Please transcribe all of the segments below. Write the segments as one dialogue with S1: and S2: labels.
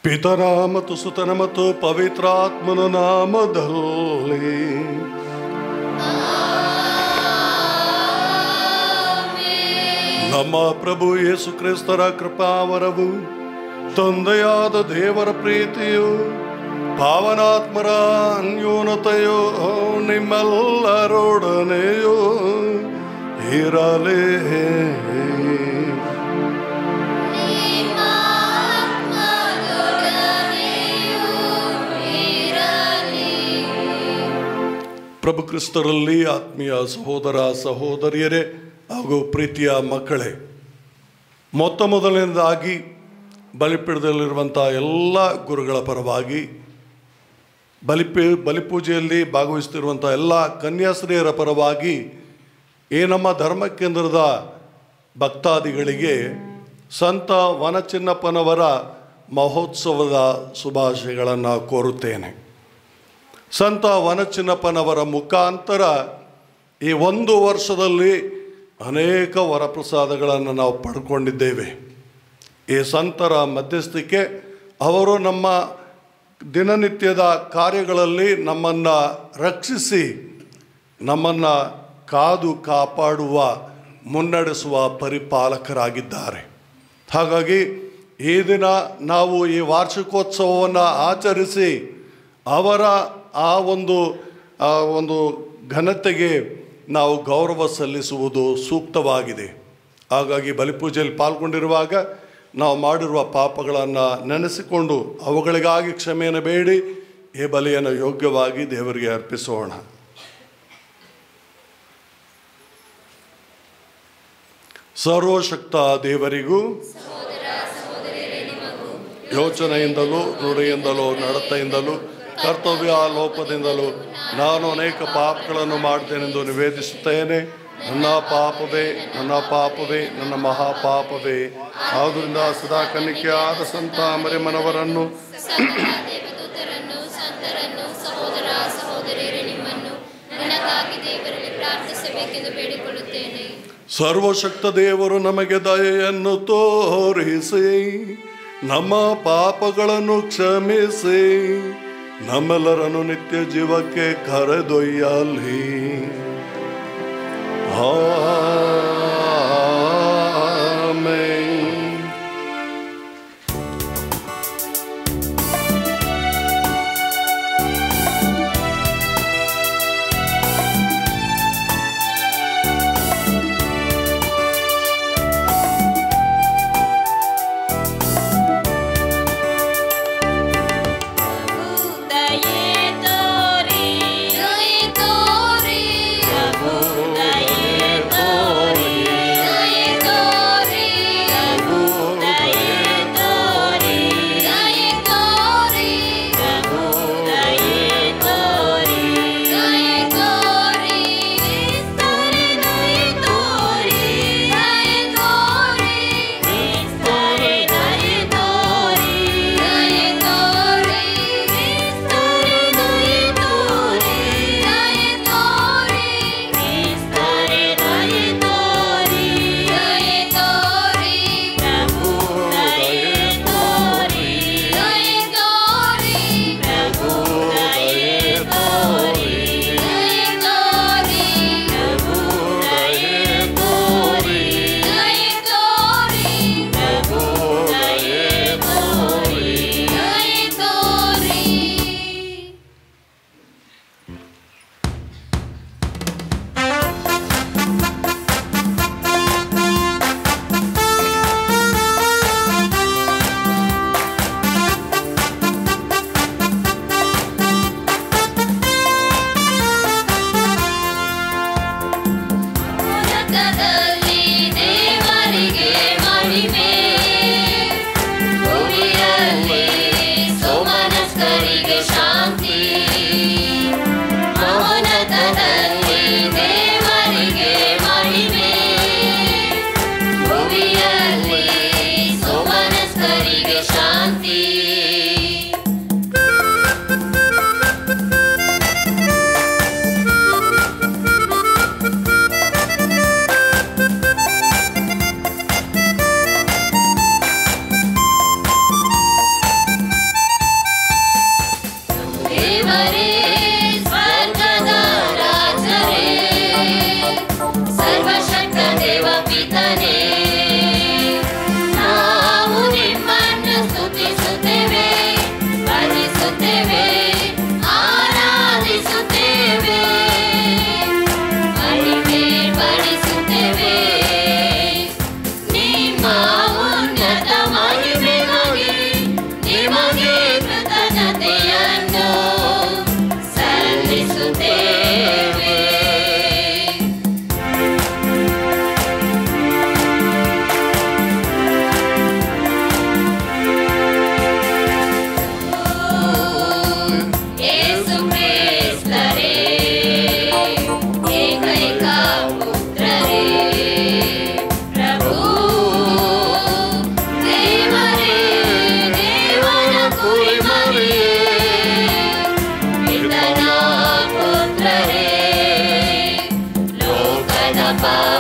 S1: ಪಿತನ ಮತ್ತು ಸುತನ ಮತ್ತು ಪವಿತ್ರಾತ್ಮನ ನಾಮದಲ್ಲಿ ನಮ್ಮ ಪ್ರಭು ಯೇಸು ಕ್ರಿಸ್ತರ ಕೃಪಾವರವು, ತಂದೆಯಾದ ದೇವರ ಪ್ರೀತಿಯು, ಪಾವನಾತ್ಮರ ಅನ್ಯೋನ್ಯತೆಯು ನಿಮ್ಮೆಲ್ಲರೊಡನೆಯೂ ಇರಲಿ. ಪ್ರಭು ಕ್ರಿಸ್ತರಲ್ಲಿ ಆತ್ಮೀಯ ಸಹೋದರ ಸಹೋದರಿಯರೇ ಹಾಗೂ ಪ್ರೀತಿಯ ಮಕ್ಕಳೇ, ಮೊದಲನೇದಾಗಿ ಬಲಿಪೀಠದಲ್ಲಿರುವಂಥ ಎಲ್ಲ ಗುರುಗಳ ಪರವಾಗಿ, ಬಲಿಪೂಜೆಯಲ್ಲಿ ಭಾಗವಹಿಸ್ತಿರುವಂಥ ಎಲ್ಲ ಕನ್ಯಾಸ್ತ್ರೀಯರ ಪರವಾಗಿ, ಈ ನಮ್ಮ ಧರ್ಮ ಕೇಂದ್ರದ ಭಕ್ತಾದಿಗಳಿಗೆ ಸಂತ ವನಚಿನ್ನಪ್ಪನವರ ಮಹೋತ್ಸವದ ಶುಭಾಶಯಗಳನ್ನು ಕೋರುತ್ತೇನೆ. ಸಂತ ವನಚಿನ್ನಪ್ಪನವರ ಮುಖಾಂತರ ಈ 1 ವರ್ಷದಲ್ಲಿ ಅನೇಕ ವರಪ್ರಸಾದಗಳನ್ನು ನಾವು ಪಡ್ಕೊಂಡಿದ್ದೇವೆ. ಈ ಸಂತರ ಮಧ್ಯಸ್ಥಿಕೆ, ಅವರು ನಮ್ಮ ದಿನನಿತ್ಯದ ಕಾರ್ಯಗಳಲ್ಲಿ ನಮ್ಮನ್ನು ರಕ್ಷಿಸಿ, ನಮ್ಮನ್ನು ಕಾದು ಕಾಪಾಡುವ, ಮುನ್ನಡೆಸುವ ಪರಿಪಾಲಕರಾಗಿದ್ದಾರೆ. ಹಾಗಾಗಿ ಈ ದಿನ ನಾವು ಈ ವಾರ್ಷಿಕೋತ್ಸವವನ್ನು ಆಚರಿಸಿ ಅವರ ಆ ಒಂದು ಘನತೆಗೆ ನಾವು ಗೌರವ ಸಲ್ಲಿಸುವುದು ಸೂಕ್ತವಾಗಿದೆ. ಹಾಗಾಗಿ ಬಲಿಪೂಜೆಯಲ್ಲಿ ಪಾಲ್ಗೊಂಡಿರುವಾಗ ನಾವು ಮಾಡಿರುವ ಪಾಪಗಳನ್ನು ನೆನೆಸಿಕೊಂಡು ಅವುಗಳಿಗಾಗಿ ಕ್ಷಮೆಯನ್ನು ಬೇಡಿ ಈ ಬಲಿಯನ್ನು ಯೋಗ್ಯವಾಗಿ ದೇವರಿಗೆ ಅರ್ಪಿಸೋಣ. ಸರ್ವಶಕ್ತ ದೇವರಿಗೂ ಯೋಚನೆಯಿಂದಲೂ ನುಡಿಯಿಂದಲೂ ನಡತೆಯಿಂದಲೂ ಕರ್ತವ್ಯ ಲೋಪದಿಂದಲೂ ನಾನು ಅನೇಕ ಪಾಪಗಳನ್ನು ಮಾಡಿದ್ದೇನೆಂದು ನಿವೇದಿಸುತ್ತೇನೆ. ನನ್ನ ಪಾಪವೇ ನನ್ನ ಮಹಾಪಾಪವೇ. ಆದ್ದರಿಂದ ಸದಾ ಕನ್ನಿಕೆಯಾದ ಸಂತ ಮರಿಯಮ್ಮನವರನ್ನು, ಸರ್ವಶಕ್ತ ದೇವರು ನಮಗೆ ದಯೆಯನ್ನು ತೋರಿಸಿ ನಮ್ಮ ಪಾಪಗಳನ್ನು ಕ್ಷಮಿಸಿ ನಮ್ಮೆಲ್ಲರನ್ನು ನಿತ್ಯ ಜೀವಕ್ಕೆ ಕರೆದೊಯ್ಯಲಿ. ಆಮೆನ್.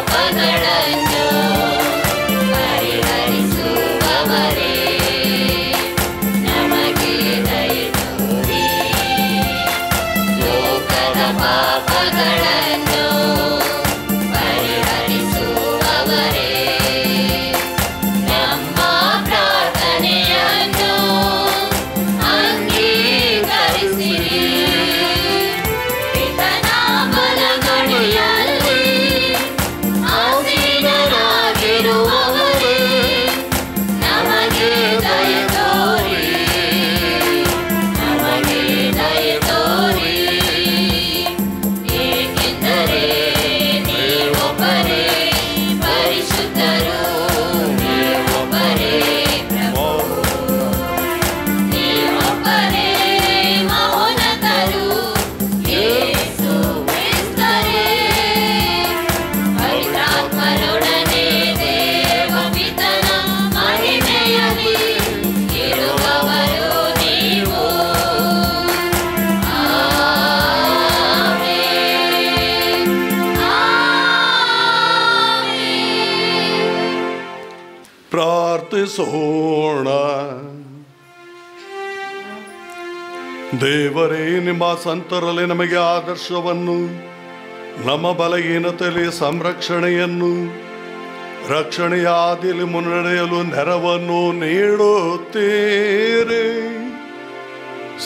S2: ಪಾಪಗಳನ್ನು ಪರಿಹರಿಸುವವರೇ, ನಮಗೆ ದಯೆ ತೋರಿ. ಲೋಕದ ಪಾಪಗಳನ್ನು ಪರಿಹರಿಸುವವರೇ, ನಮ್ಮ ಪ್ರಾರ್ಥನೆಯನ್ನು ಅಂಗೀಕರಿಸಿರಿ. ಪಿತನ ಬಲಗಡೆಯಲ್ಲಿ ಆಸೀನರಾಗಿರುವವರೇ, ನಮಗೆ ದಯೆ ತೋರಿ, ನಮಗೆ ದಯೆ ತೋರಿ. ಏಕೆಂದರೆ ನೀವೊಬ್ಬರೇ ಪರಿಶುದ್ಧರು, ನೀವೊಬ್ಬರೇ ಪ್ರಭು, ನೀವೊಬ್ಬರೇ ಮಹೋನ್ನತರು, ಯೇಸು ಕ್ರಿಸ್ತರೇ. ಪವಿತ್ರಾತ್ಮರೊಡನೆ ದೇವಪಿತನ ಮಹಿಮೆಯಲ್ಲಿ ಇರುವವರು ನೀವು. ಆಮೆನ್. ಆಮೆನ್.
S1: ಪ್ರಾರ್ಥಿಸೋಣ. ದೇವರೇ, ನಿಮ್ಮ ಸಂತರಲ್ಲಿ ನಮಗೆ ಆದರ್ಶವನ್ನು, ನಮ್ಮ ಬಲಹೀನತೆಯಲ್ಲಿ ಸಂರಕ್ಷಣೆಯನ್ನು, ರಕ್ಷಣೆಯ ಹಾದಿಯಲ್ಲಿ ಮುನ್ನಡೆಯಲು ನೆರವನ್ನು ನೀಡುತ್ತೀರಿ.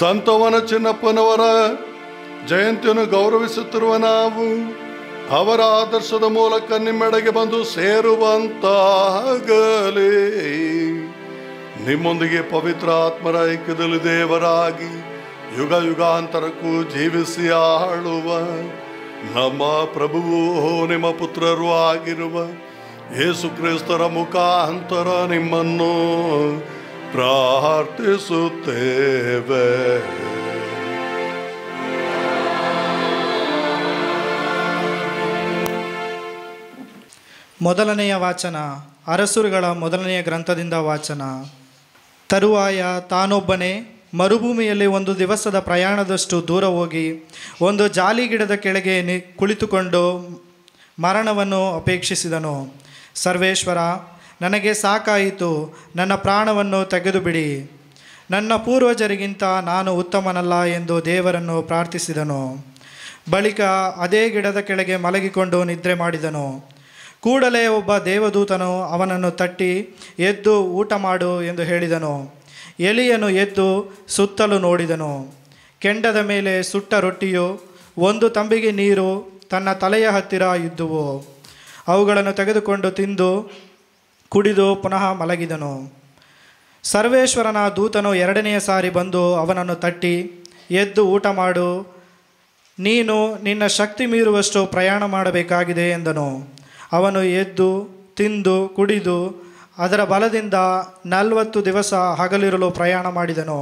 S1: ಸಂತವನ ಚಿನ್ನಪ್ಪನವರ ಜಯಂತಿಯನ್ನು ಗೌರವಿಸುತ್ತಿರುವ ನಾವು ಅವರ ಆದರ್ಶದ ಮೂಲಕ ನಿಮ್ಮೆಡೆಗೆ ಬಂದು ಸೇರುವಂತಾಗಲಿ. ನಿಮ್ಮೊಂದಿಗೆ ಪವಿತ್ರ ಆತ್ಮರ ಐಕ್ಯದಲ್ಲಿ ದೇವರಾಗಿ ಯುಗ ಯುಗಾಂತರಕ್ಕೂ ಜೀವಿಸಿ ಆಳುವ ನಮ್ಮ ಪ್ರಭುವು ನಿಮ್ಮ ಪುತ್ರರು ಆಗಿರುವ ಯೇಸು ಕ್ರಿಸ್ತರ ಮುಖಾಂತರ ನಿಮ್ಮನ್ನು ಪ್ರಾರ್ಥಿಸುತ್ತೇವೆ.
S3: ಮೊದಲನೆಯ ವಾಚನ. ಅರಸುರುಗಳ ಮೊದಲನೆಯ ಗ್ರಂಥದಿಂದ ವಾಚನ. ತರುವಾಯ ತಾನೊಬ್ಬನೇ ಮರುಭೂಮಿಯಲ್ಲಿ ಒಂದು ದಿವಸದ ಪ್ರಯಾಣದಷ್ಟು ದೂರ ಹೋಗಿ ಒಂದು ಜಾಲಿಗಿಡದ ಕೆಳಗೆ ಕುಳಿತುಕೊಂಡು ಮರಣವನ್ನು ಅಪೇಕ್ಷಿಸಿದನು. ಸರ್ವೇಶ್ವರ, ನನಗೆ ಸಾಕಾಯಿತು, ನನ್ನ ಪ್ರಾಣವನ್ನು ತೆಗೆದುಬಿಡಿ, ನನ್ನ ಪೂರ್ವಜರಿಗಿಂತ ನಾನು ಉತ್ತಮನಲ್ಲ ಎಂದು ದೇವರನ್ನು ಪ್ರಾರ್ಥಿಸಿದನು. ಬಳಿಕ ಅದೇ ಗಿಡದ ಕೆಳಗೆ ಮಲಗಿಕೊಂಡು ನಿದ್ರೆ ಮಾಡಿದನು. ಕೂಡಲೇ ಒಬ್ಬ ದೇವದೂತನು ಅವನನ್ನು ತಟ್ಟಿ, ಎದ್ದು ಊಟ ಮಾಡು ಎಂದು ಹೇಳಿದನು. ಎಲಿಯನು ಎದ್ದು ಸುತ್ತಲೂ ನೋಡಿದನು. ಕೆಂಡದ ಮೇಲೆ ಸುಟ್ಟ ರೊಟ್ಟಿಯು ಒಂದು ತಂಬಿಗೆ ನೀರು ತನ್ನ ತಲೆಯ ಹತ್ತಿರ ಇದ್ದುವು. ಅವುಗಳನ್ನು ತೆಗೆದುಕೊಂಡು ತಿಂದು ಕುಡಿದು ಪುನಃ ಮಲಗಿದನು. ಸರ್ವೇಶ್ವರನ ದೂತನು ಎರಡನೆಯ ಸಾರಿ ಬಂದು ಅವನನ್ನು ತಟ್ಟಿ, ಎದ್ದು ಊಟ ಮಾಡು, ನೀನು ನಿನ್ನ ಶಕ್ತಿ ಮೀರುವಷ್ಟು ಪ್ರಯಾಣ ಮಾಡಬೇಕಾಗಿದೆ ಎಂದನು. ಅವನು ಎದ್ದು ತಿಂದು ಕುಡಿದು ಅದರ ಬಲದಿಂದ 40 ದಿವಸ ಹಗಲಿರಲು ಪ್ರಯಾಣ ಮಾಡಿದನು.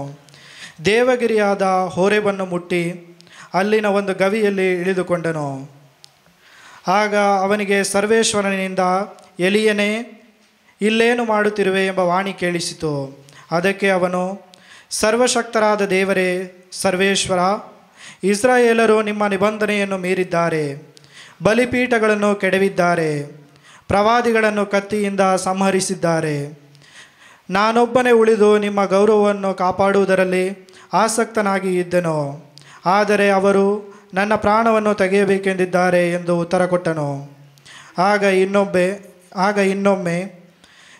S3: ದೇವಗಿರಿಯಾದ ಹೋರೇಬನ್ನು ಮುಟ್ಟಿ ಅಲ್ಲಿನ ಒಂದು ಗವಿಯಲ್ಲಿ ಇಳಿದುಕೊಂಡನು. ಆಗ ಅವನಿಗೆ ಸರ್ವೇಶ್ವರನಿಂದ, ಎಲಿಯನೇ, ಇಲ್ಲೇನು ಮಾಡುತ್ತಿರುವೆ ಎಂಬ ವಾಣಿ ಕೇಳಿಸಿತು. ಅದಕ್ಕೆ ಅವನು, ಸರ್ವಶಕ್ತರಾದ ದೇವರೇ, ಸರ್ವೇಶ್ವರ, ಇಸ್ರಾಯೇಲರು ನಿಮ್ಮ ನಿಬಂಧನೆಯನ್ನು ಮೀರಿದ್ದಾರೆ, ಬಲಿಪೀಠಗಳನ್ನು ಕೆಡವಿದ್ದಾರೆ, ಪ್ರವಾದಿಗಳನ್ನು ಕತ್ತಿಯಿಂದ ಸಂಹರಿಸಿದ್ದಾರೆ. ನಾನೊಬ್ಬನೇ ಉಳಿದು ನಿಮ್ಮ ಗೌರವವನ್ನು ಕಾಪಾಡುವುದರಲ್ಲಿ ಆಸಕ್ತನಾಗಿ ಇದ್ದೆನು, ಆದರೆ ಅವರು ನನ್ನ ಪ್ರಾಣವನ್ನು ತೆಗೆಯಬೇಕೆಂದಿದ್ದಾರೆ ಎಂದು ಉತ್ತರ ಕೊಟ್ಟನು. ಆಗ ಇನ್ನೊಮ್ಮೆ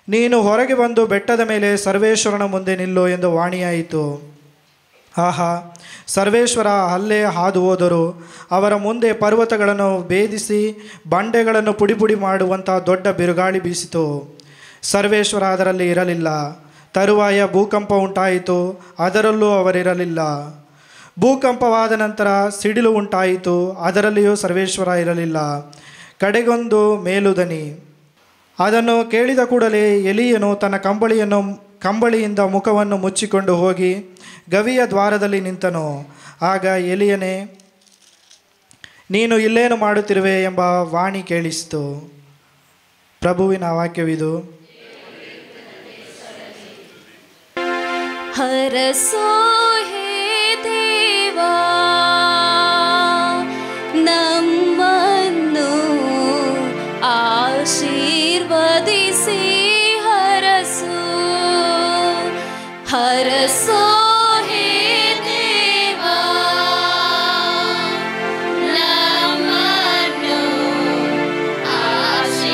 S3: ನೀನು ಹೊರಗೆ ಬಂದು ಬೆಟ್ಟದ ಮೇಲೆ ಸರ್ವೇಶ್ವರನ ಮುಂದೆ ನಿಲ್ಲು ಎಂದು ವಾಣಿಯಾಯಿತು. ಆಹಾ, ಸರ್ವೇಶ್ವರ ಅಲ್ಲೇ ಹಾದು ಹೋದರು. ಅವರ ಮುಂದೆ ಪರ್ವತಗಳನ್ನು ಭೇದಿಸಿ ಬಂಡೆಗಳನ್ನು ಪುಡಿ ಮಾಡುವಂಥ ದೊಡ್ಡ ಬಿರುಗಾಳಿ ಬೀಸಿತು. ಸರ್ವೇಶ್ವರ ಅದರಲ್ಲಿ ಇರಲಿಲ್ಲ. ತರುವಾಯ ಭೂಕಂಪ ಉಂಟಾಯಿತು, ಅದರಲ್ಲೂ ಅವರಿರಲಿಲ್ಲ. ಭೂಕಂಪವಾದ ನಂತರ ಸಿಡಿಲು ಉಂಟಾಯಿತು, ಅದರಲ್ಲಿಯೂ ಸರ್ವೇಶ್ವರ ಇರಲಿಲ್ಲ. ಕಡೆಗೊಂದು ಮೇಲುದನಿ. ಅದನ್ನು ಕೇಳಿದ ಕೂಡಲೇ ಎಲಿಯನು ತನ್ನ ಕಂಬಳಿಯಿಂದ ಮುಖವನ್ನು ಮುಚ್ಚಿಕೊಂಡು ಹೋಗಿ ಗವಿಯ ದ್ವಾರದಲ್ಲಿ ನಿಂತನು. ಆಗ ಎಲಿಯನೇ, ನೀನು ಇಲ್ಲೇನು ಮಾಡುತ್ತಿರುವೆ ಎಂಬ ವಾಣಿ ಕೇಳಿಸಿತು. ಪ್ರಭುವಿನ ವಾಕ್ಯವಿದು.
S2: ಹರಸೋ ಹೇ ದೇವಾ ನಮ್ಮನ್ನು ಹರಸೋ ಹೇ ದೇವಾ ನಮ್ಮನ್ನು ಆಶೀರ್ವದಿಸಿ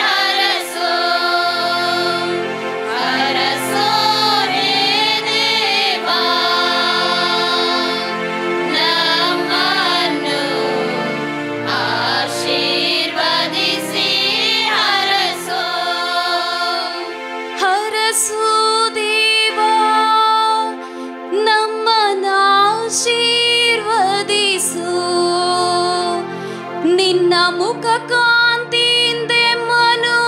S2: ಹರಸೋ ಹರಸೋ ಹೇ ದೇವಾ ನಮ್ಮನ್ನು ಆಶೀರ್ವದಿಸಿ ಹರಸೋ ಹರಸೋ ದೇವಾ ನಮ್ಮನ್ನಾಶೀರ್ವದಿಸು ನಿನ್ನ ಮುಖ ಕಾಂತಿಯಿಂದ ಮನು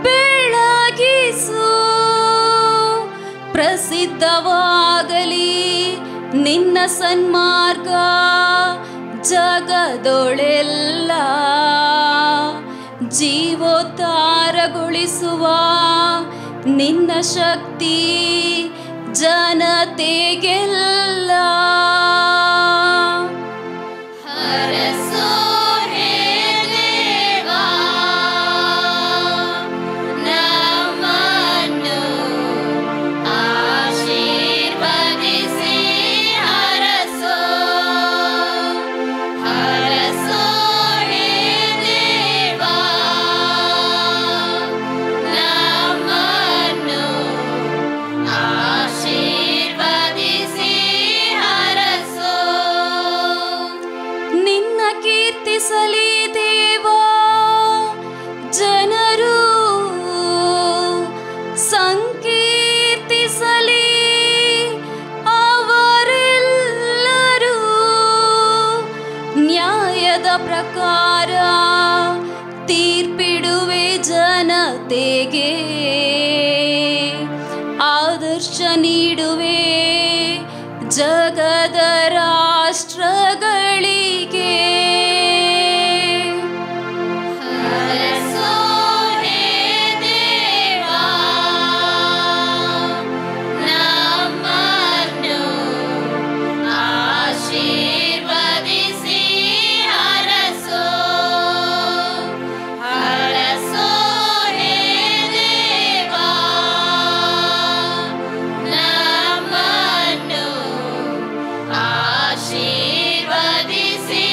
S2: ಬೆಳಗಿಸು ಪ್ರಸಿದ್ಧವಾಗಲಿ ನಿನ್ನ ಸನ್ಮಾರ್ಗ ಜಗದೊಳೆಲ್ಲ ಜೀವೋದ್ಧಾರಗೊಳಿಸುವ ನಿನ್ನ ಶಕ್ತಿ ಜನತೆಗೆಲ್ಲ ಹರಸೋ ಹೇ ದೇವಾ ನಮ್ಮನ್ನು ಆಶೀರ್ವದಿಸಿ ಹರಸೋ ಹರಸೋ ಹೇ ದೇವಾ ನಮ್ಮನ್ನು ಆಶೀರ್ವದಿಸಿ ಹರಸೋ ನಿನ್ನ ಕೀರ್ತಿಸಲಿ ದೇವಾ ಜನರು ಸಂಕೀರ್ತಿಸಲಿ ಅವರೆಲ್ಲರೂ ನ್ಯಾಯದ ಪ್ರಕಾರ ತೀರ್ಪಿಡುವೆ ಜನತೆಗೆ ಆದರ್ಶ ನೀಡುವೆ ಜಗದ ರಾಷ್ಟ್ರಗಳಿಗೆ ಹರಸೋ ಹೇ ದೇವಾ ನಮ್ಮನ್ನು ಆಶೀರ್ವದಿಸಿ ಹರಸೋ ಹರಸೋ ಹೇ ದೇವಾ ನಮ್ಮನ್ನು ಆಶೀರ್ವದಿಸಿ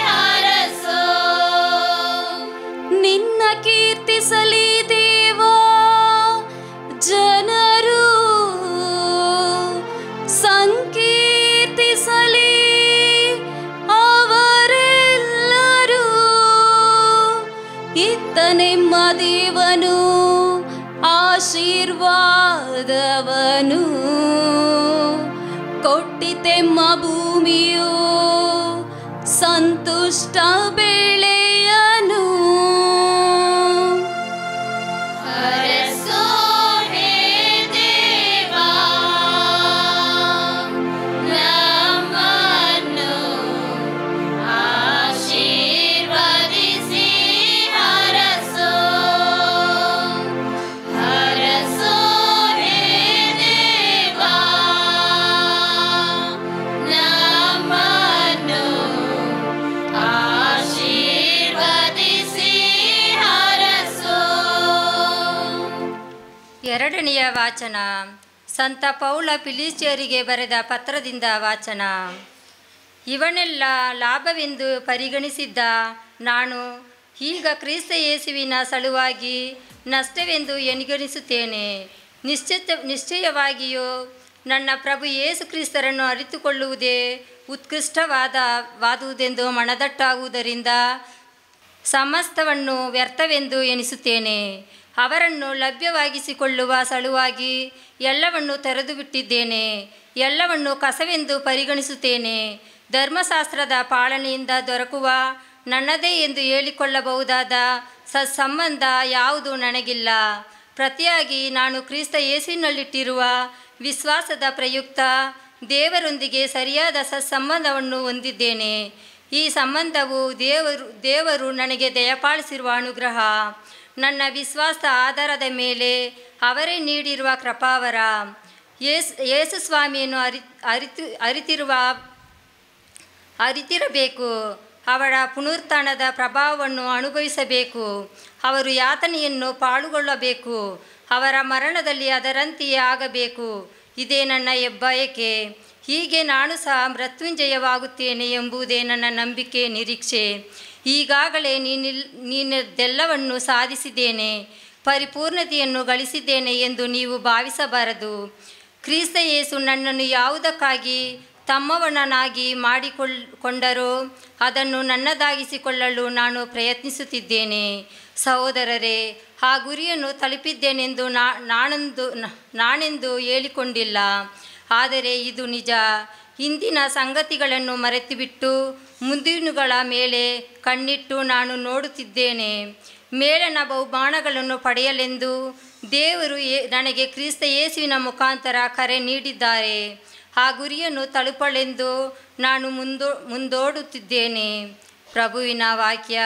S2: ಹರಸೋ ನಿನ್ನ ಕೀರ್ತಿಸಲಿ ದೇವಾ ಜನರು ಸಂಕೀರ್ತಿಸಲಿ ಅವರೆಲ್ಲರೂ ಇತ್ತನೆಮ್ಮ ದೇವನು ಆಶೀರ್ವಾದವನು ಕೊಟ್ಟಿತೆಮ್ಮ ಭೂಮಿಯು ಸಂತುಷ್ಟ ಬೆಳೆಯನು ಹರಸೋ ಹೇ ದೇವಾ ನಮ್ಮನ್ನು ಆಶೀರ್ವದಿಸಿ ಹರಸೋ ಹರಸೋ ಹೇ ದೇವಾ ನಮ್ಮನ್ನು ಆಶೀರ್ವದಿಸಿ ಹರಸೋ
S4: ಎರಡನೆಯ ವಾಚನ ಸಂತ ಪೌಲ ಫಿಲಿಸ್ಟಿಯರಿಗೆ ಬರೆದ ಪತ್ರದಿಂದ ವಾಚನ. ಇವನ್ನೆಲ್ಲ ಲಾಭವೆಂದು ಪರಿಗಣಿಸಿದ್ದ ನಾನು ಈಗ ಕ್ರಿಸ್ತ ಯೇಸುವಿನ ಸಲುವಾಗಿ ನಷ್ಟವೆಂದು ಎಣಿಗಣಿಸುತ್ತೇನೆ. ನಿಶ್ಚಯವಾಗಿಯೂ ನನ್ನ ಪ್ರಭು ಯೇಸು ಕ್ರಿಸ್ತರನ್ನು ಅರಿತುಕೊಳ್ಳುವುದೇ ಉತ್ಕೃಷ್ಟವಾದುದೆಂದು ಮನದಟ್ಟಾಗುವುದರಿಂದ ಸಮಸ್ತವನ್ನು ವ್ಯರ್ಥವೆಂದು ಎಣಿಸುತ್ತೇನೆ. ಅವರನ್ನು ಲಭ್ಯವಾಗಿಸಿಕೊಳ್ಳುವ ಸಲುವಾಗಿ ಎಲ್ಲವನ್ನು ತೊರೆದು ಬಿಟ್ಟಿದ್ದೇನೆ, ಎಲ್ಲವನ್ನು ಕಸವೆಂದು ಪರಿಗಣಿಸುತ್ತೇನೆ. ಧರ್ಮಶಾಸ್ತ್ರದ ಪಾಲನೆಯಿಂದ ದೊರಕುವ ನನ್ನದೇ ಎಂದು ಹೇಳಿಕೊಳ್ಳಬಹುದಾದ ಸತ್ಸಂಬಂಧ ಯಾವುದು ನನಗಿಲ್ಲ. ಪ್ರತಿಯಾಗಿ ನಾನು ಕ್ರಿಸ್ತ ಯೇಸುವಿನಲ್ಲಿಟ್ಟಿರುವ ವಿಶ್ವಾಸದ ಪ್ರಯುಕ್ತ ದೇವರೊಂದಿಗೆ ಸರಿಯಾದ ಸತ್ಸಂಬಂಧವನ್ನು ಹೊಂದಿದ್ದೇನೆ. ಈ ಸಂಬಂಧವು ದೇವರು ನನಗೆ ದಯಪಾಲಿಸಿರುವ ಅನುಗ್ರಹ. ನನ್ನ ವಿಶ್ವಾಸದ ಆಧಾರದ ಮೇಲೆ ಅವರೇ ನೀಡಿರುವ ಕೃಪಾವರ. ಯೇಸು ಸ್ವಾಮಿಯನ್ನು ಅರಿತಿರಬೇಕು. ಅವರ ಪುನರುತ್ಥಾನದ ಪ್ರಭಾವವನ್ನು ಅನುಭವಿಸಬೇಕು. ಅವರು ಯಾತನೆಯನ್ನು ಪಾಲುಗೊಳ್ಳಬೇಕು. ಅವರ ಮರಣದಲ್ಲಿ ಅದರಂತೆಯೇ ಆಗಬೇಕು. ಇದೇ ನನ್ನ ಹೆಬ್ಬಯಕೆ. ಹೀಗೆ ನಾನು ಸಹ ಮೃತ್ಯುಂಜಯವಾಗುತ್ತೇನೆ ಎಂಬುದೇ ನನ್ನ ನಂಬಿಕೆ, ನಿರೀಕ್ಷೆ. ಈಗಾಗಲೇ ನೀನದೆಲ್ಲವನ್ನು ಸಾಧಿಸಿದ್ದೇನೆ, ಪರಿಪೂರ್ಣತೆಯನ್ನು ಗಳಿಸಿದ್ದೇನೆ ಎಂದು ನೀವು ಭಾವಿಸಬಾರದು. ಕ್ರಿಸ್ತ ಯೇಸು ನನ್ನನ್ನು ಯಾವುದಕ್ಕಾಗಿ ತಮ್ಮವನನ್ನಾಗಿ ಮಾಡಿಕೊಂಡರೋ ಅದನ್ನು ನನ್ನದಾಗಿಸಿಕೊಳ್ಳಲು ನಾನು ಪ್ರಯತ್ನಿಸುತ್ತಿದ್ದೇನೆ. ಸಹೋದರರೇ, ಆ ಗುರಿಯನ್ನು ತಲುಪಿದ್ದೇನೆಂದು ನಾನೆಂದು ಹೇಳಿಕೊಂಡಿಲ್ಲ, ಆದರೆ ಇದು ನಿಜ. ಹಿಂದಿನ ಸಂಗತಿಗಳನ್ನು ಮರೆತುಬಿಟ್ಟು ಮುಂದಿನಗಳ ಮೇಲೆ ಕಣ್ಣಿಟ್ಟು ನಾನು ನೋಡುತ್ತಿದ್ದೇನೆ. ಮೇಲನ ಬಹುಮಾನಗಳನ್ನು ಪಡೆಯಲೆಂದು ದೇವರು ನನಗೆ ಕ್ರಿಸ್ತ ಯೇಸುವಿನ ಮುಖಾಂತರ ಕರೆ ನೀಡಿದ್ದಾರೆ. ಆ ಗುರಿಯನ್ನು ತಲುಪಲೆಂದು ನಾನು ಮುಂದೋಡುತ್ತಿದ್ದೇನೆ. ಪ್ರಭುವಿನ ವಾಕ್ಯ.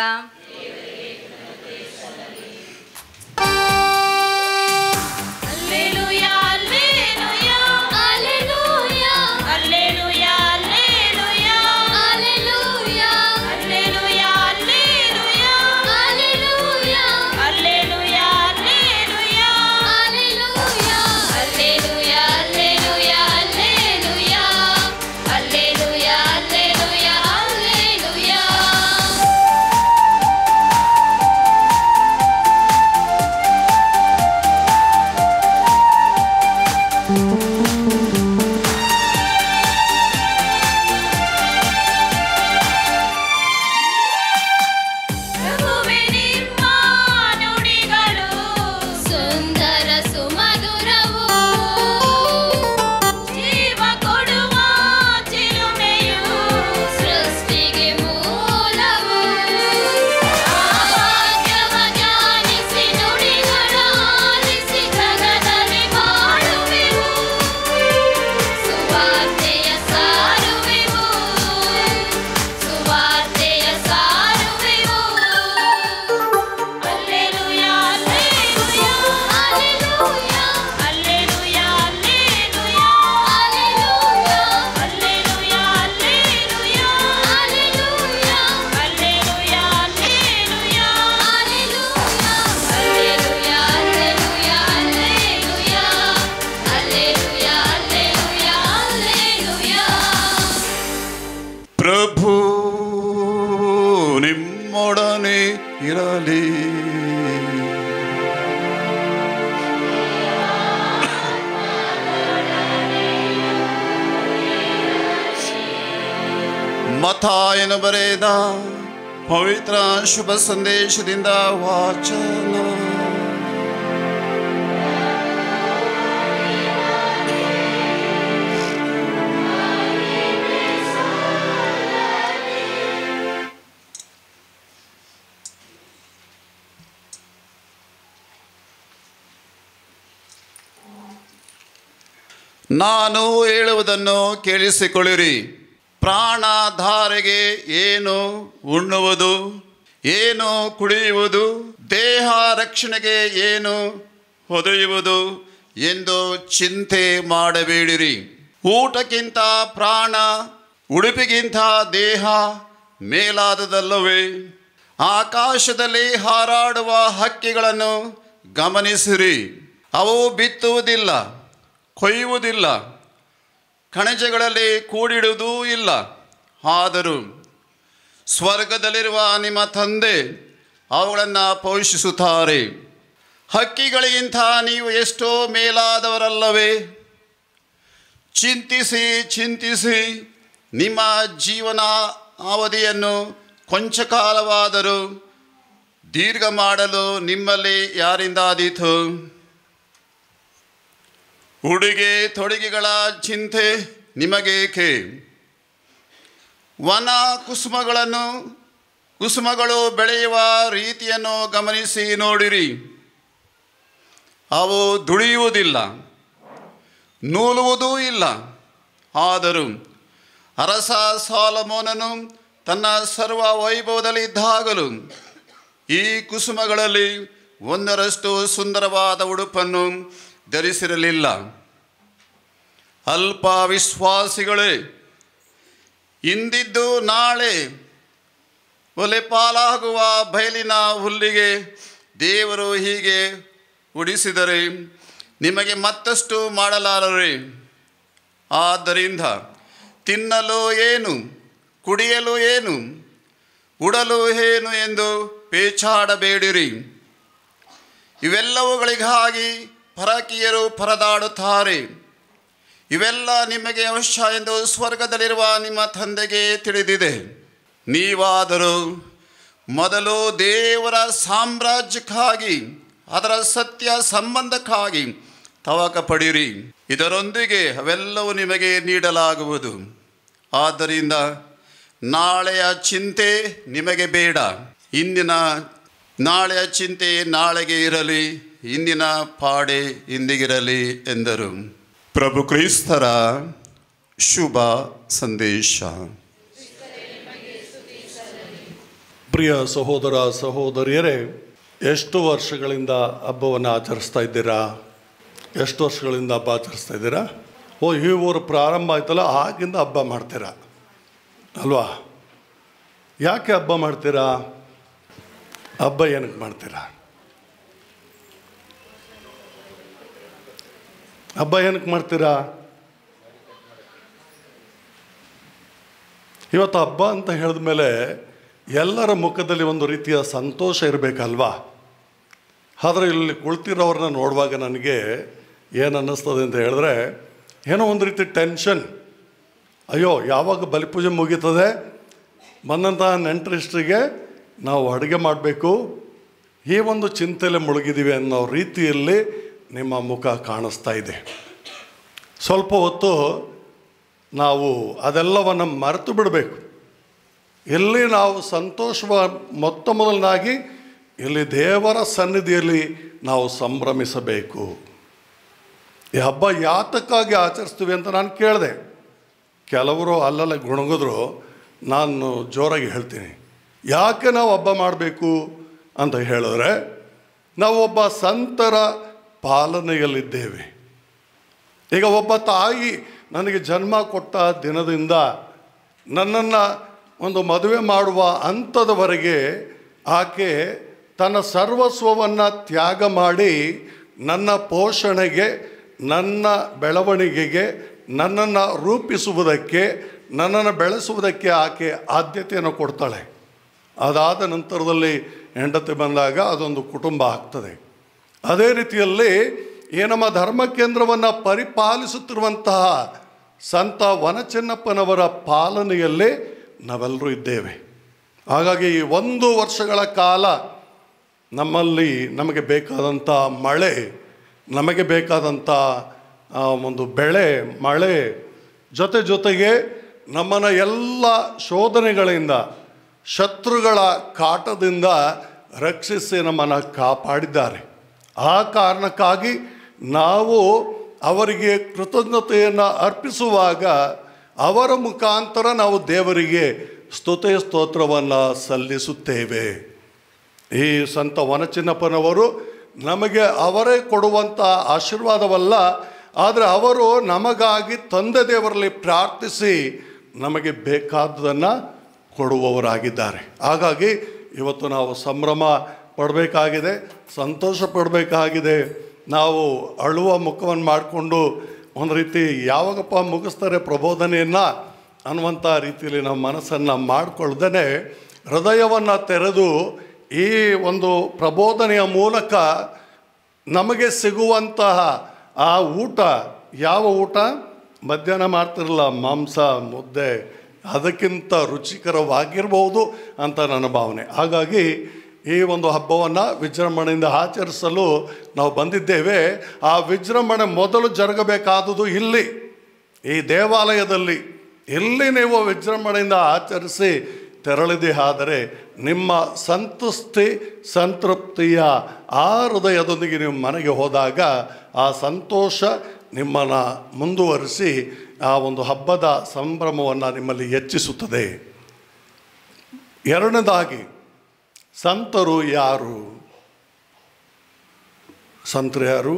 S5: ಪ್ರಭು ನಿಮ್ಮೊಡನೆ ಇರಲಿ. ಮತ್ತಾಯನು ಬರೆದ ಪವಿತ್ರ ಶುಭ ಸಂದೇಶದಿಂದ ವಾಚನ. ನಾನು ಹೇಳುವುದನ್ನು ಕೇಳಿಸಿಕೊಳ್ಳಿರಿ. ಪ್ರಾಣಧಾರೆಗೆ ಏನು ಉಣ್ಣುವುದು, ಏನು ಕುಡಿಯುವುದು, ದೇಹ ರಕ್ಷಣೆಗೆ ಏನು ಹೊದೆಯುವುದು ಎಂದು ಚಿಂತೆ ಮಾಡಬೇಡಿರಿ. ಊಟಕ್ಕಿಂತ ಪ್ರಾಣ, ಉಡುಪಿಗಿಂತ ದೇಹ ಮೇಲಾದದಲ್ಲವೇ? ಆಕಾಶದಲ್ಲಿ ಹಾರಾಡುವ ಹಕ್ಕಿಗಳನ್ನು ಗಮನಿಸಿರಿ. ಅವು ಬಿತ್ತುವುದಿಲ್ಲ, ಕೊಯ್ಯುವುದಿಲ್ಲ, ಕಣಜಗಳಲ್ಲಿ ಕೂಡಿಡುವುದೂ ಇಲ್ಲ. ಆದರೂ ಸ್ವರ್ಗದಲ್ಲಿರುವ ನಿಮ್ಮ ತಂದೆ ಅವುಗಳನ್ನು ಪೋಷಿಸುತ್ತಾರೆ. ಹಕ್ಕಿಗಳಿಗಿಂತ ನೀವು ಎಷ್ಟೋ ಮೇಲಾದವರಲ್ಲವೇ? ಚಿಂತಿಸಿ ಚಿಂತಿಸಿ ನಿಮ್ಮ ಜೀವನ ಅವಧಿಯನ್ನು ಕೊಂಚ ಕಾಲವಾದರೂ ದೀರ್ಘ ಮಾಡಲು ನಿಮ್ಮಲ್ಲಿ ಯಾರಿಂದಾದೀತು? ಉಡುಗೆ ತೊಡುಗೆಗಳ ಚಿಂತೆ ನಿಮಗೇಕೆ? ವನ ಕುಸುಮಗಳು ಬೆಳೆಯುವ ರೀತಿಯನ್ನು ಗಮನಿಸಿ ನೋಡಿರಿ. ಅವು ದುಡಿಯುವುದಿಲ್ಲ, ನೂಲುವುದೂ ಇಲ್ಲ. ಆದರೂ ಅರಸ ಸೊಲೊಮೋನನು ತನ್ನ ಸರ್ವ ವೈಭವದಲ್ಲಿದ್ದಾಗಲೂ ಈ ಕುಸುಮಗಳಲ್ಲಿ ಒಂದರಷ್ಟು ಸುಂದರವಾದ ಉಡುಪನ್ನು ಧರಿಸಿರಲಿಲ್ಲ. ಅಲ್ಪ ವಿಶ್ವಾಸಿಗಳೇ, ಇಂದಿದ್ದು ನಾಳೆ ಒಲೆ ಪಾಲಾಗುವ ಬಯಲಿನ ಹುಲ್ಲಿಗೆ ದೇವರು ಹೀಗೆ ಉಡಿಸಿದರೆ ನಿಮಗೆ ಮತ್ತಷ್ಟು ಮಾಡಲಾರರೆ. ಆದ್ದರಿಂದ ತಿನ್ನಲು ಏನು, ಕುಡಿಯಲು ಏನು, ಉಡಲು ಏನು ಎಂದು ಪೇಚಾಡಬೇಡಿರಿ. ಇವೆಲ್ಲವುಗಳಿಗಾಗಿ ಪರಕೀಯರು ಪರದಾಡುತ್ತಾರೆ. ಇವೆಲ್ಲ ನಿಮಗೆ ಅವಶ್ಯ ಎಂದು ಸ್ವರ್ಗದಲ್ಲಿರುವ ನಿಮ್ಮ ತಂದೆಗೆ ತಿಳಿದಿದೆ. ನೀವಾದರೂ ಮೊದಲು ದೇವರ ಸಾಮ್ರಾಜ್ಯಕ್ಕಾಗಿ ಅದರ ಸತ್ಯ ಸಂಬಂಧಕ್ಕಾಗಿ ತವಕ ಪಡಿರಿ, ಇದರೊಂದಿಗೆ ಅವೆಲ್ಲವೂ ನಿಮಗೆ ನೀಡಲಾಗುವುದು. ಆದ್ದರಿಂದ ನಾಳೆಯ ಚಿಂತೆ ನಿಮಗೆ ಬೇಡ, ನಾಳೆಯ ಚಿಂತೆ ನಾಳೆಗೆ ಇರಲಿ, ಇಂದಿನ ಪಾಡೆ ಇಂದಿಗಿರಲಿ ಎಂದರು. ಪ್ರಭು ಕ್ರಿಸ್ತರ ಶುಭ ಸಂದೇಶ.
S1: ಪ್ರಿಯ ಸಹೋದರ ಸಹೋದರಿಯರೇ, ಎಷ್ಟು ವರ್ಷಗಳಿಂದ ಹಬ್ಬವನ್ನು ಆಚರಿಸ್ತಾ ಇದ್ದೀರಾ? ಎಷ್ಟು ವರ್ಷಗಳಿಂದ ಹಬ್ಬ ಆಚರಿಸ್ತಾ ಇದ್ದೀರಾ? ಈ ಊರು ಪ್ರಾರಂಭ ಆಯ್ತಲ್ಲ, ಆಗಿಂದ ಹಬ್ಬ ಮಾಡ್ತೀರಾ ಅಲ್ವಾ? ಯಾಕೆ ಹಬ್ಬ ಮಾಡ್ತೀರಾ? ಹಬ್ಬ ಏನಕ್ಕೆ ಮಾಡ್ತೀರಾ? ಹಬ್ಬ ಏನಕ್ಕೆ ಮಾಡ್ತೀರಾ? ಇವತ್ತು ಹಬ್ಬ ಅಂತ ಹೇಳಿದ ಮೇಲೆ ಎಲ್ಲರ ಮುಖದಲ್ಲಿ ಒಂದು ರೀತಿಯ ಸಂತೋಷ ಇರಬೇಕಲ್ವಾ? ಆದರೆ ಇಲ್ಲಿ ಕುಳಿತಿರೋರನ್ನ ನೋಡುವಾಗ ನನಗೆ ಏನು ಅನ್ನಿಸ್ತದೆ ಅಂತ ಹೇಳಿದ್ರೆ, ಏನೋ ಒಂದು ರೀತಿ ಟೆನ್ಷನ್. ಅಯ್ಯೋ, ಯಾವಾಗ ಬಲಿಪೂಜೆ ಮುಗೀತದೆ, ಬಂದಂತಹ ನೆಂಟರಿಷ್ಟರಿಗೆ ನಾವು ಅಡುಗೆ ಮಾಡಬೇಕು, ಈ ಒಂದು ಚಿಂತೆಯಲ್ಲಿ ಮುಳುಗಿದ್ದೀವಿ ಅನ್ನೋ ರೀತಿಯಲ್ಲಿ ನಿಮ್ಮ ಮುಖ ಕಾಣಿಸ್ತಾ ಇದೆ. ಸ್ವಲ್ಪ ಹೊತ್ತು ನಾವು ಅದೆಲ್ಲವನ್ನು ಮರೆತು ಬಿಡಬೇಕು. ಇಲ್ಲಿ ನಾವು ಮೊದಲನಾಗಿ ಇಲ್ಲಿ ದೇವರ ಸನ್ನಿಧಿಯಲ್ಲಿ ನಾವು ಸಂಭ್ರಮಿಸಬೇಕು. ಈ ಹಬ್ಬ ಯಾತಕ್ಕಾಗಿ ಆಚರಿಸ್ತೀವಿ ಅಂತ ನಾನು ಕೇಳಿದೆ. ಕೆಲವರು ಅಲ್ಲಲ್ಲೇ ಗುಣಗಿದ್ರು. ನಾನು ಜೋರಾಗಿ ಹೇಳ್ತೀನಿ, ಯಾಕೆ ನಾವು ಹಬ್ಬ ಮಾಡಬೇಕು ಅಂತ ಹೇಳಿದ್ರೆ, ನಾವು ಒಬ್ಬ ಸಂತರ ಪಾಲನೆಯಲ್ಲಿದ್ದೇವೆ. ಈಗ ಒಬ್ಬ ತಾಯಿ ನನಗೆ ಜನ್ಮ ಕೊಟ್ಟ ದಿನದಿಂದ ನನ್ನನ್ನು ಒಂದು ಮದುವೆ ಮಾಡುವ ಹಂತದವರೆಗೆ ಆಕೆ ತನ್ನ ಸರ್ವಸ್ವವನ್ನು ತ್ಯಾಗ ಮಾಡಿ ನನ್ನ ಪೋಷಣೆಗೆ, ನನ್ನ ಬೆಳವಣಿಗೆಗೆ, ನನ್ನನ್ನು ರೂಪಿಸುವುದಕ್ಕೆ, ನನ್ನನ್ನು ಬೆಳೆಸುವುದಕ್ಕೆ ಆಕೆ ಆದ್ಯತೆಯನ್ನು ಕೊಡ್ತಾಳೆ. ಅದಾದ ನಂತರದಲ್ಲಿ ಹೆಂಡತಿ ಬಂದಾಗ ಅದೊಂದು ಕುಟುಂಬ ಆಗ್ತದೆ. ಅದೇ ರೀತಿಯಲ್ಲಿ ಈ ನಮ್ಮ ಧರ್ಮ ಕೇಂದ್ರವನ್ನು ಪರಿಪಾಲಿಸುತ್ತಿರುವಂತಹ ಸಂತ ವನಚೆನ್ನಪ್ಪನವರ ಪಾಲನೆಯಲ್ಲಿ ನಾವೆಲ್ಲರೂ ಇದ್ದೇವೆ. ಹಾಗಾಗಿ ಈ 1 ವರ್ಷಗಳ ಕಾಲ ನಮಗೆ ಬೇಕಾದಂಥ ಮಳೆ, ನಮಗೆ ಬೇಕಾದಂಥ ಒಂದು ಬೆಳೆ, ಮಳೆ ಜೊತೆಗೆ ನಮ್ಮನ್ನು ಎಲ್ಲ ಶೋಧನೆಗಳಿಂದ, ಶತ್ರುಗಳ ಕಾಟದಿಂದ ರಕ್ಷಿಸಿ ನಮ್ಮನ್ನು ಕಾಪಾಡಿದ್ದಾರೆ. ಆ ಕಾರಣಕ್ಕಾಗಿ ನಾವು ಅವರಿಗೆ ಕೃತಜ್ಞತೆಯನ್ನು ಅರ್ಪಿಸುವಾಗ ಅವರ ಮುಖಾಂತರ ನಾವು ದೇವರಿಗೆ ಸ್ತೋತ್ರವನ್ನು ಸಲ್ಲಿಸುತ್ತೇವೆ. ಈ ಸಂತ ವನಚಿನ್ನಪ್ಪನವರು ನಮಗೆ ಅವರೇ ಕೊಡುವಂಥ ಆಶೀರ್ವಾದವಲ್ಲ, ಆದರೆ ಅವರು ನಮಗಾಗಿ ತಂದೆ ದೇವರಲ್ಲಿ ಪ್ರಾರ್ಥಿಸಿ ನಮಗೆ ಬೇಕಾದ್ದನ್ನು ಕೊಡುವವರಾಗಿದ್ದಾರೆ. ಹಾಗಾಗಿ ಇವತ್ತು ನಾವು ಸಂಭ್ರಮ ಪಡಬೇಕಾಗಿದೆ, ಸಂತೋಷ ಪಡಬೇಕಾಗಿದೆ. ನಾವು ಅಳುವ ಮುಖವನ್ನು ಮಾಡಿಕೊಂಡು ಒಂದು ರೀತಿ ಯಾವಾಗಪ್ಪ ಮುಗಿಸ್ತಾರೆ ಪ್ರಬೋಧನೆಯನ್ನು ಅನ್ನುವಂಥ ರೀತಿಯಲ್ಲಿ ನಮ್ಮ ಮನಸ್ಸನ್ನು ಮಾಡಿಕೊಳ್ದೇ ಹೃದಯವನ್ನು ತೆರೆದು ಈ ಒಂದು ಪ್ರಬೋಧನೆಯ ಮೂಲಕ ನಮಗೆ ಸಿಗುವಂತಹ ಆ ಊಟ, ಯಾವ ಊಟ? ಮಧ್ಯಾಹ್ನ ಮಾಡ್ತಿರಲ್ಲ ಮಾಂಸ ಮುದ್ದೆ, ಅದಕ್ಕಿಂತ ರುಚಿಕರವಾಗಿರ್ಬೋದು ಅಂತ ನನ್ನ ಭಾವನೆ. ಹಾಗಾಗಿ ಈ ಒಂದು ಹಬ್ಬವನ್ನು ವಿಜೃಂಭಣೆಯಿಂದ ಆಚರಿಸಲು ನಾವು ಬಂದಿದ್ದೇವೆ. ಆ ವಿಜೃಂಭಣೆ ಮೊದಲು ಜರುಗಬೇಕಾದುದು ಇಲ್ಲಿ, ಈ ದೇವಾಲಯದಲ್ಲಿ. ಇಲ್ಲಿ ನೀವು ವಿಜೃಂಭಣೆಯಿಂದ ಆಚರಿಸಿ ತೆರಳಿದೆ ಆದರೆ ನಿಮ್ಮ ಸಂತೃಪ್ತಿಯ ಆ ಹೃದಯದೊಂದಿಗೆ ನೀವು ಮನೆಗೆ ಹೋದಾಗ ಆ ಸಂತೋಷ ನಿಮ್ಮನ್ನು ಮುಂದುವರಿಸಿ ಆ ಒಂದು ಹಬ್ಬದ ಸಂಭ್ರಮವನ್ನು ನಿಮ್ಮಲ್ಲಿ ಹೆಚ್ಚಿಸುತ್ತದೆ. ಎರಡನೇದಾಗಿ, ಸಂತರು ಯಾರು? ಸಂತರು ಯಾರು?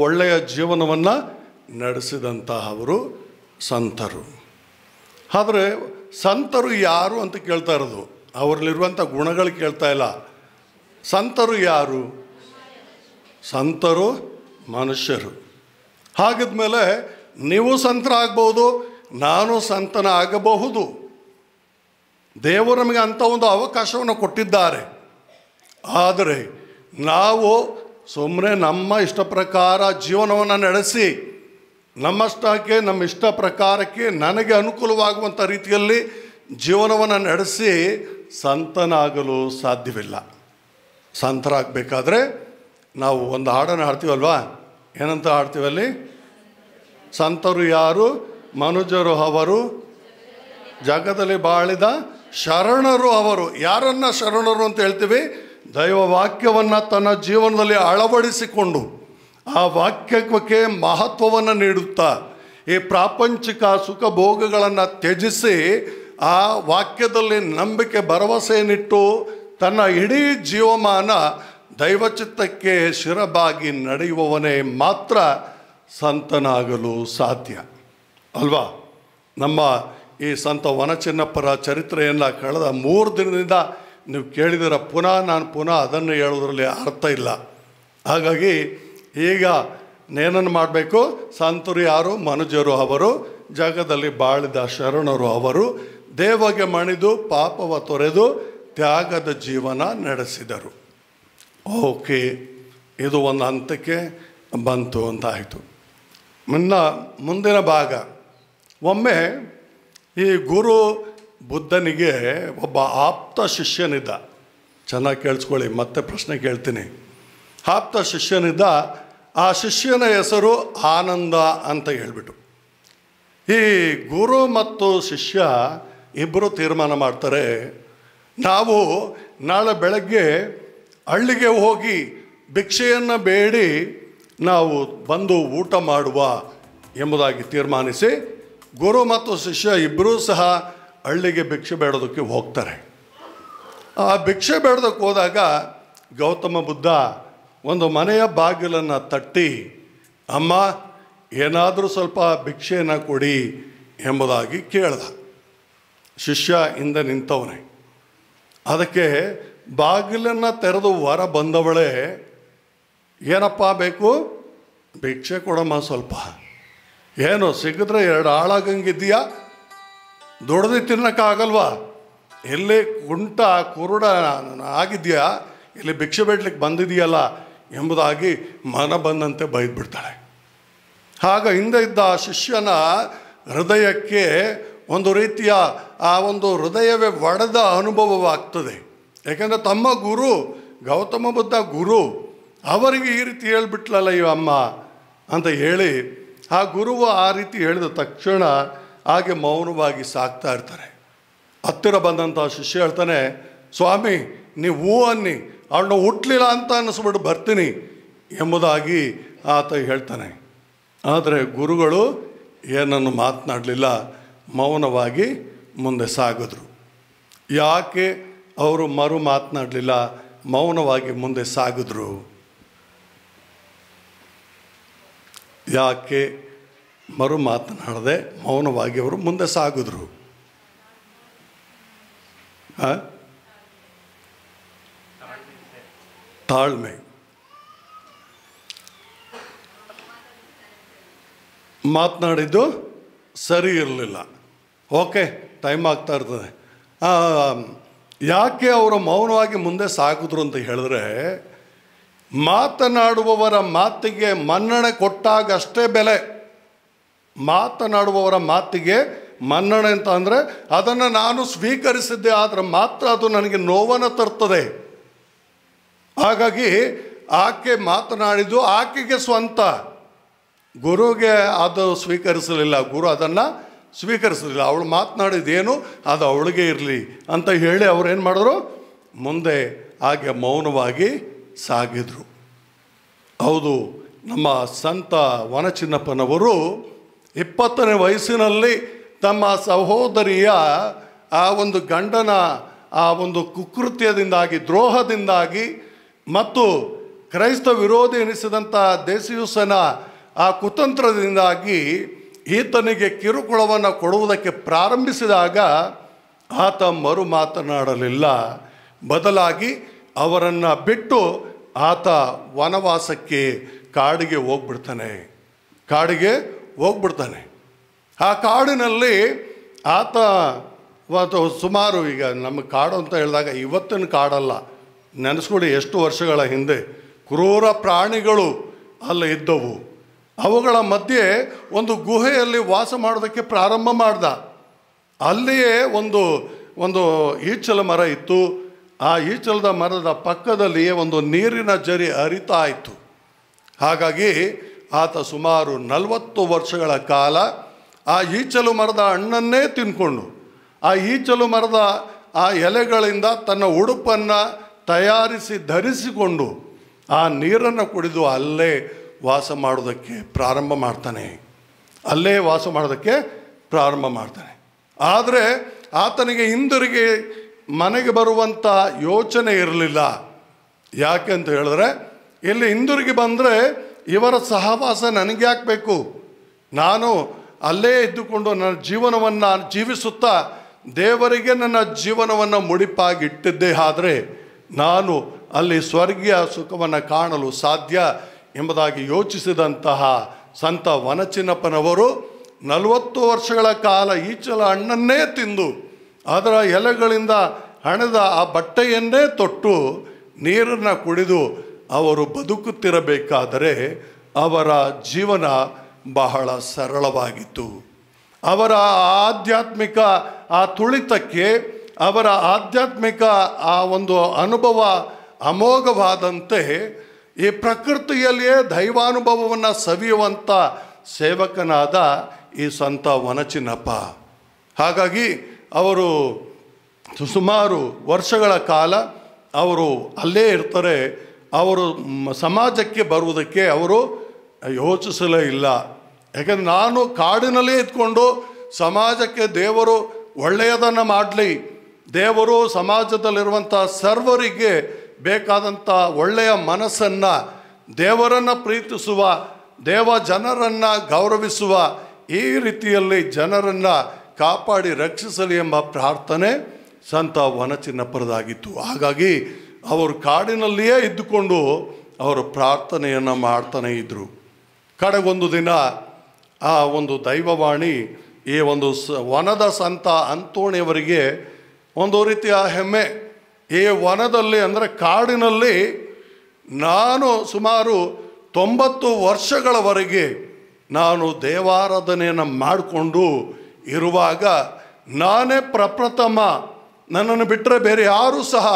S1: ಒಳ್ಳೆಯ ಜೀವನವನ್ನು ನಡೆಸಿದಂತಹವರು ಸಂತರು. ಆದರೆ ಸಂತರು ಯಾರು ಅಂತ ಕೇಳ್ತಾ ಇರೋದು, ಅವರಲ್ಲಿರುವಂಥ ಗುಣಗಳು ಕೇಳ್ತಾ ಇಲ್ಲ. ಸಂತರು ಯಾರು? ಸಂತರು ಮನುಷ್ಯರು. ಹಾಗಿದ್ಮೇಲೆ ನೀವು ಸಂತರಾಗ್ಬೋದು, ನಾನು ಸಂತನ ಆಗಬಹುದು. ದೇವರು ನಮಗೆ ಅಂಥ ಒಂದು ಅವಕಾಶವನ್ನು ಕೊಟ್ಟಿದ್ದಾರೆ. ಆದರೆ ನಾವು ಸುಮ್ಮನೆ ನಮ್ಮ ಇಷ್ಟ ಪ್ರಕಾರ ಜೀವನವನ್ನು ನಡೆಸಿ, ನಮ್ಮಷ್ಟಕ್ಕೆ ನಮ್ಮ ಇಷ್ಟ ಪ್ರಕಾರಕ್ಕೆ ನನಗೆ ಅನುಕೂಲವಾಗುವಂಥ ರೀತಿಯಲ್ಲಿ ಜೀವನವನ್ನು ನಡೆಸಿ ಸಂತನಾಗಲು ಸಾಧ್ಯವಿಲ್ಲ. ಸಂತರಾಗಬೇಕಾದ್ರೆ ನಾವು ಒಂದು ಹಾಡನ್ನು ಹಾಡ್ತೀವಲ್ವಾ, ಏನಂತ ಹಾಡ್ತೀವಲ್ಲಿ? ಸಂತರು ಯಾರು? ಮನುಜರು ಅವರು, ಜಗದಲ್ಲಿ ಬಾಳಿದ ಶರಣರು ಅವರು. ಯಾರನ್ನ ಶರಣರು ಅಂತ ಹೇಳ್ತೀವಿ? ದೈವ ವಾಕ್ಯವನ್ನು ತನ್ನ ಜೀವನದಲ್ಲಿ ಅಳವಡಿಸಿಕೊಂಡು ಆ ವಾಕ್ಯಕ್ಕೆ ಮಹತ್ವವನ್ನು ನೀಡುತ್ತಾ ಈ ಪ್ರಾಪಂಚಿಕ ಸುಖ ಭೋಗಗಳನ್ನು ತ್ಯಜಿಸಿ ಆ ವಾಕ್ಯದಲ್ಲಿ ನಂಬಿಕೆ ಭರವಸೆಯನ್ನಿಟ್ಟು ತನ್ನ ಇಡೀ ಜೀವಮಾನ ದೈವಚಿತ್ತಕ್ಕೆ ಶಿರಬಾಗಿ ನಡೆಯುವವನೇ ಮಾತ್ರ ಸಂತನಾಗಲು ಸಾಧ್ಯ ಅಲ್ವಾ? ನಮ್ಮ ಈ ಸಂತ ವನಚಿನ್ನಪ್ಪರ ಚರಿತ್ರೆಯನ್ನು ಕಳೆದ 3 ದಿನದಿಂದ ನೀವು ಕೇಳಿದಿರ. ನಾನು ಅದನ್ನು ಹೇಳೋದ್ರಲ್ಲಿ ಅರ್ಥ ಇಲ್ಲ. ಹಾಗಾಗಿ ಈಗ ನೇನನ್ನು ಮಾಡಬೇಕು? ಸಂತರು ಯಾರು? ಮನುಜರು ಅವರು, ಜಗದಲ್ಲಿ ಬಾಳಿದ ಶರಣರು ಅವರು, ದೇವಗೆ ಮಣಿದು ಪಾಪವ ತೊರೆದು ತ್ಯಾಗದ ಜೀವನ ನಡೆಸಿದರು. ಓಕೆ, ಇದು ಒಂದು ಹಂತಕ್ಕೆ ಬಂತು ಅಂತ ಆಯಿತು. ಮುಂದಿನ ಭಾಗ, ಒಮ್ಮೆ ಈ ಗುರು ಬುದ್ಧನಿಗೆ ಒಬ್ಬ ಆಪ್ತ ಶಿಷ್ಯನಿದ್ದ. ಚೆನ್ನಾಗಿ ಕೇಳಿಸ್ಕೊಳ್ಳಿ, ಮತ್ತೆ ಪ್ರಶ್ನೆ ಕೇಳ್ತೀನಿ. ಆಪ್ತ ಶಿಷ್ಯನಿದ್ದ. ಆ ಶಿಷ್ಯನ ಹೆಸರು ಆನಂದ ಅಂತ ಹೇಳ್ಬಿಟ್ಟು. ಈ ಗುರು ಮತ್ತು ಶಿಷ್ಯ ಇಬ್ಬರು ತೀರ್ಮಾನ ಮಾಡ್ತಾರೆ, ನಾವು ನಾಳೆ ಬೆಳಗ್ಗೆ ಹಳ್ಳಿಗೆ ಹೋಗಿ ಭಿಕ್ಷೆಯನ್ನು ಬೇಡಿ ನಾವು ಬಂದು ಊಟ ಮಾಡುವ ಎಂಬುದಾಗಿ ತೀರ್ಮಾನಿಸಿ ಗುರು ಮತ್ತು ಶಿಷ್ಯ ಇಬ್ಬರೂ ಸಹ ಹಳ್ಳಿಗೆ ಭಿಕ್ಷೆ ಬೇಡೋದಕ್ಕೆ ಹೋಗ್ತಾರೆ. ಆ ಭಿಕ್ಷೆ ಬೇಡೋದಕ್ಕೆ ಹೋದಾಗ ಗೌತಮ ಬುದ್ಧ ಒಂದು ಮನೆಯ ಬಾಗಿಲನ್ನು ತಟ್ಟಿ, ಅಮ್ಮ ಏನಾದರೂ ಸ್ವಲ್ಪ ಭಿಕ್ಷೆಯನ್ನು ಕೊಡಿ ಎಂಬುದಾಗಿ ಕೇಳ್ದ. ಶಿಷ್ಯ ಹಿಂದೆ ನಿಂತವನೇ. ಅದಕ್ಕೆ ಬಾಗಿಲನ್ನು ತೆರೆದು ಹೊರ ಬಂದವಳೇ, ಏನಪ್ಪ ಬೇಕು? ಭಿಕ್ಷೆ ಕೊಡಮ್ಮ ಸ್ವಲ್ಪ. ಏನು ಸಿಗಿದ್ರೆ 2 ಆಳಾಗಂಗಿದೆಯಾ? ದುಡ್ದು ತಿನ್ನೋಕ್ಕಾಗಲ್ವಾ? ಎಲ್ಲಿ ಕುಂಟ ಕುರುಡ ಆಗಿದೆಯಾ? ಇಲ್ಲಿ ಭಿಕ್ಷೆ ಬೇಡ್ಲಿಕ್ಕೆ ಬಂದಿದೆಯಲ್ಲ ಎಂಬುದಾಗಿ ಮನ ಬಂದಂತೆ ಬೈದ್ಬಿಡ್ತಾಳೆ. ಆಗ ಹಿಂದೆ ಇದ್ದ ಶಿಷ್ಯನ ಹೃದಯಕ್ಕೆ ಒಂದು ರೀತಿಯ ಆ ಒಂದು ಹೃದಯವೇ ಒಡೆದ ಅನುಭವವಾಗ್ತದೆ. ಯಾಕೆಂದರೆ ತಮ್ಮ ಗುರು ಗೌತಮ ಬುದ್ಧ ಗುರು, ಅವರಿಗೆ ಈ ರೀತಿ ಹೇಳ್ಬಿಟ್ಲಲ್ಲ ಈ ಅಮ್ಮ ಅಂತ ಹೇಳಿ ಆ ಗುರುವು ಆ ರೀತಿ ಹೇಳಿದ ತಕ್ಷಣ ಹಾಗೆ ಮೌನವಾಗಿ ಸಾಕ್ತಾ ಇರ್ತಾರೆ. ಹತ್ತಿರ ಬಂದಂಥ ಶಿಷ್ಯ ಹೇಳ್ತಾನೆ, ಸ್ವಾಮಿ ನೀವು ಹೂ ಅನ್ನಿ, ಅವಳನ್ನ ಹುಟ್ಟಲಿಲ್ಲ ಅಂತ ಅನ್ನಿಸ್ಬಿಟ್ಟು ಬರ್ತೀನಿ ಎಂಬುದಾಗಿ ಆತ ಹೇಳ್ತಾನೆ. ಆದರೆ ಗುರುಗಳು ಏನನ್ನು ಮಾತನಾಡಲಿಲ್ಲ, ಮೌನವಾಗಿ ಮುಂದೆ ಸಾಗಿದ್ರು. ಯಾಕೆ ಅವರು ಮರು ಮಾತನಾಡಲಿಲ್ಲ, ಮೌನವಾಗಿ ಮುಂದೆ ಸಾಗಿದ್ರು? ಯಾಕೆ ಮರು ಮಾತನಾಡದೆ ಮೌನವಾಗಿ ಅವರು ಮುಂದೆ ಸಾಗಿದ್ರು? ತಾಳ್ಮೆ. ಮಾತನಾಡಿದ್ದು ಸರಿ ಇರಲಿಲ್ಲ. ಓಕೆ, ಟೈಮ್ ಆಗ್ತಾ ಇರ್ತದೆ. ಯಾಕೆ ಅವರು ಮೌನವಾಗಿ ಮುಂದೆ ಸಾಗಿದ್ರು ಅಂತ ಹೇಳಿದ್ರೆ, ಮಾತನಾಡುವವರ ಮಾತಿಗೆ ಮನ್ನಣೆ ಕೊಟ್ಟಾಗ ಅಷ್ಟೇ ಬೆಲೆ. ಮಾತನಾಡುವವರ ಮಾತಿಗೆ ಮನ್ನಣೆ ಅಂತ ಅಂದರೆ ಅದನ್ನು ನಾನು ಸ್ವೀಕರಿಸಿದ್ದೆ, ಆದರೆ ಮಾತ್ರ ಅದು ನನಗೆ ನೋವನ್ನು ತರ್ತದೆ. ಹಾಗಾಗಿ ಆಕೆ ಮಾತನಾಡಿದ್ದು ಆಕೆಗೆ ಸ್ವಂತ, ಗುರುಗೆ ಅದು ಸ್ವೀಕರಿಸಲಿಲ್ಲ. ಗುರು ಅದನ್ನು ಸ್ವೀಕರಿಸಲಿಲ್ಲ. ಅವಳು ಮಾತನಾಡಿದ್ದೇನು ಅದು ಅವಳಿಗೆ ಇರಲಿ ಅಂತ ಹೇಳಿ ಅವ್ರೇನು ಮಾಡಿದ್ರು, ಮುಂದೆ ಹಾಗೆ ಮೌನವಾಗಿ ಸಾಗಿದ್ರು. ಹೌದು, ನಮ್ಮ ಸಂತ ವನಚಿನ್ನಪ್ಪನವರು 20ನೇ ವಯಸ್ಸಿನಲ್ಲಿ ತಮ್ಮ ಸಹೋದರಿಯ ಆ ಒಂದು ಗಂಡನ ಆ ಒಂದು ಕುಕೃತ್ಯದಿಂದಾಗಿ, ದ್ರೋಹದಿಂದಾಗಿ ಮತ್ತು ಕ್ರೈಸ್ತ ವಿರೋಧಿ ಎನಿಸಿದಂಥ ದೇಸಿಯುಸನ ಆ ಕುತಂತ್ರದಿಂದಾಗಿ ಈತನಿಗೆ ಕಿರುಕುಳವನ್ನು ಕೊಡುವುದಕ್ಕೆ ಪ್ರಾರಂಭಿಸಿದಾಗ ಆತ ಮರು ಮಾತನಾಡಲಿಲ್ಲ. ಬದಲಾಗಿ ಅವರನ್ನು ಬಿಟ್ಟು ಆತ ವನವಾಸಕ್ಕೆ ಕಾಡಿಗೆ ಹೋಗ್ಬಿಡ್ತಾನೆ. ಆ ಕಾಡಿನಲ್ಲಿ ಆತ ಸುಮಾರು, ಈಗ ನಮಗೆ ಕಾಡು ಅಂತ ಹೇಳಿದಾಗ ಇವತ್ತಿನ ಕಾಡಲ್ಲ, ನೆನೆಸ್ಕೊಳ್ಳಿ ಎಷ್ಟು ವರ್ಷಗಳ ಹಿಂದೆ ಕ್ರೂರ ಪ್ರಾಣಿಗಳು ಅಲ್ಲಿ ಇದ್ದವು. ಅವುಗಳ ಮಧ್ಯೆ ಒಂದು ಗುಹೆಯಲ್ಲಿ ವಾಸ ಮಾಡೋದಕ್ಕೆ ಪ್ರಾರಂಭ ಮಾಡ್ದ. ಅಲ್ಲಿಯೇ ಒಂದು ಈಚಲ ಮರ ಇತ್ತು. ಆ ಈಚಲದ ಮರದ ಪಕ್ಕದಲ್ಲಿಯೇ ಒಂದು ನೀರಿನ ಜರಿ ಹರಿತಾ ಇತ್ತು. ಹಾಗಾಗಿ ಆತ ಸುಮಾರು 40 ವರ್ಷಗಳ ಕಾಲ ಆ ಈಚಲು ಮರದ ಹಣ್ಣನ್ನೇ ತಿನ್ಕೊಂಡು, ಆ ಈಚಲು ಮರದ ಆ ಎಲೆಗಳಿಂದ ತನ್ನ ಉಡುಪನ್ನು ತಯಾರಿಸಿ ಧರಿಸಿಕೊಂಡು ಆ ನೀರನ್ನು ಕುಡಿದು ಅಲ್ಲೇ ವಾಸ ಮಾಡೋದಕ್ಕೆ ಪ್ರಾರಂಭ ಮಾಡ್ತಾನೆ. ಆದರೆ ಆತನಿಗೆ ಹಿಂದಿರುಗಿ ಮನೆಗೆ ಬರುವಂಥ ಯೋಚನೆ ಇರಲಿಲ್ಲ. ಯಾಕೆ ಅಂತ ಹೇಳಿದ್ರೆ, ಇಲ್ಲಿ ಹಿಂದಿರುಗಿ ಬಂದರೆ ಇವರ ಸಹವಾಸ ನನಗೆ ಯಾಕಬೇಕು? ನಾನು ಅಲ್ಲೇ ಇದ್ದುಕೊಂಡು ನನ್ನ ಜೀವನವನ್ನು ಜೀವಿಸುತ್ತಾ ದೇವರಿಗೆ ನನ್ನ ಜೀವನವನ್ನು ಮುಡಿಪಾಗಿಟ್ಟಿದ್ದೇ ಆದರೆ ನಾನು ಅಲ್ಲಿ ಸ್ವರ್ಗೀಯ ಸುಖವನ್ನು ಕಾಣಲು ಸಾಧ್ಯ ಎಂಬುದಾಗಿ ಯೋಚಿಸಿದಂತಹ ಸಂತ ವನಚಿನ್ನಪ್ಪನವರು 40 ವರ್ಷಗಳ ಕಾಲ ಈಚಲ ಹಣ್ಣನ್ನೇ ತಿಂದು ಅದರ ಎಲೆಗಳಿಂದ ಹಣೆದ ಆ ಬಟ್ಟೆಯನ್ನೇ ತೊಟ್ಟು ನೀರನ್ನು ಕುಡಿದು ಅವರು ಬದುಕುತ್ತಿರಬೇಕಾದರೆ ಅವರ ಜೀವನ ಬಹಳ ಸರಳವಾಗಿತ್ತು. ಅವರ ಆಧ್ಯಾತ್ಮಿಕ ಆ ತುಳಿತಕ್ಕೆ, ಅವರ ಆಧ್ಯಾತ್ಮಿಕ ಆ ಒಂದು ಅನುಭವ ಅಮೋಘವಾದಂತೆ ಈ ಪ್ರಕೃತಿಯಲ್ಲಿಯೇ ದೈವಾನುಭವವನ್ನು ಸವಿಯುವಂಥ ಸೇವಕನಾದ ಈ ಸಂತ ವನಚಿನ್ನಪ್ಪ. ಹಾಗಾಗಿ ಅವರು ಸುಮಾರು ವರ್ಷಗಳ ಕಾಲ ಅವರು ಅಲ್ಲೇ ಇರ್ತಾರೆ. ಅವರು ಸಮಾಜಕ್ಕೆ ಬರುವುದಕ್ಕೆ ಅವರು ಯೋಚಿಸಲೇ ಇಲ್ಲ. ಯಾಕೆಂದರೆ ನಾನು ಕಾಡಿನಲ್ಲೇ ಇದ್ಕೊಂಡು ಸಮಾಜಕ್ಕೆ ದೇವರು ಒಳ್ಳೆಯದನ್ನು ಮಾಡಲಿ, ದೇವರು ಸಮಾಜದಲ್ಲಿರುವಂಥ ಸರ್ವರಿಗೆ ಬೇಕಾದಂಥ ಒಳ್ಳೆಯ ಮನಸ್ಸನ್ನು, ದೇವರನ್ನು ಪ್ರೀತಿಸುವ, ದೇವ ಜನರನ್ನು ಗೌರವಿಸುವ ಈ ರೀತಿಯಲ್ಲಿ ಜನರನ್ನು ಕಾಪಾಡಿ ರಕ್ಷಿಸಲಿ ಎಂಬ ಪ್ರಾರ್ಥನೆ ಸಂತ ವನಚಿನ್ನಪ್ಪರದಾಗಿತ್ತು. ಹಾಗಾಗಿ ಅವರು ಕಾಡಿನಲ್ಲಿಯೇ ಇದ್ದುಕೊಂಡು ಅವರು ಪ್ರಾರ್ಥನೆಯನ್ನು ಮಾಡ್ತಾನೆ ಇದ್ದರು. ಕಡೆಗೊಂದು ದಿನ ಆ ಒಂದು ದೈವವಾಣಿ ಈ ಒಂದು ವನದ ಸಂತ ಅಂತೋಣಿಯವರಿಗೆ ಒಂದು ರೀತಿಯ ಹೆಮ್ಮೆ. ಈ ವನದಲ್ಲಿ ಅಂದರೆ ಕಾಡಿನಲ್ಲಿ ನಾನು ಸುಮಾರು 90 ವರ್ಷಗಳವರೆಗೆ ನಾನು ದೇವಾರಾಧನೆಯನ್ನು ಮಾಡಿಕೊಂಡು ಇರುವಾಗ ನಾನೇ ಪ್ರಪ್ರಥಮ, ನನ್ನನ್ನು ಬಿಟ್ಟರೆ ಬೇರೆ ಯಾರೂ ಸಹ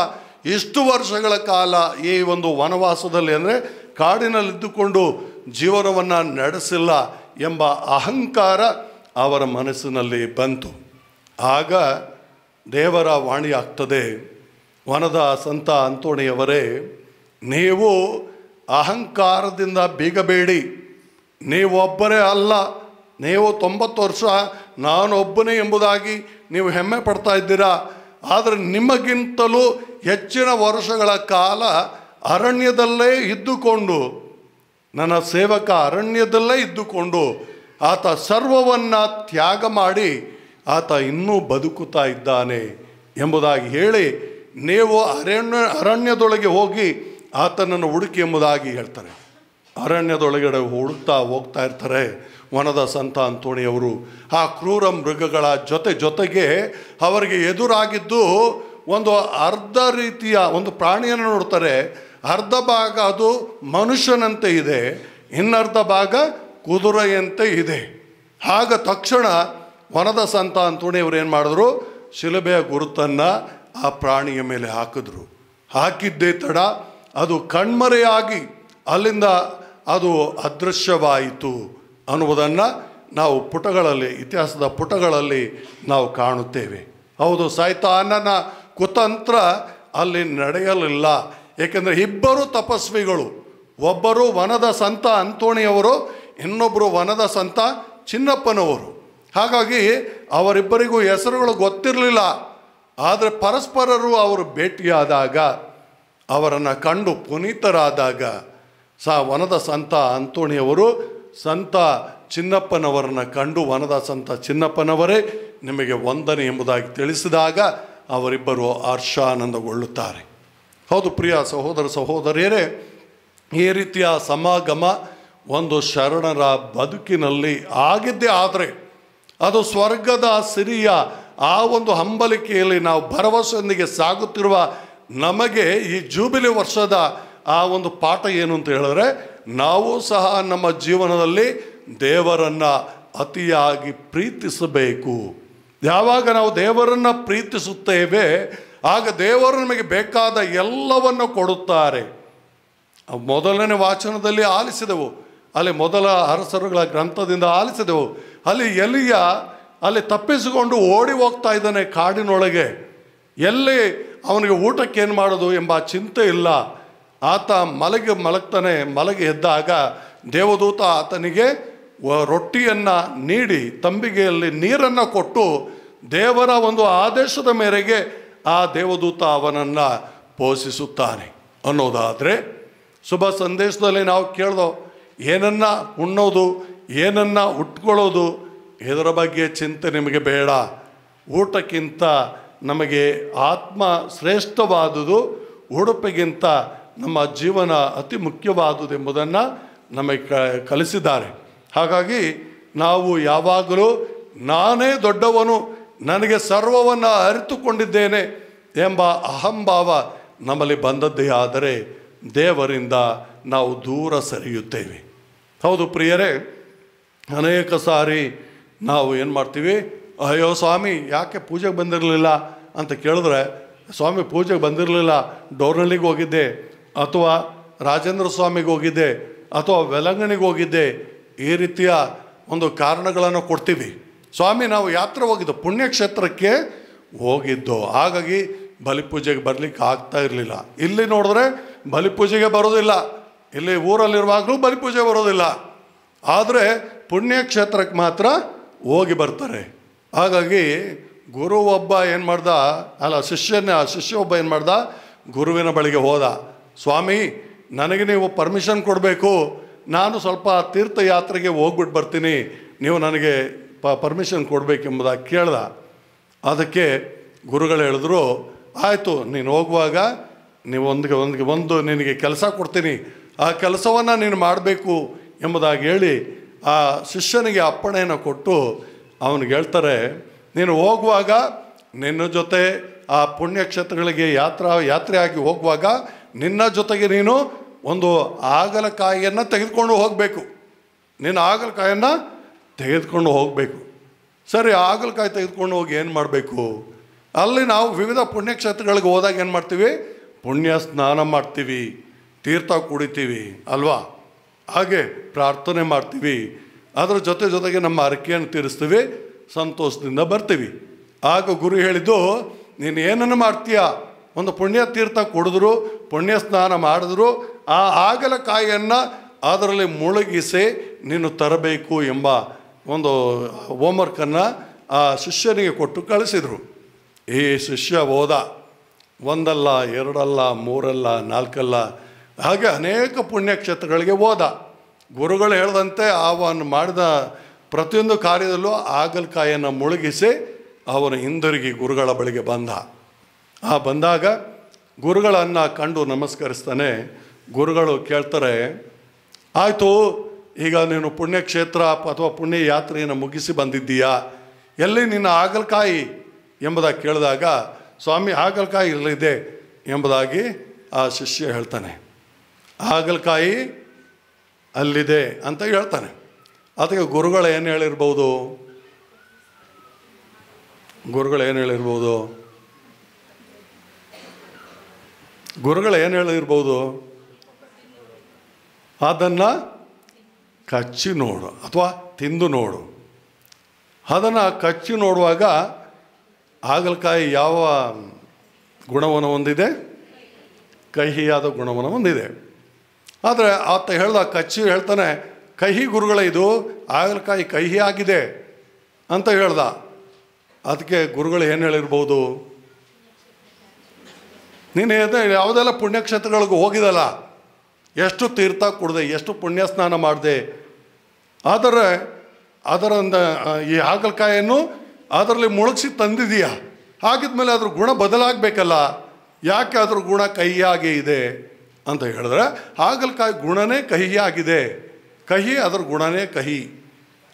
S1: ಇಷ್ಟು ವರ್ಷಗಳ ಕಾಲ ಈ ಒಂದು ವನವಾಸದಲ್ಲಿ ಅಂದರೆ ಕಾಡಿನಲ್ಲಿದ್ದುಕೊಂಡು ಜೀವನವನ್ನು ನಡೆಸಿಲ್ಲ ಎಂಬ ಅಹಂಕಾರ ಅವರ ಮನಸ್ಸಿನಲ್ಲಿ ಬಂತು. ಆಗ ದೇವರ ವಾಣಿ ಆಗ್ತದೆ, ವನದ ಸಂತ ಅಂತೋಣಿಯವರೇ, ನೀವು ಅಹಂಕಾರದಿಂದ ಬೀಗಬೇಡಿ. ನೀವೊಬ್ಬರೇ ಅಲ್ಲ, ನೀವು 90 ವರ್ಷ ನಾನೊಬ್ಬನೇ ಎಂಬುದಾಗಿ ನೀವು ಹೆಮ್ಮೆ ಪಡ್ತಾ ಇದ್ದೀರಾ. ಆದರೆ ನಿಮಗಿಂತಲೂ ಹೆಚ್ಚಿನ ವರ್ಷಗಳ ಕಾಲ ಅರಣ್ಯದಲ್ಲೇ ಇದ್ದುಕೊಂಡು, ನನ್ನ ಸೇವಕ ಅರಣ್ಯದಲ್ಲೇ ಇದ್ದುಕೊಂಡು ಆತ ಸರ್ವವನ್ನು ತ್ಯಾಗ ಮಾಡಿ ಆತ ಇನ್ನೂ ಬದುಕುತ್ತಾ ಇದ್ದಾನೆ ಎಂಬುದಾಗಿ ಹೇಳಿ, ನೀವು ಅರಣ್ಯದೊಳಗೆ ಹೋಗಿ ಆತನನ್ನು ಹುಡುಕಿ ಎಂಬುದಾಗಿ ಹೇಳ್ತಾರೆ. ಅರಣ್ಯದೊಳಗಡೆ ಹುಡುಕ್ತಾ ಹೋಗ್ತಾ ಇರ್ತಾರೆ ವನದ ಸಂತ ಅಂತೋಣಿಯವರು. ಆ ಕ್ರೂರ ಮೃಗಗಳ ಜೊತೆಗೆ ಅವರಿಗೆ ಎದುರಾಗಿದ್ದು ಒಂದು ಅರ್ಧ ರೀತಿಯ ಒಂದು ಪ್ರಾಣಿಯನ್ನು ನೋಡ್ತಾರೆ. ಅರ್ಧ ಭಾಗ ಅದು ಮನುಷ್ಯನಂತೆ ಇದೆ, ಇನ್ನರ್ಧ ಭಾಗ ಕುದುರೆಯಂತೆ ಇದೆ. ಆಗ ತಕ್ಷಣ ವನದ ಸಂತ ಅಂತೋಣಿಯವರು ಏನು ಮಾಡಿದ್ರು, ಶಿಲುಬೆಯ ಗುರುತನ್ನು ಆ ಪ್ರಾಣಿಯ ಮೇಲೆ ಹಾಕಿದ್ರು. ಹಾಕಿದ್ದೇ ತಡ ಅದು ಕಣ್ಮರೆಯಾಗಿ ಅಲ್ಲಿಂದ ಅದು ಅದೃಶ್ಯವಾಯಿತು ಅನ್ನುವುದನ್ನು ನಾವು ಇತಿಹಾಸದ ಪುಟಗಳಲ್ಲಿ ನಾವು ಕಾಣುತ್ತೇವೆ. ಹೌದು, ಸೈತಾನನ ಕುತಂತ್ರ ಅಲ್ಲಿ ನಡೆಯಲಿಲ್ಲ. ಏಕೆಂದರೆ ಇಬ್ಬರು ತಪಸ್ವಿಗಳು, ಒಬ್ಬರು ವನದ ಸಂತ ಅಂತೋಣಿಯವರು, ಇನ್ನೊಬ್ಬರು ವನದ ಸಂತ ಚಿನ್ನಪ್ಪನವರು. ಹಾಗಾಗಿ ಅವರಿಬ್ಬರಿಗೂ ಹೆಸರುಗಳು ಗೊತ್ತಿರಲಿಲ್ಲ. ಆದರೆ ಪರಸ್ಪರರು ಅವರು ಭೇಟಿಯಾದಾಗ, ಅವರನ್ನು ಕಂಡು ಪುನೀತರಾದಾಗ ವನದ ಸಂತ ಅಂತೋಣಿಯವರು ಸಂತ ಚಿನ್ನಪ್ಪನವರನ್ನು ಕಂಡು, ವನದ ಸಂತ ಚಿನ್ನಪ್ಪನವರೇ ನಿಮಗೆ ವಂದನೆ ಎಂಬುದಾಗಿ ತಿಳಿಸಿದಾಗ ಅವರಿಬ್ಬರು ಹರ್ಷಾನಂದಗೊಳ್ಳುತ್ತಾರೆ. ಹೌದು ಪ್ರಿಯ ಸಹೋದರ ಸಹೋದರಿಯರೇ, ಈ ರೀತಿಯ ಸಮಾಗಮ ಒಂದು ಶರಣರ ಬದುಕಿನಲ್ಲಿ ಆಗಿದ್ದೇ ಆದರೆ ಅದು ಸ್ವರ್ಗದ ಸಿರಿಯ ಆ ಒಂದು ಹಂಬಲಿಕೆಯಲ್ಲಿ ನಾವು ಭರವಸೆಯೊಂದಿಗೆ ಸಾಗುತ್ತಿರುವ ನಮಗೆ ಈ ಜೂಬಿಲಿ ವರ್ಷದ ಆ ಒಂದು ಪಾಠ ಏನು ಅಂತ ಹೇಳಿದ್ರೆ, ನಾವು ಸಹ ನಮ್ಮ ಜೀವನದಲ್ಲಿ ದೇವರನ್ನು ಅತಿಯಾಗಿ ಪ್ರೀತಿಸಬೇಕು. ಯಾವಾಗ ನಾವು ದೇವರನ್ನು ಪ್ರೀತಿಸುತ್ತೇವೆ ಆಗ ದೇವರು ನಮಗೆ ಬೇಕಾದ ಎಲ್ಲವನ್ನು ಕೊಡುತ್ತಾರೆ. ಮೊದಲನೇ ವಾಚನದಲ್ಲಿ ಆಲಿಸಿದೆವು, ಅಲ್ಲಿ ಮೊದಲ ಅರಸರುಗಳ ಗ್ರಂಥದಿಂದ ಆಲಿಸಿದೆವು. ಅಲ್ಲಿ ಎಲಿಯ ಅಲ್ಲಿ ತಪ್ಪಿಸಿಕೊಂಡು ಓಡಿ ಹೋಗ್ತಾ ಇದ್ದಾನೆ ಕಾಡಿನೊಳಗೆ. ಎಲ್ಲಿ ಅವನಿಗೆ ಊಟಕ್ಕೆ ಏನು ಮಾಡೋದು ಎಂಬ ಚಿಂತೆ ಇಲ್ಲ. ಆತ ಮಲಗ್ತಾನೆ. ಮಲಗಿ ಎದ್ದಾಗ ದೇವದೂತ ಆತನಿಗೆ ರೊಟ್ಟಿಯನ್ನು ನೀಡಿ ತಂಬಿಗೆಯಲ್ಲಿ ನೀರನ್ನು ಕೊಟ್ಟು ದೇವರ ಒಂದು ಆದೇಶದ ಮೇರೆಗೆ ಆ ದೇವದೂತ ಅವನನ್ನು ಪೋಷಿಸುತ್ತಾನೆ ಅನ್ನೋದಾದರೆ, ಶುಭ ಸಂದೇಶದಲ್ಲಿ ನಾವು ಕೇಳ್ದೋ ಏನನ್ನ ಉಣ್ಣೋದು, ಏನನ್ನ ಉಟ್ಕೊಳ್ಳೋದು, ಇದರ ಬಗ್ಗೆ ಚಿಂತೆ ನಿಮಗೆ ಬೇಡ. ಊಟಕ್ಕಿಂತ ನಮಗೆ ಆತ್ಮ ಶ್ರೇಷ್ಠವಾದುದು, ಉಡುಪಿಗಿಂತ ನಮ್ಮ ಜೀವನ ಅತಿ ಮುಖ್ಯವಾದುದು ಎಂಬುದನ್ನು ನಮಗೆ ಕಲಿಸಿದ್ದಾರೆ. ಹಾಗಾಗಿ ನಾವು ಯಾವಾಗಲೂ ನಾನೇ ದೊಡ್ಡವನು, ನನಗೆ ಸರ್ವವನ್ನು ಅರಿತುಕೊಂಡಿದ್ದೇನೆ ಎಂಬ ಅಹಂಭಾವ ನಮ್ಮಲ್ಲಿ ಬಂದದ್ದೇ ಆದರೆ ದೇವರಿಂದ ನಾವು ದೂರ ಸರಿಯುತ್ತೇವೆ. ಹೌದು ಪ್ರಿಯರೇ, ಅನೇಕ ಸಾರಿ ನಾವು ಏನು ಮಾಡ್ತೀವಿ, ಅಯ್ಯೋ ಸ್ವಾಮಿ ಯಾಕೆ ಪೂಜೆಗೆ ಬಂದಿರಲಿಲ್ಲ ಅಂತ ಕೇಳಿದ್ರೆ, ಸ್ವಾಮಿ ಪೂಜೆಗೆ ಬಂದಿರಲಿಲ್ಲ, ಡೋರ್ನಳ್ಳಿಗೆ ಹೋಗಿದ್ದೆ, ಅಥವಾ ರಾಜೇಂದ್ರ ಸ್ವಾಮಿಗೆ ಹೋಗಿದ್ದೆ, ಅಥವಾ ವೆಲಂಗಣಿಗೆ ಹೋಗಿದ್ದೆ, ಈ ರೀತಿಯ ಒಂದು ಕಾರಣಗಳನ್ನು ಕೊಡ್ತೀವಿ. ಸ್ವಾಮಿ ನಾವು ಯಾತ್ರೆ ಹೋಗಿದ್ದು, ಪುಣ್ಯಕ್ಷೇತ್ರಕ್ಕೆ ಹೋಗಿದ್ದು, ಹಾಗಾಗಿ ಬಲಿಪೂಜೆಗೆ ಬರಲಿಕ್ಕೆ ಆಗ್ತಾ ಇರಲಿಲ್ಲ. ಇಲ್ಲಿ ನೋಡಿದ್ರೆ ಬಲಿಪೂಜೆಗೆ ಬರೋದಿಲ್ಲ, ಇಲ್ಲಿ ಊರಲ್ಲಿರುವಾಗಲೂ ಬಲಿಪೂಜೆ ಬರೋದಿಲ್ಲ, ಆದರೆ ಪುಣ್ಯಕ್ಷೇತ್ರಕ್ಕೆ ಮಾತ್ರ ಹೋಗಿ ಬರ್ತಾರೆ. ಹಾಗಾಗಿ ಗುರು ಒಬ್ಬ ಏನು ಮಾಡ್ದ, ಶಿಷ್ಯ ಒಬ್ಬ ಏನು ಮಾಡ್ದ, ಗುರುವಿನ ಬಳಿಗೆ ಹೋದ. ಸ್ವಾಮಿ ನನಗೆ ನೀವು ಪರ್ಮಿಷನ್ ಕೊಡಬೇಕು, ನಾನು ಸ್ವಲ್ಪ ತೀರ್ಥಯಾತ್ರೆಗೆ ಹೋಗ್ಬಿಟ್ಟು ಬರ್ತೀನಿ, ನೀವು ನನಗೆ ಪರ್ಮಿಷನ್ ಕೊಡಬೇಕೆಂಬುದಾಗಿ ಕೇಳ್ದ. ಅದಕ್ಕೆ ಗುರುಗಳು ಹೇಳಿದ್ರು, ಆಯಿತು ನೀನು ಹೋಗುವಾಗ ನೀವು ಒಂದು ನಿನಗೆ ಕೆಲಸ ಕೊಡ್ತೀನಿ, ಆ ಕೆಲಸವನ್ನು ನೀನು ಮಾಡಬೇಕು ಎಂಬುದಾಗಿ ಹೇಳಿ ಆ ಶಿಷ್ಯನಿಗೆ ಅಪ್ಪಣೆಯನ್ನು ಕೊಟ್ಟು ಅವನಿಗೆ ಹೇಳ್ತಾರೆ, ನೀನು ಹೋಗುವಾಗ ನಿನ್ನ ಜೊತೆ ಆ ಪುಣ್ಯಕ್ಷೇತ್ರಗಳಿಗೆ ಯಾತ್ರೆಯಾಗಿ ಹೋಗುವಾಗ ನಿನ್ನ ಜೊತೆಗೆ ನೀನು ಒಂದು ಆಗಲಕಾಯಿಯನ್ನು ತೆಗೆದುಕೊಂಡು ಹೋಗಬೇಕು, ನೀನು ಆಗಲಕಾಯನ್ನು ತೆಗೆದುಕೊಂಡು ಹೋಗಬೇಕು. ಸರಿ, ಆಗಲಕಾಯಿ ತೆಗೆದುಕೊಂಡು ಹೋಗಿ ಏನು ಮಾಡಬೇಕು? ಅಲ್ಲಿ ನಾವು ವಿವಿಧ ಪುಣ್ಯಕ್ಷೇತ್ರಗಳಿಗೆ ಹೋದಾಗ ಏನು ಮಾಡ್ತೀವಿ, ಪುಣ್ಯ ಸ್ನಾನ ಮಾಡ್ತೀವಿ, ತೀರ್ಥ ಕುಡಿತೀವಿ ಅಲ್ವಾ, ಹಾಗೆ ಪ್ರಾರ್ಥನೆ ಮಾಡ್ತೀವಿ, ಅದರ ಜೊತೆಗೆ ನಮ್ಮ ಹರಕೆಯನ್ನು ತೀರಿಸ್ತೀವಿ, ಸಂತೋಷದಿಂದ ಬರ್ತೀವಿ. ಆಗ ಗುರು ಹೇಳಿದ್ದು, ನೀನು ಏನನ್ನು ಮಾಡ್ತೀಯ, ಒಂದು ಪುಣ್ಯ ತೀರ್ಥ ಕುಡಿದ್ರು, ಪುಣ್ಯ ಸ್ನಾನ ಮಾಡಿದ್ರು, ಆ ಆಗಲಕಾಯಿಯನ್ನು ಅದರಲ್ಲಿ ಮುಳುಗಿಸಿ ನೀನು ತರಬೇಕು ಎಂಬ ಒಂದು ಹೋಮ್ವರ್ಕನ್ನು ಆ ಶಿಷ್ಯನಿಗೆ ಕೊಟ್ಟು ಕಳಿಸಿದರು. ಈ ಶಿಷ್ಯ ಹೋದ, ಒಂದಲ್ಲ ಎರಡಲ್ಲ ಮೂರಲ್ಲ ನಾಲ್ಕಲ್ಲ, ಹಾಗೆ ಅನೇಕ ಪುಣ್ಯಕ್ಷೇತ್ರಗಳಿಗೆ ಹೋದ. ಗುರುಗಳು ಹೇಳಿದಂತೆ ಅವನು ಮಾಡಿದ ಪ್ರತಿಯೊಂದು ಕಾರ್ಯದಲ್ಲೂ ಆಗಲಕಾಯಿಯನ್ನು ಮುಳುಗಿಸಿ ಅವನು ಹಿಂದಿರುಗಿ ಗುರುಗಳ ಬಳಿಗೆ ಬಂದ. ಬಂದಾಗ ಗುರುಗಳನ್ನು ಕಂಡು ನಮಸ್ಕರಿಸ್ತಾನೆ. ಗುರುಗಳು ಕೇಳ್ತಾರೆ, ಆಯಿತು ಈಗ ನೀನು ಪುಣ್ಯಕ್ಷೇತ್ರ ಅಥವಾ ಪುಣ್ಯ ಯಾತ್ರೆಯನ್ನು ಮುಗಿಸಿ ಬಂದಿದ್ದೀಯಾ, ಎಲ್ಲಿ ನಿನ್ನ ಆಗಲಕಾಯಿ ಎಂಬುದಾಗಿ ಕೇಳಿದಾಗ, ಸ್ವಾಮಿ ಆಗಲಕಾಯಿ ಇರಲಿದೆ ಎಂಬುದಾಗಿ ಆ ಶಿಷ್ಯ ಹೇಳ್ತಾನೆ. ಆಗಲಕಾಯಿ ಅಲ್ಲಿದೆ ಅಂತ ಹೇಳ್ತಾನೆ. ಅದಕ್ಕೆ ಗುರುಗಳು ಏನು ಹೇಳಿರ್ಬೋದು? ಗುರುಗಳು ಏನು ಹೇಳಿರ್ಬೋದು? ಅದನ್ನು ಕಚ್ಚಿ ನೋಡು ಅಥವಾ ತಿಂದು ನೋಡು. ಅದನ್ನು ಕಚ್ಚಿ ನೋಡುವಾಗ ಹಾಗಲಕಾಯಿ ಯಾವ ಗುಣವನ್ನು ಹೊಂದಿದೆ? ಕಹಿಯಾದ ಗುಣವನ್ನು ಹೊಂದಿದೆ. ಆದರೆ ಆತ ಕಚ್ಚಿ ಹೇಳ್ತಾನೆ, ಕಹಿ ಗುರುಗಳೇ, ಇದು ಹಾಗಲಕಾಯಿ ಕಹಿ ಆಗಿದೆ ಅಂತ ಹೇಳ್ದ. ಅದಕ್ಕೆ ಗುರುಗಳು ಏನು ಹೇಳಿರ್ಬೋದು? ನೀನು ಯಾವುದೆಲ್ಲ ಪುಣ್ಯಕ್ಷೇತ್ರಗಳಿಗೆ ಹೋಗಿದಲ್ಲ, ಎಷ್ಟು ತೀರ್ಥ ಕುಡ್ದೆ, ಎಷ್ಟು ಪುಣ್ಯ ಸ್ನಾನ ಮಾಡಿದೆ, ಅದರಿಂದ ಈ ಹಾಗಲಕಾಯಿಯನ್ನು ಅದರಲ್ಲಿ ಮುಳುಗಿಸಿ ತಂದಿದೀಯಾ? ಹಾಗಿದ್ಮೇಲೆ ಅದ್ರ ಗುಣ ಬದಲಾಗಬೇಕಲ್ಲ. ಯಾಕೆ ಅದ್ರ ಗುಣ ಕಹಿಯಾಗೇ ಇದೆ ಅಂತ ಹೇಳಿದ್ರೆ, ಹಾಗಲಕಾಯಿ ಗುಣನೇ ಕಹಿಯಾಗಿದೆ, ಕಹಿ ಅದರ ಗುಣನೇ ಕಹಿ.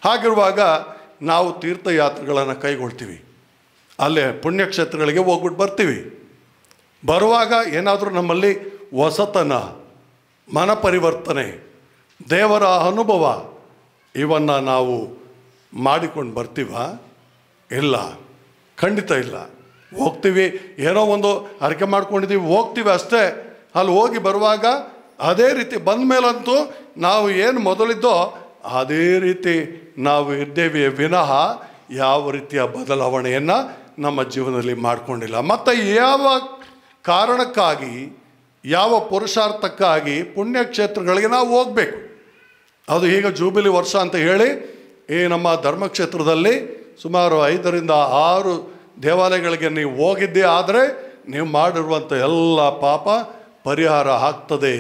S1: ಹಾಗಿರುವಾಗ ನಾವು ತೀರ್ಥಯಾತ್ರೆಗಳನ್ನು ಕೈಗೊಳ್ತೀವಿ, ಅಲ್ಲೇ ಪುಣ್ಯಕ್ಷೇತ್ರಗಳಿಗೆ ಹೋಗ್ಬಿಟ್ಟು ಬರ್ತೀವಿ. ಬರುವಾಗ ಏನಾದರೂ ನಮ್ಮಲ್ಲಿ ಹೊಸತನ, ಮನ ಪರಿವರ್ತನೆ, ದೇವರ ಅನುಭವ ಇವನ್ನು ನಾವು ಮಾಡಿಕೊಂಡು ಬರ್ತೀವ? ಇಲ್ಲ, ಖಂಡಿತ ಇಲ್ಲ. ಹೋಗ್ತೀವಿ, ಏನೋ ಒಂದು ಅರಿಕೆ ಮಾಡ್ಕೊಂಡಿದ್ದೀವಿ, ಹೋಗ್ತೀವಿ ಅಷ್ಟೇ. ಅಲ್ಲಿ ಹೋಗಿ ಬರುವಾಗ ಅದೇ ರೀತಿ ಬಂದ ಮೇಲಂತೂ ನಾವು ಏನು ಮೊದಲಿದ್ದೋ ಅದೇ ರೀತಿ ನಾವು ಇದ್ದೇವೆ ವಿನಃ ಯಾವ ರೀತಿಯ ಬದಲಾವಣೆಯನ್ನು ನಮ್ಮ ಜೀವನದಲ್ಲಿ ಮಾಡಿಕೊಂಡಿಲ್ಲ. ಮತ್ತು ಯಾವ ಕಾರಣಕ್ಕಾಗಿ, ಯಾವ ಪುರುಷಾರ್ಥಕ್ಕಾಗಿ ಪುಣ್ಯಕ್ಷೇತ್ರಗಳಿಗೆ ನಾವು ಹೋಗಬೇಕು? ಅದು ಈಗ ಜೂಬಿಲಿ ವರ್ಷ ಅಂತ ಹೇಳಿ ಈ ನಮ್ಮ ಧರ್ಮಕ್ಷೇತ್ರದಲ್ಲಿ ಸುಮಾರು 5ರಿಂದ 6 ದೇವಾಲಯಗಳಿಗೆ ನೀವು ಹೋಗಿದ್ದೇ ಆದರೆ ನೀವು ಮಾಡಿರುವಂಥ ಎಲ್ಲ ಪಾಪ ಪರಿಹಾರ ಆಗ್ತದೆ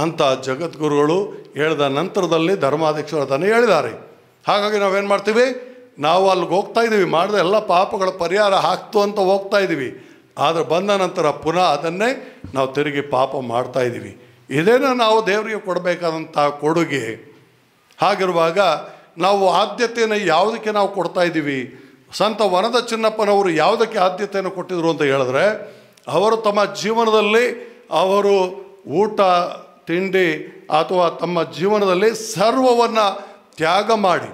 S1: ಅಂತ ಜಗದ್ಗುರುಗಳು ಹೇಳಿದ ನಂತರದಲ್ಲಿ ಧರ್ಮಾಧ್ಯಕ್ಷರು ಅದನ್ನು ಹೇಳಿದ್ದಾರೆ. ಹಾಗಾಗಿ ನಾವೇನು ಮಾಡ್ತೀವಿ, ನಾವು ಅಲ್ಲಿಗೆ ಹೋಗ್ತಾ ಇದ್ದೀವಿ, ಮಾಡಿದ ಎಲ್ಲ ಪಾಪಗಳ ಪರಿಹಾರ ಆಗ್ತು ಅಂತ ಹೋಗ್ತಾ ಇದ್ದೀವಿ. ಆದರೆ ಬಂದ ನಂತರ ಪುನಃ ಅದನ್ನೇ ನಾವು ತಿರುಗಿ ಪಾಪ ಮಾಡ್ತಾ ಇದ್ದೀವಿ. ಇದೇನ ನಾವು ದೇವರಿಗೆ ಕೊಡಬೇಕಾದಂಥ ಕೊಡುಗೆ. ಹಾಗಿರುವಾಗ ನಾವು ಆದ್ಯತೆಯನ್ನು ಯಾವುದಕ್ಕೆ ನಾವು ಕೊಡ್ತಾ ಇದ್ದೀವಿ? ಸಂತ ವನದ ಚಿನ್ನಪ್ಪನವರು ಯಾವುದಕ್ಕೆ ಆದ್ಯತೆಯನ್ನು ಕೊಟ್ಟಿದ್ರು ಅಂತ ಹೇಳಿದ್ರೆ, ಅವರು ತಮ್ಮ ಜೀವನದಲ್ಲಿ ಅವರು ಊಟ ತಿಂಡಿ ಅಥವಾ ತಮ್ಮ ಜೀವನದಲ್ಲಿ ಸರ್ವವನ್ನು ತ್ಯಾಗ ಮಾಡಿ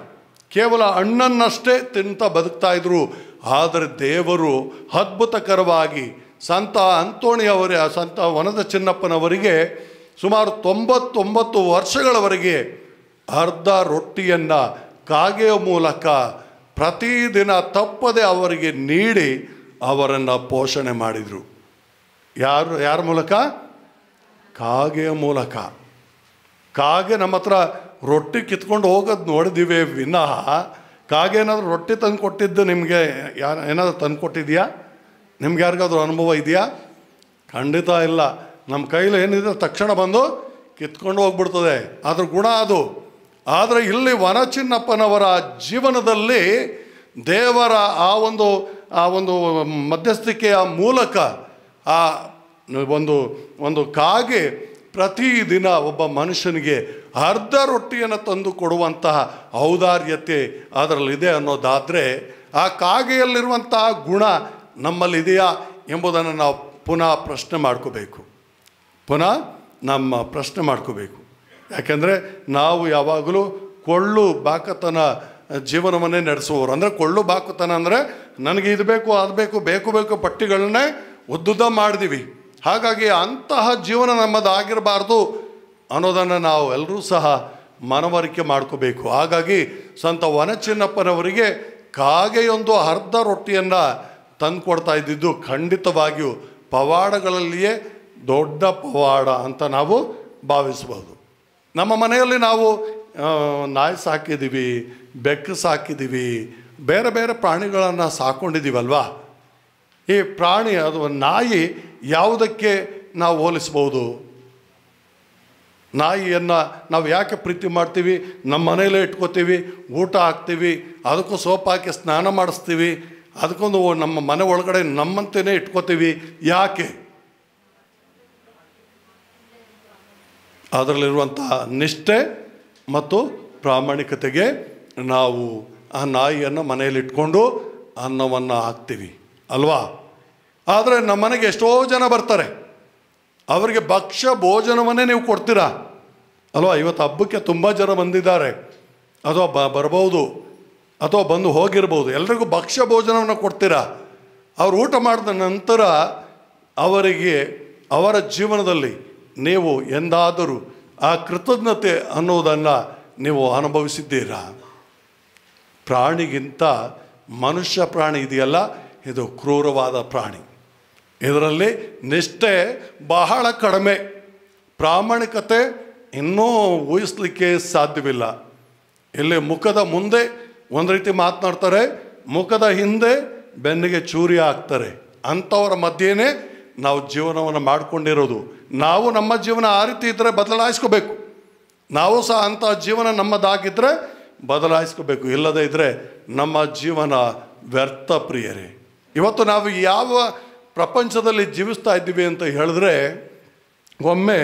S1: ಕೇವಲ ಹಣ್ಣನ್ನಷ್ಟೇ ತಿಂತ ಬದುಕ್ತಾ ಇದ್ರು. ಆದರೆ ದೇವರು ಅದ್ಭುತಕರವಾಗಿ ಸಂತ ಸಂತ ವನದ ಚಿನ್ನಪ್ಪನವರಿಗೆ ಸುಮಾರು 99 ವರ್ಷಗಳವರೆಗೆ ಅರ್ಧ ರೊಟ್ಟಿಯನ್ನು ಕಾಗೆಯ ಮೂಲಕ ಪ್ರತಿದಿನ ತಪ್ಪದೆ ಅವರಿಗೆ ನೀಡಿ ಅವರನ್ನು ಪೋಷಣೆ ಮಾಡಿದರು. ಯಾರ ಮೂಲಕ? ಕಾಗೆಯ ಮೂಲಕ. ಕಾಗೆ ನಮ್ಮ ಹತ್ರ ರೊಟ್ಟಿ ಕಿತ್ಕೊಂಡು ಹೋಗೋದು ನೋಡಿದ್ದೀವಿ ವಿನಃ ಕಾಗೆ ಏನಾದರೂ ರೊಟ್ಟಿ ತಂದು ಕೊಟ್ಟಿದ್ದು ನಿಮಗೆ ಏನಾದರೂ ತಂದು ಕೊಟ್ಟಿದೆಯಾ? ನಿಮ್ಗೆ ಯಾರಿಗಾದ್ರೂ ಅನುಭವ ಇದೆಯಾ? ಖಂಡಿತ ಇಲ್ಲ. ನಮ್ಮ ಕೈಲಿ ಏನಿದೆ ತಕ್ಷಣ ಬಂದು ಕಿತ್ಕೊಂಡು ಹೋಗ್ಬಿಡ್ತದೆ, ಅದ್ರ ಗುಣ ಅದು. ಆದರೆ ಇಲ್ಲಿ ವನಚಿನ್ನಪ್ಪನವರ ಜೀವನದಲ್ಲಿ ದೇವರ ಆ ಒಂದು ಮಧ್ಯಸ್ಥಿಕೆಯ ಮೂಲಕ ಆ ಒಂದು ಕಾಗೆ ಪ್ರತಿದಿನ ಒಬ್ಬ ಮನುಷ್ಯನಿಗೆ ಅರ್ಧ ರೊಟ್ಟಿಯನ್ನು ತಂದು ಕೊಡುವಂತಹ ಔದಾರ್ಯತೆ ಅದರಲ್ಲಿದೆ ಅನ್ನೋದಾದರೆ, ಆ ಕಾಗೆಯಲ್ಲಿರುವಂತಹ ಗುಣ ನಮ್ಮಲ್ಲಿದೆಯಾ ಎಂಬುದನ್ನು ನಾವು ಪುನಃ ಪ್ರಶ್ನೆ ಮಾಡ್ಕೋಬೇಕು. ಯಾಕೆಂದರೆ ನಾವು ಯಾವಾಗಲೂ ಕೊಳ್ಳು ಬಾಕತನ ಜೀವನವನ್ನೇ ನಡೆಸುವವರು. ಅಂದರೆ ಕೊಳ್ಳು ಬಾಕತನ ಅಂದರೆ ನನಗೆ ಇದು ಬೇಕು ಅದು ಬೇಕು ಪಟ್ಟಿಗಳನ್ನೇ ಉದ್ದುದ್ದ ಮಾಡಿದೀವಿ. ಹಾಗಾಗಿ ಅಂತಹ ಜೀವನ ನಮ್ಮದಾಗಿರಬಾರ್ದು ಅನ್ನೋದನ್ನು ನಾವು ಎಲ್ಲರೂ ಸಹ ಮನವರಿಕೆ ಮಾಡ್ಕೋಬೇಕು. ಹಾಗಾಗಿ ಸಂತ ವನಚಿನ್ನಪ್ಪನವರಿಗೆ ಕಾಗೆಯೊಂದು ಅರ್ಧ ರೊಟ್ಟಿಯನ್ನು ತಂದು ಕೊಡ್ತಾ ಇದ್ದಿದ್ದು ಖಂಡಿತವಾಗಿಯೂ ಪವಾಡಗಳಲ್ಲಿಯೇ ದೊಡ್ಡ ಪವಾಡ ಅಂತ ನಾವು ಭಾವಿಸ್ಬೋದು. ನಮ್ಮ ಮನೆಯಲ್ಲಿ ನಾವು ನಾಯಿ ಸಾಕಿದ್ದೀವಿ, ಬೆಕ್ಕು ಸಾಕಿದ್ದೀವಿ, ಬೇರೆ ಬೇರೆ ಪ್ರಾಣಿಗಳನ್ನು ಸಾಕೊಂಡಿದ್ದೀವಲ್ವಾ. ಈ ಪ್ರಾಣಿ ಅದು ನಾಯಿ ಯಾವುದಕ್ಕೆ ನಾವು ಹೋಲಿಸ್ಬೋದು? ನಾಯಿಯನ್ನು ನಾವು ಯಾಕೆ ಪ್ರೀತಿ ಮಾಡ್ತೀವಿ? ನಮ್ಮ ಮನೆಯಲ್ಲೇ ಇಟ್ಕೋತೀವಿ, ಊಟ ಹಾಕ್ತೀವಿ, ಅದಕ್ಕೂ ಸೋಪ್ ಹಾಕಿ ಸ್ನಾನ ಮಾಡಿಸ್ತೀವಿ, ಅದಕ್ಕೊಂದು ನಮ್ಮ ಮನೆ ಒಳಗಡೆ ನಮ್ಮಂತೆಯೇ ಇಟ್ಕೋತೀವಿ. ಯಾಕೆ? ಅದರಲ್ಲಿರುವಂಥ ನಿಷ್ಠೆ ಮತ್ತು ಪ್ರಾಮಾಣಿಕತೆಗೆ ನಾವು ಆ ನಾಯಿಯನ್ನು ಮನೆಯಲ್ಲಿ ಇಟ್ಕೊಂಡು ಅನ್ನವನ್ನು ಹಾಕ್ತೀವಿ ಅಲ್ವಾ. ಆದರೆ ನಮ್ಮ ಮನೆಗೆ ಎಷ್ಟೋ ಜನ ಬರ್ತಾರೆ, ಅವರಿಗೆ ಭಕ್ಷ್ಯ ಭೋಜನವನ್ನೇ ನೀವು ಕೊಡ್ತೀರಾ ಅಲ್ವಾ. ಇವತ್ತು ಹಬ್ಬಕ್ಕೆ ತುಂಬ ಜನ ಬಂದಿದ್ದಾರೆ, ಅಥವಾ ಬರ್ಬೋದು ಅಥವಾ ಬಂದು ಹೋಗಿರ್ಬೋದು. ಎಲ್ರಿಗೂ ಭಕ್ಷ್ಯ ಭೋಜನವನ್ನು ಕೊಡ್ತೀರಾ. ಅವರು ಊಟ ಮಾಡಿದ ನಂತರ ಅವರಿಗೆ ಅವರ ಜೀವನದಲ್ಲಿ ನೀವು ಎಂದಾದರೂ ಆ ಕೃತಜ್ಞತೆ ಅನ್ನೋದನ್ನು ನೀವು ಅನುಭವಿಸಿದ್ದೀರಾ? ಪ್ರಾಣಿಗಿಂತ ಮನುಷ್ಯ ಪ್ರಾಣಿ ಇದೆಯಲ್ಲ, ಇದು ಕ್ರೂರವಾದ ಪ್ರಾಣಿ. ಇದರಲ್ಲಿ ನಿಷ್ಠೆ ಬಹಳ ಕಡಿಮೆ, ಪ್ರಾಮಾಣಿಕತೆ ಇನ್ನೂ ಊಹಿಸ್ಲಿಕ್ಕೆ ಸಾಧ್ಯವಿಲ್ಲ. ಇಲ್ಲಿ ಮುಖದ ಮುಂದೆ ಒಂದು ರೀತಿ ಮಾತನಾಡ್ತಾರೆ, ಮುಖದ ಹಿಂದೆ ಬೆನ್ನಿಗೆ ಚೂರಿ ಹಾಕ್ತಾರೆ. ಅಂಥವರ ಮಧ್ಯೆಯೇ ನಾವು ಜೀವನವನ್ನು ಮಾಡಿಕೊಂಡಿರೋದು. ನಾವು ನಮ್ಮ ಜೀವನ ಆ ರೀತಿ ಇದ್ದರೆ ಬದಲಾಯಿಸ್ಕೋಬೇಕು. ನಾವು ಸಹ ಅಂಥ ಜೀವನ ನಮ್ಮದಾಗಿದ್ದರೆ ಬದಲಾಯಿಸ್ಕೋಬೇಕು. ಇಲ್ಲದೇ ಇದ್ದರೆ ನಮ್ಮ ಜೀವನ ವ್ಯರ್ಥ ಪ್ರಿಯರೇ. ಇವತ್ತು ನಾವು ಯಾವ ಪ್ರಪಂಚದಲ್ಲಿ ಜೀವಿಸ್ತಾ ಇದ್ದೀವಿ ಅಂತ ಹೇಳಿದ್ರೆ, ಒಮ್ಮೆ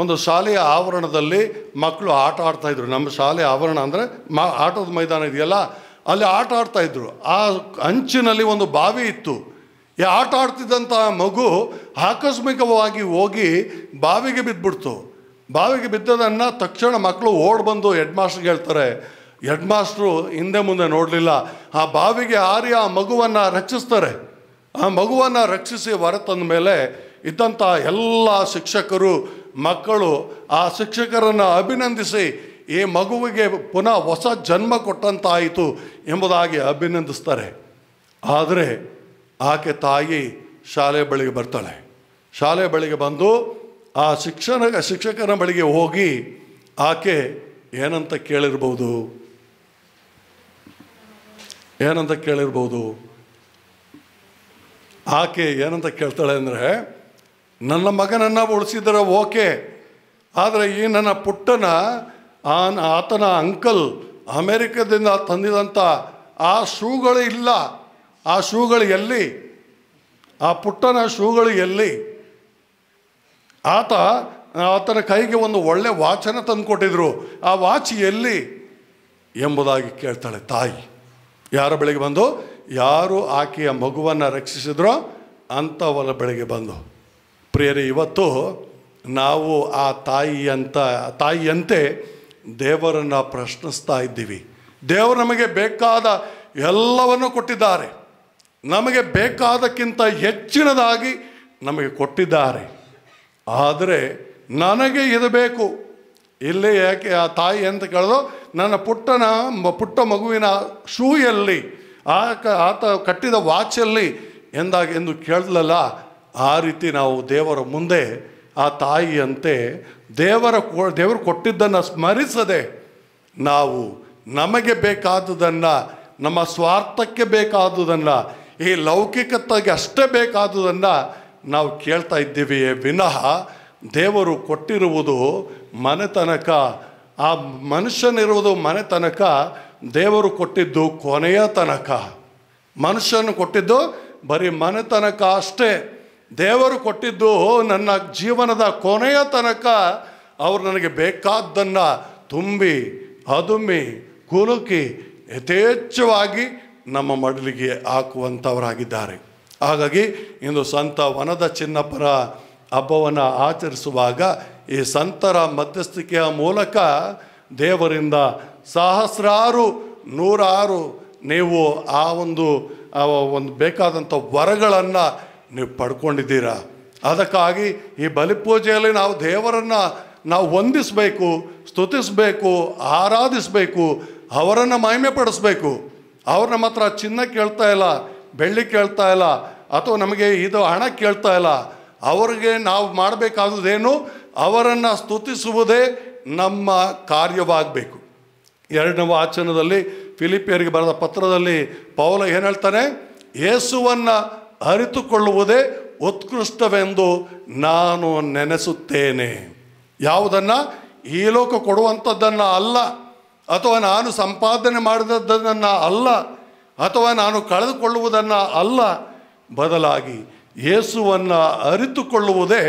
S1: ಒಂದು ಶಾಲೆಯ ಆವರಣದಲ್ಲಿ ಮಕ್ಕಳು ಆಟ ಆಡ್ತಾಯಿದ್ರು. ನಮ್ಮ ಶಾಲೆಯ ಆವರಣ ಅಂದರೆ ಆಟದ ಮೈದಾನ ಇದೆಯಲ್ಲ, ಅಲ್ಲಿ ಆಟ ಆಡ್ತಾಯಿದ್ರು. ಆ ಅಂಚಿನಲ್ಲಿ ಒಂದು ಬಾವಿ ಇತ್ತು. ಈ ಆಟ ಆಡ್ತಿದ್ದಂಥ ಮಗು ಆಕಸ್ಮಿಕವಾಗಿ ಹೋಗಿ ಬಾವಿಗೆ ಬಿದ್ದುಬಿಡ್ತು. ಬಾವಿಗೆ ಬಿದ್ದದನ್ನು ತಕ್ಷಣ ಮಕ್ಕಳು ಓಡಿ ಬಂದು ಹೆಡ್ ಮಾಸ್ಟ್ರಿಗೆ ಹೇಳ್ತಾರೆ. ಹೆಡ್ ಮಾಸ್ಟ್ರು ಹಿಂದೆ ಮುಂದೆ ನೋಡಲಿಲ್ಲ, ಆ ಬಾವಿಗೆ ಹಾರಿ ಆ ಮಗುವನ್ನು ರಕ್ಷಿಸ್ತಾರೆ. ಆ ಮಗುವನ್ನು ರಕ್ಷಿಸಿ ಹೊರತಂದ ಮೇಲೆ ಇದ್ದಂಥ ಎಲ್ಲ ಶಿಕ್ಷಕರು ಮಕ್ಕಳು ಆ ಶಿಕ್ಷಕರನ್ನು ಅಭಿನಂದಿಸಿ ಈ ಮಗುವಿಗೆ ಪುನಃ ಹೊಸ ಜನ್ಮ ಕೊಟ್ಟಂತಾಯಿತು ಎಂಬುದಾಗಿ ಅಭಿನಂದಿಸ್ತಾರೆ. ಆದರೆ ಆಕೆ ತಾಯಿ ಶಾಲೆ ಬಳಿಗೆ ಬರ್ತಾಳೆ. ಶಾಲೆ ಬಳಿಗೆ ಬಂದು ಆ ಶಿಕ್ಷಕನ ಬಳಿಗೆ ಹೋಗಿ ಆಕೆ ಏನಂತ ಕೇಳಿರ್ಬೋದು? ಆಕೆ ಏನಂತ ಕೇಳ್ತಾಳೆ ಅಂದರೆ, ನನ್ನ ಮಗನನ್ನು ಉಳಿಸಿದರೆ ಓಕೆ, ಆದರೆ ಈ ನನ್ನ ಪುಟ್ಟನ ಆತನ ಅಂಕಲ್ ಅಮೇರಿಕದಿಂದ ತಂದಿದಂಥ ಆ ಶೂಗಳು ಇಲ್ಲ. ಆ ಶೂಗಳು ಎಲ್ಲಿ? ಆ ಪುಟ್ಟನ ಶೂಗಳು ಎಲ್ಲಿ? ಆತನ ಕೈಗೆ ಒಂದು ಒಳ್ಳೆ ವಾಚನ್ನು ತಂದುಕೊಟ್ಟಿದ್ರು, ಆ ವಾಚ್ ಎಲ್ಲಿ ಎಂಬುದಾಗಿ ಕೇಳ್ತಾಳೆ ತಾಯಿ. ಯಾರ ಬಳಿಗೆ ಬಂದು? ಯಾರು ಆಕೆಯ ಮಗುವನ್ನು ರಕ್ಷಿಸಿದ್ರೋ ಅಂಥವರ ಬಳಿಗೆ ಬಂದು. ಪ್ರಿಯರೇ, ಇವತ್ತು ನಾವು ಆ ತಾಯಿಯಂತೆ ದೇವರನ್ನು ಪ್ರಶ್ನಿಸ್ತಾ ಇದ್ದೀವಿ. ದೇವರು ನಮಗೆ ಬೇಕಾದ ಎಲ್ಲವನ್ನು ಕೊಟ್ಟಿದ್ದಾರೆ, ನಮಗೆ ಬೇಕಾದಕ್ಕಿಂತ ಹೆಚ್ಚಿನದಾಗಿ ನಮಗೆ ಕೊಟ್ಟಿದ್ದಾರೆ. ಆದರೆ ನನಗೆ ಇದು ಬೇಕು. ಇಲ್ಲಿ ಯಾಕೆ ಆ ತಾಯಿ ಅಂತ ಕೇಳೋದು, ನನ್ನ ಪುಟ್ಟ ಮಗುವಿನ ಶೂ ಎಲ್ಲಿ, ಆತ ಕಟ್ಟಿದ ವಾಚಲ್ಲಿ ಎಂದು ಕೇಳಲಲ್ಲ. ಆ ರೀತಿ ನಾವು ದೇವರ ಮುಂದೆ ಆ ತಾಯಿಯಂತೆ ದೇವರು ಕೊಟ್ಟಿದ್ದನ್ನು ಸ್ಮರಿಸದೆ ನಾವು ನಮಗೆ ಬೇಕಾದುದನ್ನು, ನಮ್ಮ ಸ್ವಾರ್ಥಕ್ಕೆ ಬೇಕಾದುದನ್ನು, ಈ ಲೌಕಿಕತೆಗೆ ಅಷ್ಟೇ ಬೇಕಾದುದನ್ನು ನಾವು ಕೇಳ್ತಾ ಇದ್ದೀವಿಯೇ ವಿನಃ ದೇವರು ಕೊಟ್ಟಿರುವುದು ಮನೆತನಕ, ಆ ಮನುಷ್ಯನಿರುವುದು ಮನೆತನಕ, ದೇವರು ಕೊಟ್ಟಿದ್ದು ಕೊನೆಯ ತನಕ. ಮನುಷ್ಯನು ಕೊಟ್ಟಿದ್ದು ಬರೀ ಮನೆತನಕ ಅಷ್ಟೇ. ದೇವರು ಕೊಟ್ಟಿದ್ದು ನನ್ನ ಜೀವನದ ಕೊನೆಯ ತನಕ. ಅವರು ನನಗೆ ಬೇಕಾದ್ದನ್ನು ತುಂಬಿ ಅದುಮ್ಮಿ ಕುಲುಕಿ ಯಥೇಚ್ಛವಾಗಿ ನಮ್ಮ ಮಡಲಿಗೆ ಹಾಕುವಂಥವರಾಗಿದ್ದಾರೆ. ಹಾಗಾಗಿ ಇಂದು ಸಂತ ವನದ ಚಿನ್ನಪ್ಪರ ಹಬ್ಬವನ್ನು ಆಚರಿಸುವಾಗ ಈ ಸಂತರ ಮಧ್ಯಸ್ಥಿಕೆಯ ಮೂಲಕ ದೇವರಿಂದ ಸಹಸ್ರಾರು ನೂರಾರು ನೀವು ಆ ಒಂದು ಬೇಕಾದಂಥ ವರಗಳನ್ನು ನೀವು ಪಡ್ಕೊಂಡಿದ್ದೀರಾ. ಅದಕ್ಕಾಗಿ ಈ ಬಲಿಪೂಜೆಯಲ್ಲಿ ನಾವು ದೇವರನ್ನು ನಾವು ವಂದಿಸಬೇಕು, ಸ್ತುತಿಸಬೇಕು, ಆರಾಧಿಸಬೇಕು, ಅವರನ್ನು ಮಹಿಮೆ ಪಡಿಸ್ಬೇಕು. ಅವ್ರನ್ನ ಮಾತ್ರ ಚಿನ್ನ ಕೇಳ್ತಾ ಇಲ್ಲ, ಬೆಳ್ಳಿ ಕೇಳ್ತಾ ಇಲ್ಲ, ಅಥವಾ ನಮಗೆ ಇದು ಹಣ ಕೇಳ್ತಾ ಇಲ್ಲ. ಅವರಿಗೆ ನಾವು ಮಾಡಬೇಕಾದುದೇನು? ಅವರನ್ನು ಸ್ತುತಿಸುವುದೇ ನಮ್ಮ ಕಾರ್ಯವಾಗಬೇಕು. 2ನೇ ವಾಚನದಲ್ಲಿ ಫಿಲಿಪಿಯರಿಗೆ ಬರೆದ ಪತ್ರದಲ್ಲಿ ಪೌಲ ಏನು ಹೇಳ್ತಾನೆ? ಯೇಸುವನ್ನು ಅರಿತುಕೊಳ್ಳುವುದೇ ಉತ್ಕೃಷ್ಟವೆಂದು ನಾನು ನೆನೆಸುತ್ತೇನೆ. ಯಾವುದನ್ನು? ಈ ಲೋಕ ಕೊಡುವಂಥದ್ದನ್ನು ಅಲ್ಲ, ಅಥವಾ ನಾನು ಸಂಪಾದನೆ ಮಾಡಿದದ್ದನ್ನು ಅಲ್ಲ, ಅಥವಾ ನಾನು ಕಳೆದುಕೊಳ್ಳುವುದನ್ನು ಅಲ್ಲ. ಬದಲಾಗಿ ಯೇಸುವನ್ನು ಅರಿತುಕೊಳ್ಳುವುದೇ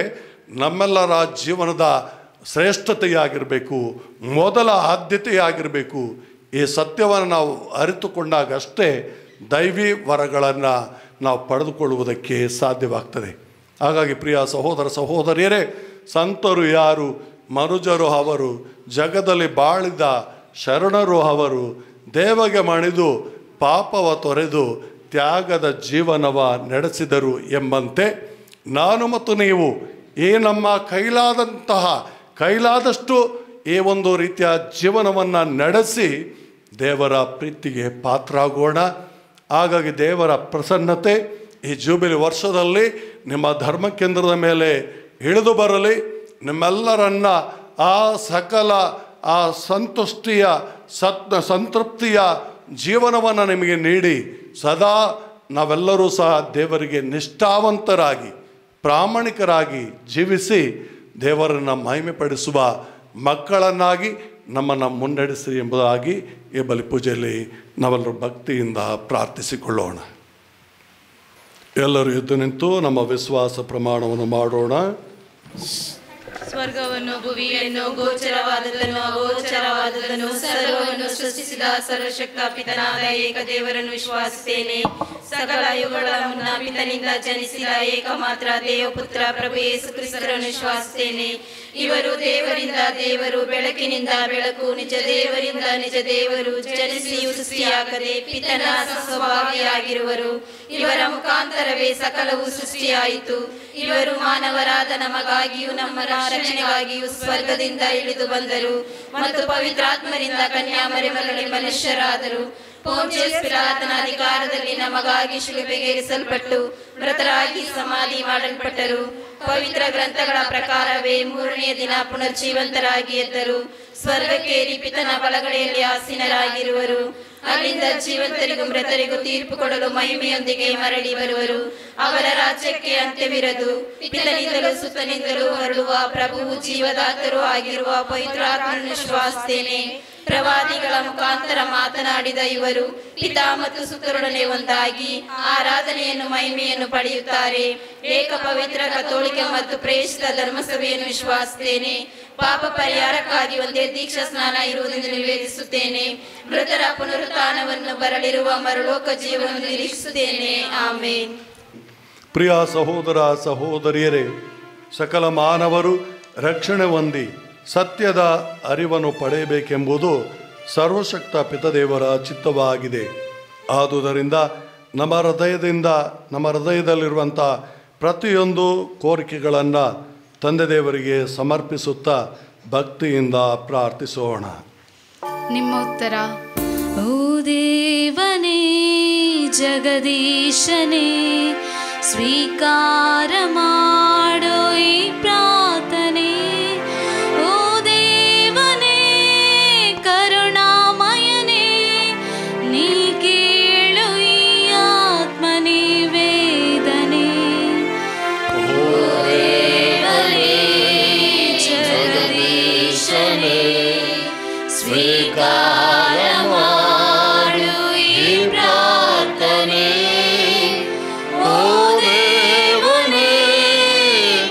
S1: ನಮ್ಮೆಲ್ಲರ ಜೀವನದ ಶ್ರೇಷ್ಠತೆಯಾಗಿರಬೇಕು, ಮೊದಲ ಆದ್ಯತೆಯಾಗಿರಬೇಕು. ಈ ಸತ್ಯವನ್ನು ನಾವು ಅರಿತುಕೊಂಡಾಗಷ್ಟೇ ದೈವಿ ವರಗಳನ್ನು ನಾವು ಪಡೆದುಕೊಳ್ಳುವುದಕ್ಕೆ ಸಾಧ್ಯವಾಗ್ತದೆ. ಹಾಗಾಗಿ ಪ್ರಿಯ ಸಹೋದರ ಸಹೋದರಿಯರೇ, ಸಂತರು ಯಾರು? ಮನುಜರು ಅವರು, ಜಗದಲ್ಲಿ ಬಾಳಿದ ಶರಣರು ಅವರು, ದೇವಗೆ ಮಣಿದು ಪಾಪವ ತೊರೆದು ತ್ಯಾಗದ ಜೀವನವ ನಡೆಸಿದರು ಎಂಬಂತೆ ನಾನು ಮತ್ತು ನೀವು ಈ ನಮ್ಮ ಕೈಲಾದಷ್ಟು ಈ ಒಂದು ರೀತಿಯ ಜೀವನವನ್ನು ನಡೆಸಿ ದೇವರ ಪ್ರೀತಿಗೆ ಪಾತ್ರರಾಗೋಣ. ಹಾಗಾಗಿ ದೇವರ ಪ್ರಸನ್ನತೆ ಈ ಜೂಬಿಲಿ ವರ್ಷದಲ್ಲಿ ನಿಮ್ಮ ಧರ್ಮ ಕೇಂದ್ರದ ಮೇಲೆ ಇಳಿದು ಬರಲಿ. ನಿಮ್ಮೆಲ್ಲರನ್ನ ಆ ಸಕಲ ಆ ಸಂತೃಪ್ತಿಯ ಜೀವನವನ್ನು ನಿಮಗೆ ನೀಡಿ ಸದಾ ನಾವೆಲ್ಲರೂ ಸಹ ದೇವರಿಗೆ ನಿಷ್ಠಾವಂತರಾಗಿ ಪ್ರಾಮಾಣಿಕರಾಗಿ ಜೀವಿಸಿ ದೇವರನ್ನು ಮಹಿಮೆಪಡಿಸುವ ಮಕ್ಕಳನ್ನಾಗಿ ನಮ್ಮನ್ನು ಮುನ್ನಡೆಸಿ ಎಂಬುದಾಗಿ ಈ ಬಲಿಪೂಜೆಯಲ್ಲಿ ನಾವೆಲ್ಲರೂ ಭಕ್ತಿಯಿಂದ ಪ್ರಾರ್ಥಿಸಿಕೊಳ್ಳೋಣ. ಎಲ್ಲರೂ ಎದ್ದು ನಿಂತು ನಮ್ಮ ವಿಶ್ವಾಸ ಪ್ರಮಾಣವನ್ನು ಮಾಡೋಣ.
S2: ಸ್ವರ್ಗವನ್ನು ಭುವಿಯನ್ನು ಗೋಚರವಾದದನ್ನು ಅಗೋಚರವಾದದನ್ನು ಸರ್ವವನ್ನು ಸೃಷ್ಟಿಸಿದ ಸರ್ವಶಕ್ತ ಪಿತನಾದ ಏಕದೇವರನ್ನು ವಿಶ್ವಾಸಿಸುತ್ತೇನೆ. ಸಕಲ ಯುಗಗಳ ಮುನ್ನ ಪಿತನಿಂದ ಜನಿಸಿದ ಏಕಮಾತ್ರ ದೇವಪುತ್ರ ಪ್ರಭು ಯೇಸು ಕ್ರಿಸ್ತರನ್ನು ವಿಶ್ವಾಸಿಸುತ್ತೇನೆ. ಇವರು ದೇವರಿಂದ ದೇವರು, ಬೆಳಕಿನಿಂದ ಬೆಳಕು, ನಿಜ ದೇವರಿಂದ ನಿಜ ದೇವರು, ಜನಿಸಿಯೂ ಸೃಷ್ಟಿಯಾಗದೆ ಪಿತನ ಸ್ವಭಾವಿಯಾಗಿರುವರು. ಇವರ ಮುಖಾಂತರವೇ ಸಕಲವು ಸೃಷ್ಟಿಯಾಯಿತು. ಇವರು ಮಾನವರಾದ ನಮಗಾಗಿಯೂ ನಮ್ಮ ರಕ್ಷಣೆಗಾಗಿಯೂ ಸ್ವರ್ಗದಿಂದ ಇಳಿದು ಬಂದರು ಮತ್ತು ಪವಿತ್ರಾತ್ಮರಿಂದ ಕನ್ಯಾಮರಿಯರಲ್ಲಿ ಮನುಷ್ಯರಾದರು. ಪೋಂಚಿಯಸ್ ಪಿಲಾತನ ಅಧಿಕಾರದಲ್ಲಿ ನಮಗಾಗಿ ಶಿಲುಬೆಗೇರಿಸಲ್ಪಟ್ಟು ಮೃತರಾಗಿ ಸಮಾಧಿ ಮಾಡಲ್ಪಟ್ಟರು. ಪವಿತ್ರ ಗ್ರಂಥಗಳ ಪ್ರಕಾರವೇ ಮೂರನೆಯ ದಿನ ಪುನರ್ಜೀವಂತರಾಗಿ ಎದ್ದರು. ಸ್ವರ್ಗಕ್ಕೇರಿ ಪಿತನ ಬಲಗಡೆಯಲ್ಲಿ ಆಸೀನರಾಗಿರುವರು. ಅಲ್ಲಿಂದ ಜೀವಂತರಿಗೂ ಮೃತರಿಗೂ ತೀರ್ಪು ಕೊಡಲು ಮಹಿಮೆಯೊಂದಿಗೆ ಮರಳಿ ಬರುವರು. ಅವರ ರಾಜ್ಯಕ್ಕೆ ಅಂತ್ಯವಿರದು. ಪಿತನಿಂದಲೂ ಸುತ್ತನಿಂದಲೂ ಹೊರಡುವ ಪ್ರಭುವು ಜೀವದಾತರೂ ಆಗಿರುವ ಪವಿತ್ರಾತ್ಮನನ್ನು ವಿಶ್ವಾಸಿಸುತ್ತೇನೆ. ಪ್ರವಾದಿಗಳ ಮುಖಾಂತರ ಮಾತನಾಡಿದ ಇವರು ಪಿತಾ ಮತ್ತು ಸುತ್ತರೊಡನೆ ಒಂದಾಗಿ ಆರಾಧನೆಯನ್ನು ಮಹಿಮೆಯನ್ನು ಪಡೆಯುತ್ತಾರೆ. ಏಕ ಪವಿತ್ರ ಕಥೋಲಿಕ ಮತ್ತು ಪ್ರೇಷಿತ ಧರ್ಮಸಭೆಯನ್ನು ವಿಶ್ವಾಸಿಸುತ್ತೇನೆ. ಪಾಪ ಪರಿಹಾರಕ್ಕಾಗಿ ಒಂದೇ ದೀಕ್ಷಾ ಸ್ನಾನ ಇರುವುದೆಂದು ನಿವೇದಿಸುತ್ತೇನೆ. ಮೃತರ ಪುನರುತ್ಥಾನವನ್ನು, ಬರಲಿರುವ ಮರುಲೋಕ ಜೀವನವನ್ನು ನಿರೀಕ್ಷಿಸುತ್ತೇನೆ. ಆಮೇನ್.
S1: ಪ್ರಿಯ ಸಹೋದರ ಸಹೋದರಿಯರೇ, ಸಕಲ ಮಾನವರು ರಕ್ಷಣೆ ಹೊಂದಿ ಸತ್ಯದ ಅರಿವನ್ನು ಪಡೆಯಬೇಕೆಂಬುದು ಸರ್ವಶಕ್ತ ಪಿತದೇವರ ಚಿತ್ತವಾಗಿದೆ. ಆದುದರಿಂದ ನಮ್ಮ ಹೃದಯದಲ್ಲಿರುವಂಥ ಪ್ರತಿಯೊಂದು ಕೋರಿಕೆಗಳನ್ನು ತಂದೆ ದೇವರಿಗೆ ಸಮರ್ಪಿಸುತ್ತಾ ಭಕ್ತಿಯಿಂದ ಪ್ರಾರ್ಥಿಸೋಣ.
S2: ನಿಮ್ಮ ಉತ್ತರ: ಓ ದೇವನೇ ಜಗದೀಶನೇ, ಸ್ವೀಕಾರ ಮಾಡೋ ಈ ಪ್ರಾರ್ಥನೆ. ಓ ದೇವನೇ ಕರುಣಾಮಯನೇ, ನೀ ಕೇಳು ಈ ಆತ್ಮನಿವೇದನೆ. ಓ ದೇವನೇ ಜಗದೀಶನೇ, ಸ್ವೀಕಾರ ಮಾಡು ಈ ಪ್ರಾರ್ಥನೆ. ಓ ದೇವನೇ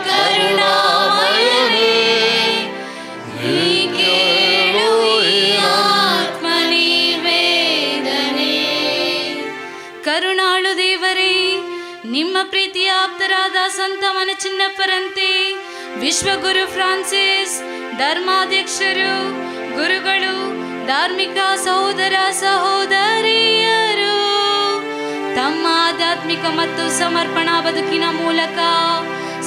S2: ಕರುಣಾಮಯನೇ, ನೀ ಕೇಳು ಈ ಆತ್ಮನಿವೇದನೆ. ಕರುಣಾಳು ದೇವರೇ, ನಿಮ್ಮ ಪ್ರೀತಿಯ ಆಪ್ತರಾದ ಸಂತ ಮನಚಿನ್ನಪ್ಪರಂತೆ ವಿಶ್ವಗುರು ಫ್ರಾನ್ಸಿಸ್, ಧರ್ಮಾಧ್ಯಕ್ಷರು, ಗುರುಗಳು, ಧಾರ್ಮಿಕ ಸಹೋದರ ಸಹೋದರಿಯರು ತಮ್ಮ ಆಧ್ಯಾತ್ಮಿಕ ಮತ್ತು ಸಮರ್ಪಣಾ ಬದುಕಿನ ಮೂಲಕ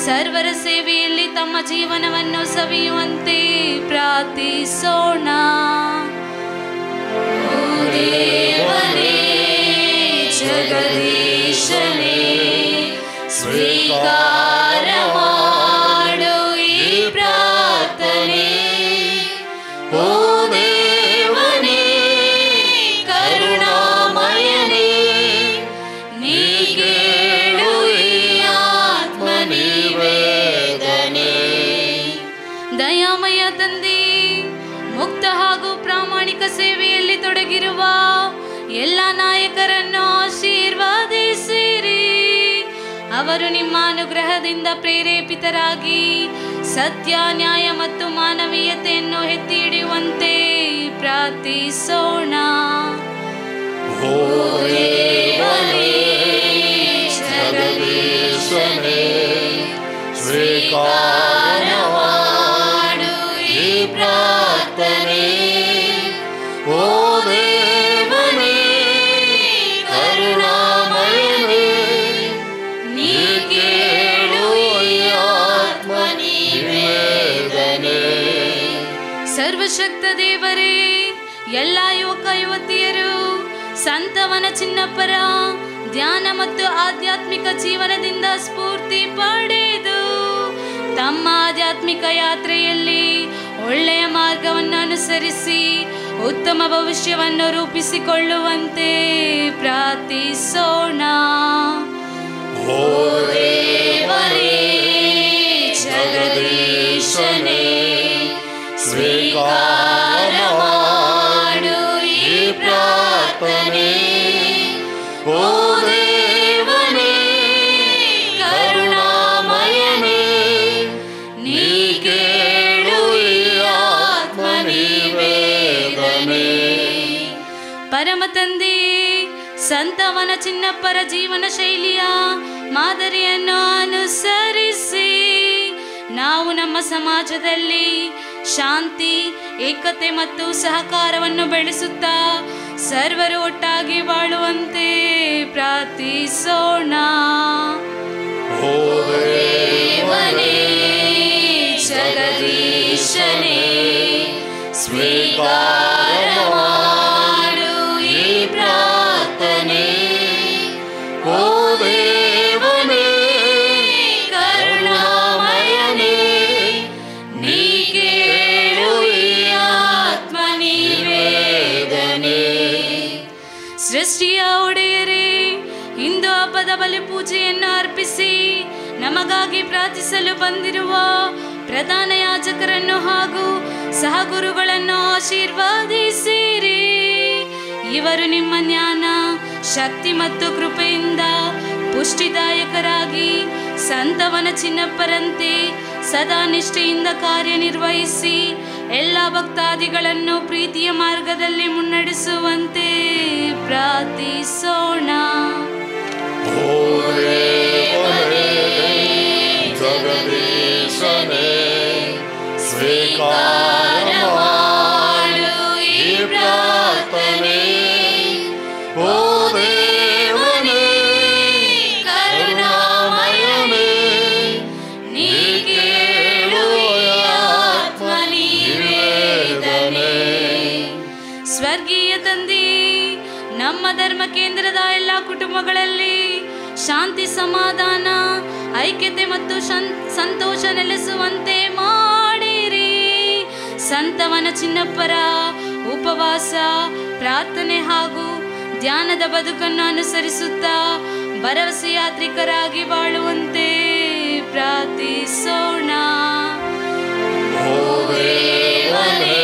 S2: ಸರ್ವರ ಸೇವೆಯಲ್ಲಿ ತಮ್ಮ ಜೀವನವನ್ನು ಸವಿಯುವಂತೆ ಪ್ರಾರ್ಥಿಸೋಣ. ಓ ದೇವನೇ ಜಗದೀಶನೇ, ಸ್ವೀಕಾರ ಮಾಡು ಈ ಪ್ರಾರ್ಥನೆ. ಓ ದೇವನೇ ಕರುಣಾಮಯನೇ, ನೀ ಕೇಳು ಈ ಆತ್ಮನಿವೇದನೆ. ದಯಾಮಯ ತಂದೆ, ಮುಕ್ತ ಹಾಗೂ ಪ್ರಾಮಾಣಿಕ ಸೇವೆಯಲ್ಲಿ ತೊಡಗಿರುವ ಎಲ್ಲ ನಾಯಕರನ್ನು ಆಶೀರ್ವದಿಸಿರಿ. ಅವರು ನಿಮ್ಮ ಅನುಗ್ರಹದಿಂದ ಪ್ರೇರೇಪಿತರಾಗಿ ಸತ್ಯ, ನ್ಯಾಯ ಮತ್ತು ಮಾನವೀಯತೆಯನ್ನು ಎತ್ತಿ ಹಿಡಿಯುವಂತೆ ಪ್ರಾರ್ಥಿಸೋಣ. ಓ ದೇವನೇ ಜಗದೀಶನೇ, ಸ್ವೀಕಾರ ಮಾಡು ಈ ಪ್ರಾರ್ಥನೆ. ಓ ದೇವನೇ ಕರುಣಾಮಯನೇ, ನೀ ಕೇಳು ಈ ಆತ್ಮನಿವೇದನೆ. ಸರ್ವಶಕ್ತ ದೇವರೇ, ಎಲ್ಲ ಯುವಕ ಯುವತಿಯರು ಸಂತವನ ಚಿನ್ನಪ್ಪರ ಧ್ಯಾನ ಮತ್ತು ಆಧ್ಯಾತ್ಮಿಕ ಜೀವನದಿಂದ ಸ್ಫೂರ್ತಿ ಪಡೆದು ತಮ್ಮ ಆಧ್ಯಾತ್ಮಿಕ ಯಾತ್ರೆಯಲ್ಲಿ ಒಳ್ಳೆಯ ಮಾರ್ಗವನ್ನು ಅನುಸರಿಸಿ ಉತ್ತಮ ಭವಿಷ್ಯವನ್ನು ರೂಪಿಸಿಕೊಳ್ಳುವಂತೆ ಪ್ರಾರ್ಥಿಸೋಣ. ಓ ದೇವನೇ ಜಗದೀಶನೇ, ಸ್ವೀಕಾರ ಪರಮ ತಂದೆ, ಸಂತವನ ಚಿನ್ನಪ್ಪರ ಜೀವನ ಶೈಲಿಯ ಮಾದರಿಯನ್ನು ಅನುಸರಿಸಿ ನಾವು ನಮ್ಮ ಸಮಾಜದಲ್ಲಿ ಶಾಂತಿ, ಏಕತೆ ಮತ್ತು ಸಹಕಾರವನ್ನು ಬೆಳೆಸುತ್ತಾ ಸರ್ವರು ಒಟ್ಟಾಗಿ ಬಾಳುವಂತೆ ಪ್ರಾರ್ಥಿಸೋಣ.
S1: ಓ ದೇವನೇ,
S2: ಜಗದೀಶನೇ, ಸ್ವೀಕಾರ ಮಾಡು ಈ ಪ್ರಾರ್ಥನೆ.
S1: ಓ ದೇವನೇ,
S2: ಕರುಣಾಮಯನೇ, ನೀ ಕೇಳು ಈ ಆತ್ಮ ನಿವೇದನೆ. ಸೃಷ್ಟಿಯ ಒಡೆಯರೇ, ಇಂದು ಹಬ್ಬದ ಬಲಿ ಪೂಜೆಯನ್ನು ಅರ್ಪಿಸಿ ನಮಗಾಗಿ ಪ್ರಾರ್ಥಿಸಲು ಬಂದಿರುವ ಪ್ರಧಾನ ಯಾಜಕರನ್ನು ಹಾಗೂ ಸಹಗುರುಗಳನ್ನು ಆಶೀರ್ವದಿಸಿರಿ. ಇವರು ನಿಮ್ಮ ಜ್ಞಾನ, ಶಕ್ತಿ ಮತ್ತು ಕೃಪೆಯಿಂದ ಪುಷ್ಟಿದಾಯಕರಾಗಿ ಸಂತವನ ಚಿನ್ನಪ್ಪರಂತೆ ಸದಾ ನಿಷ್ಠೆಯಿಂದ ಕಾರ್ಯನಿರ್ವಹಿಸಿ ಎಲ್ಲ ಭಕ್ತಾದಿಗಳನ್ನು ಪ್ರೀತಿಯ ಮಾರ್ಗದಲ್ಲಿ ಮುನ್ನಡೆಸುವಂತೆ ಪ್ರಾರ್ಥಿಸೋಣ.
S1: ಓ ದೇವನೇ, ಜಗದೀಶನೇ, ಸ್ವೀಕಾರ ಮಾಡು ಈ ಪ್ರಾರ್ಥನೆ. ಓ ದೇವನೇ,
S2: ಕರುಣಾಮಯನೇ, ನೀ ಕೇಳು ಈ ಆತ್ಮ ನಿವೇದನೆ. ಸ್ವರ್ಗೀಯ ತಂದೆ, ನಮ್ಮ ಧರ್ಮ ಕೇಂದ್ರದ ಎಲ್ಲ ಕುಟುಂಬಗಳಲ್ಲಿ ಶಾಂತಿ, ಸಮಾಧಾನ, ಐಕ್ಯತೆ ಮತ್ತು ಸಂತೋಷ ನೆಲೆಸುವಂತೆ ಮಾಡಿರಿ. ಸಂತವನ ಚಿನ್ನಪ್ಪರ ಉಪವಾಸ, ಪ್ರಾರ್ಥನೆ ಹಾಗೂ ಧ್ಯಾನದ ಬದುಕನ್ನು ಅನುಸರಿಸುತ್ತಾ ಭರವಸೆ ಯಾತ್ರಿಕರಾಗಿ ಬಾಳುವಂತೆ ಪ್ರಾರ್ಥಿಸೋಣ.
S1: ಓ ದೇವನೇ,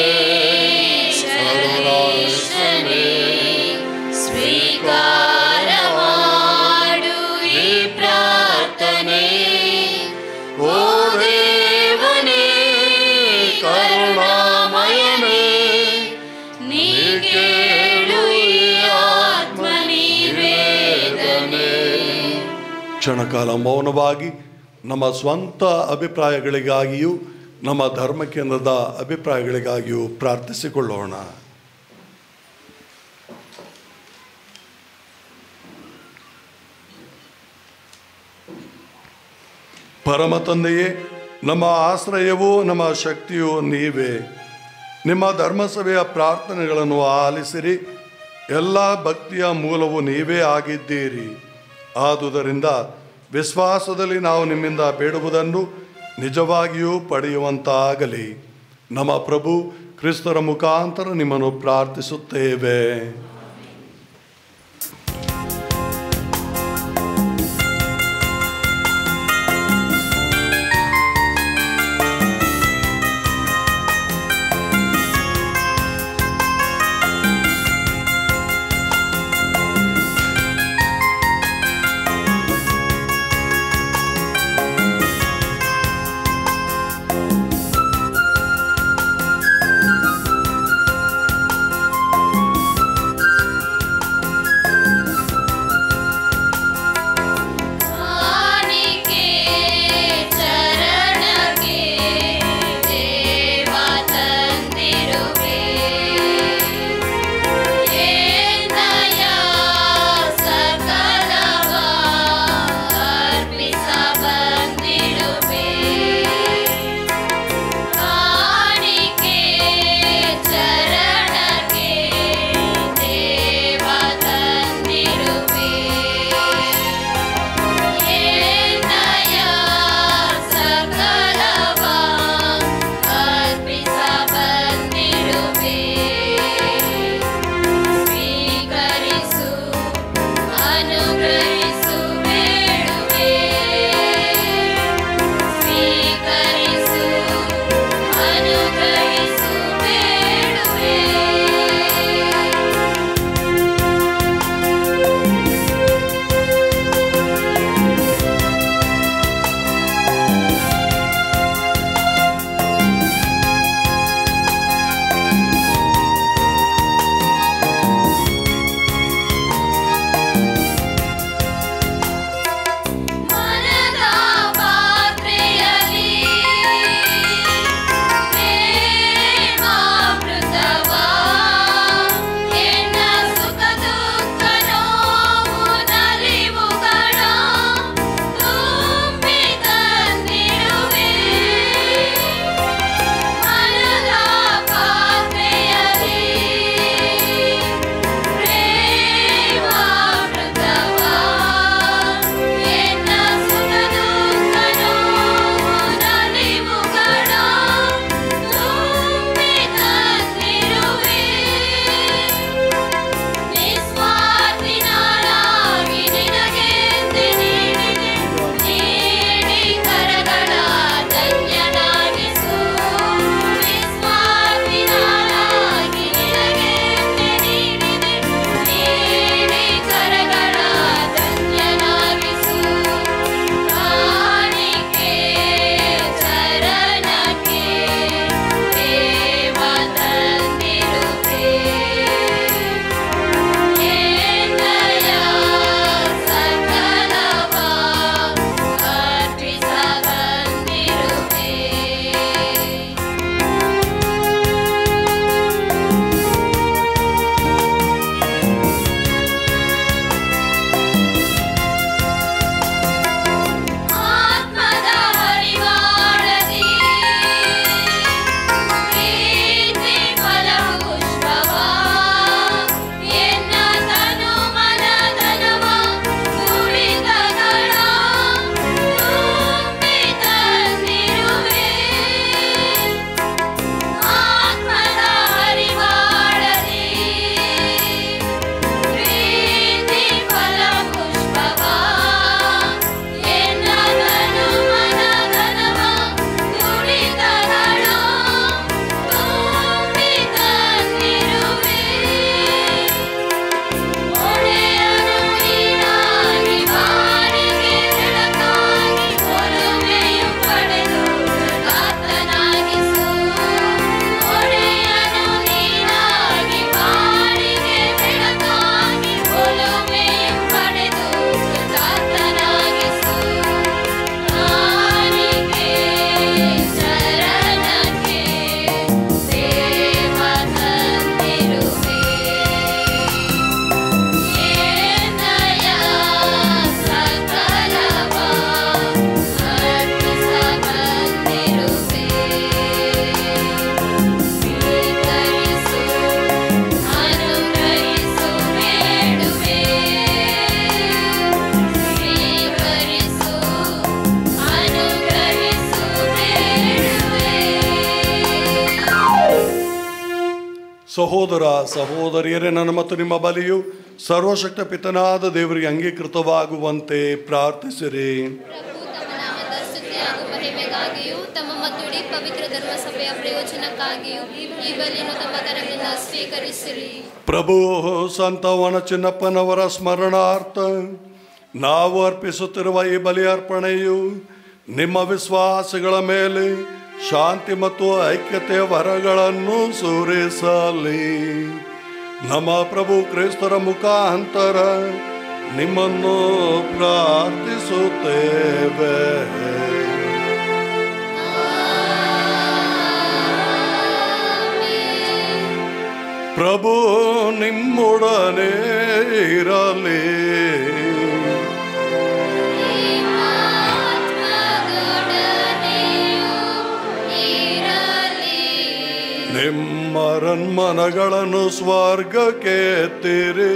S2: ಸರ್ವೇಶ್ವರನೇ, ಸ್ವೀಕಾರ ಮಾಡು ಈ ಪ್ರಾರ್ಥನೆ.
S1: ಓ ದೇವನೇ, ಕರುಣಾಮಯನೇ,
S2: ನೀ ಕೇಳು ಈ ಆತ್ಮ ನಿವೇದನೆ.
S1: ಕ್ಷಣಕಾಲ ಮೌನವಾಗಿ ನಮ್ಮ ಸ್ವಂತ ಅಭಿಪ್ರಾಯಗಳಿಗಾಗಿಯೂ ನಮ್ಮ ಧರ್ಮ ಕೇಂದ್ರದ ಅಭಿಪ್ರಾಯಗಳಿಗಾಗಿಯೂ ಪ್ರಾರ್ಥಿಸಿಕೊಳ್ಳೋಣ. ಪರಮ ತಂದೆಯೇ, ನಮ್ಮ ಆಶ್ರಯವೂ ನಮ್ಮ ಶಕ್ತಿಯೂ ನೀವೇ. ನಿಮ್ಮ ಧರ್ಮಸಭೆಯ ಪ್ರಾರ್ಥನೆಗಳನ್ನು ಆಲಿಸಿರಿ. ಎಲ್ಲ ಭಕ್ತಿಯ ಮೂಲವು ನೀವೇ ಆಗಿದ್ದೀರಿ. ಆದುದರಿಂದ ವಿಶ್ವಾಸದಲ್ಲಿ ನಾವು ನಿಮ್ಮಿಂದ ಬೇಡುವುದನ್ನು ನಿಜವಾಗಿಯೂ ಪಡೆಯುವಂತಾಗಲಿ. ನಮ್ಮ ಪ್ರಭು ಕ್ರಿಸ್ತರ ಮುಖಾಂತರ ನಿಮ್ಮನ್ನು ಪ್ರಾರ್ಥಿಸುತ್ತೇವೆ. ಸಹೋದರ ಸಹೋದರಿಯರೇ, ನನ್ನ ಮತ್ತು ನಿಮ್ಮ ಬಲಿಯು ಸರ್ವಶಕ್ತ ಪಿತನಾದ ದೇವರಿಗೆ ಅಂಗೀಕೃತವಾಗುವಂತೆ ಪ್ರಾರ್ಥಿಸಿರಿ.
S2: ಮಹಿಮೆಗಾಗಿಯೂ ತಮ್ಮ ಮತ್ತು ಇಡೀ ಪವಿತ್ರ ಧರ್ಮಸಭೆಯ ಪ್ರಯೋಜನಕ್ಕಾಗಿಯೂ ಈ ಬಲಿಯನ್ನು ತಮ್ಮ ಕರಗಳಿಂದ ಸ್ವೀಕರಿಸಿರಿ.
S1: ಪ್ರಭು ಸಂತವನ ಚಿನ್ನಪ್ಪನವರ ಸ್ಮರಣಾರ್ಥ ನಾವು ಅರ್ಪಿಸುತ್ತಿರುವ ಈ ಬಲಿ ಅರ್ಪಣೆಯು ನಿಮ್ಮ ವಿಶ್ವಾಸಗಳ ಮೇಲೆ ಶಾಂತಿ ಮತ್ತು ಐಕ್ಯತೆಯ ವರಗಳನ್ನು ಸುರಿಸಲಿ. ನಮ್ಮ ಪ್ರಭು ಕ್ರಿಸ್ತರ ಮುಖಾಂತರ ನಿಮ್ಮನ್ನು ಪ್ರಾರ್ಥಿಸುತ್ತೇವೆ. ಪ್ರಭು ನಿಮ್ಮೊಡನೆ ಇರಲಿ. ನಿಮ್ಮ ಮನಗಳನ್ನು ಸ್ವರ್ಗಕ್ಕೆ ಎತ್ತಿರಿ.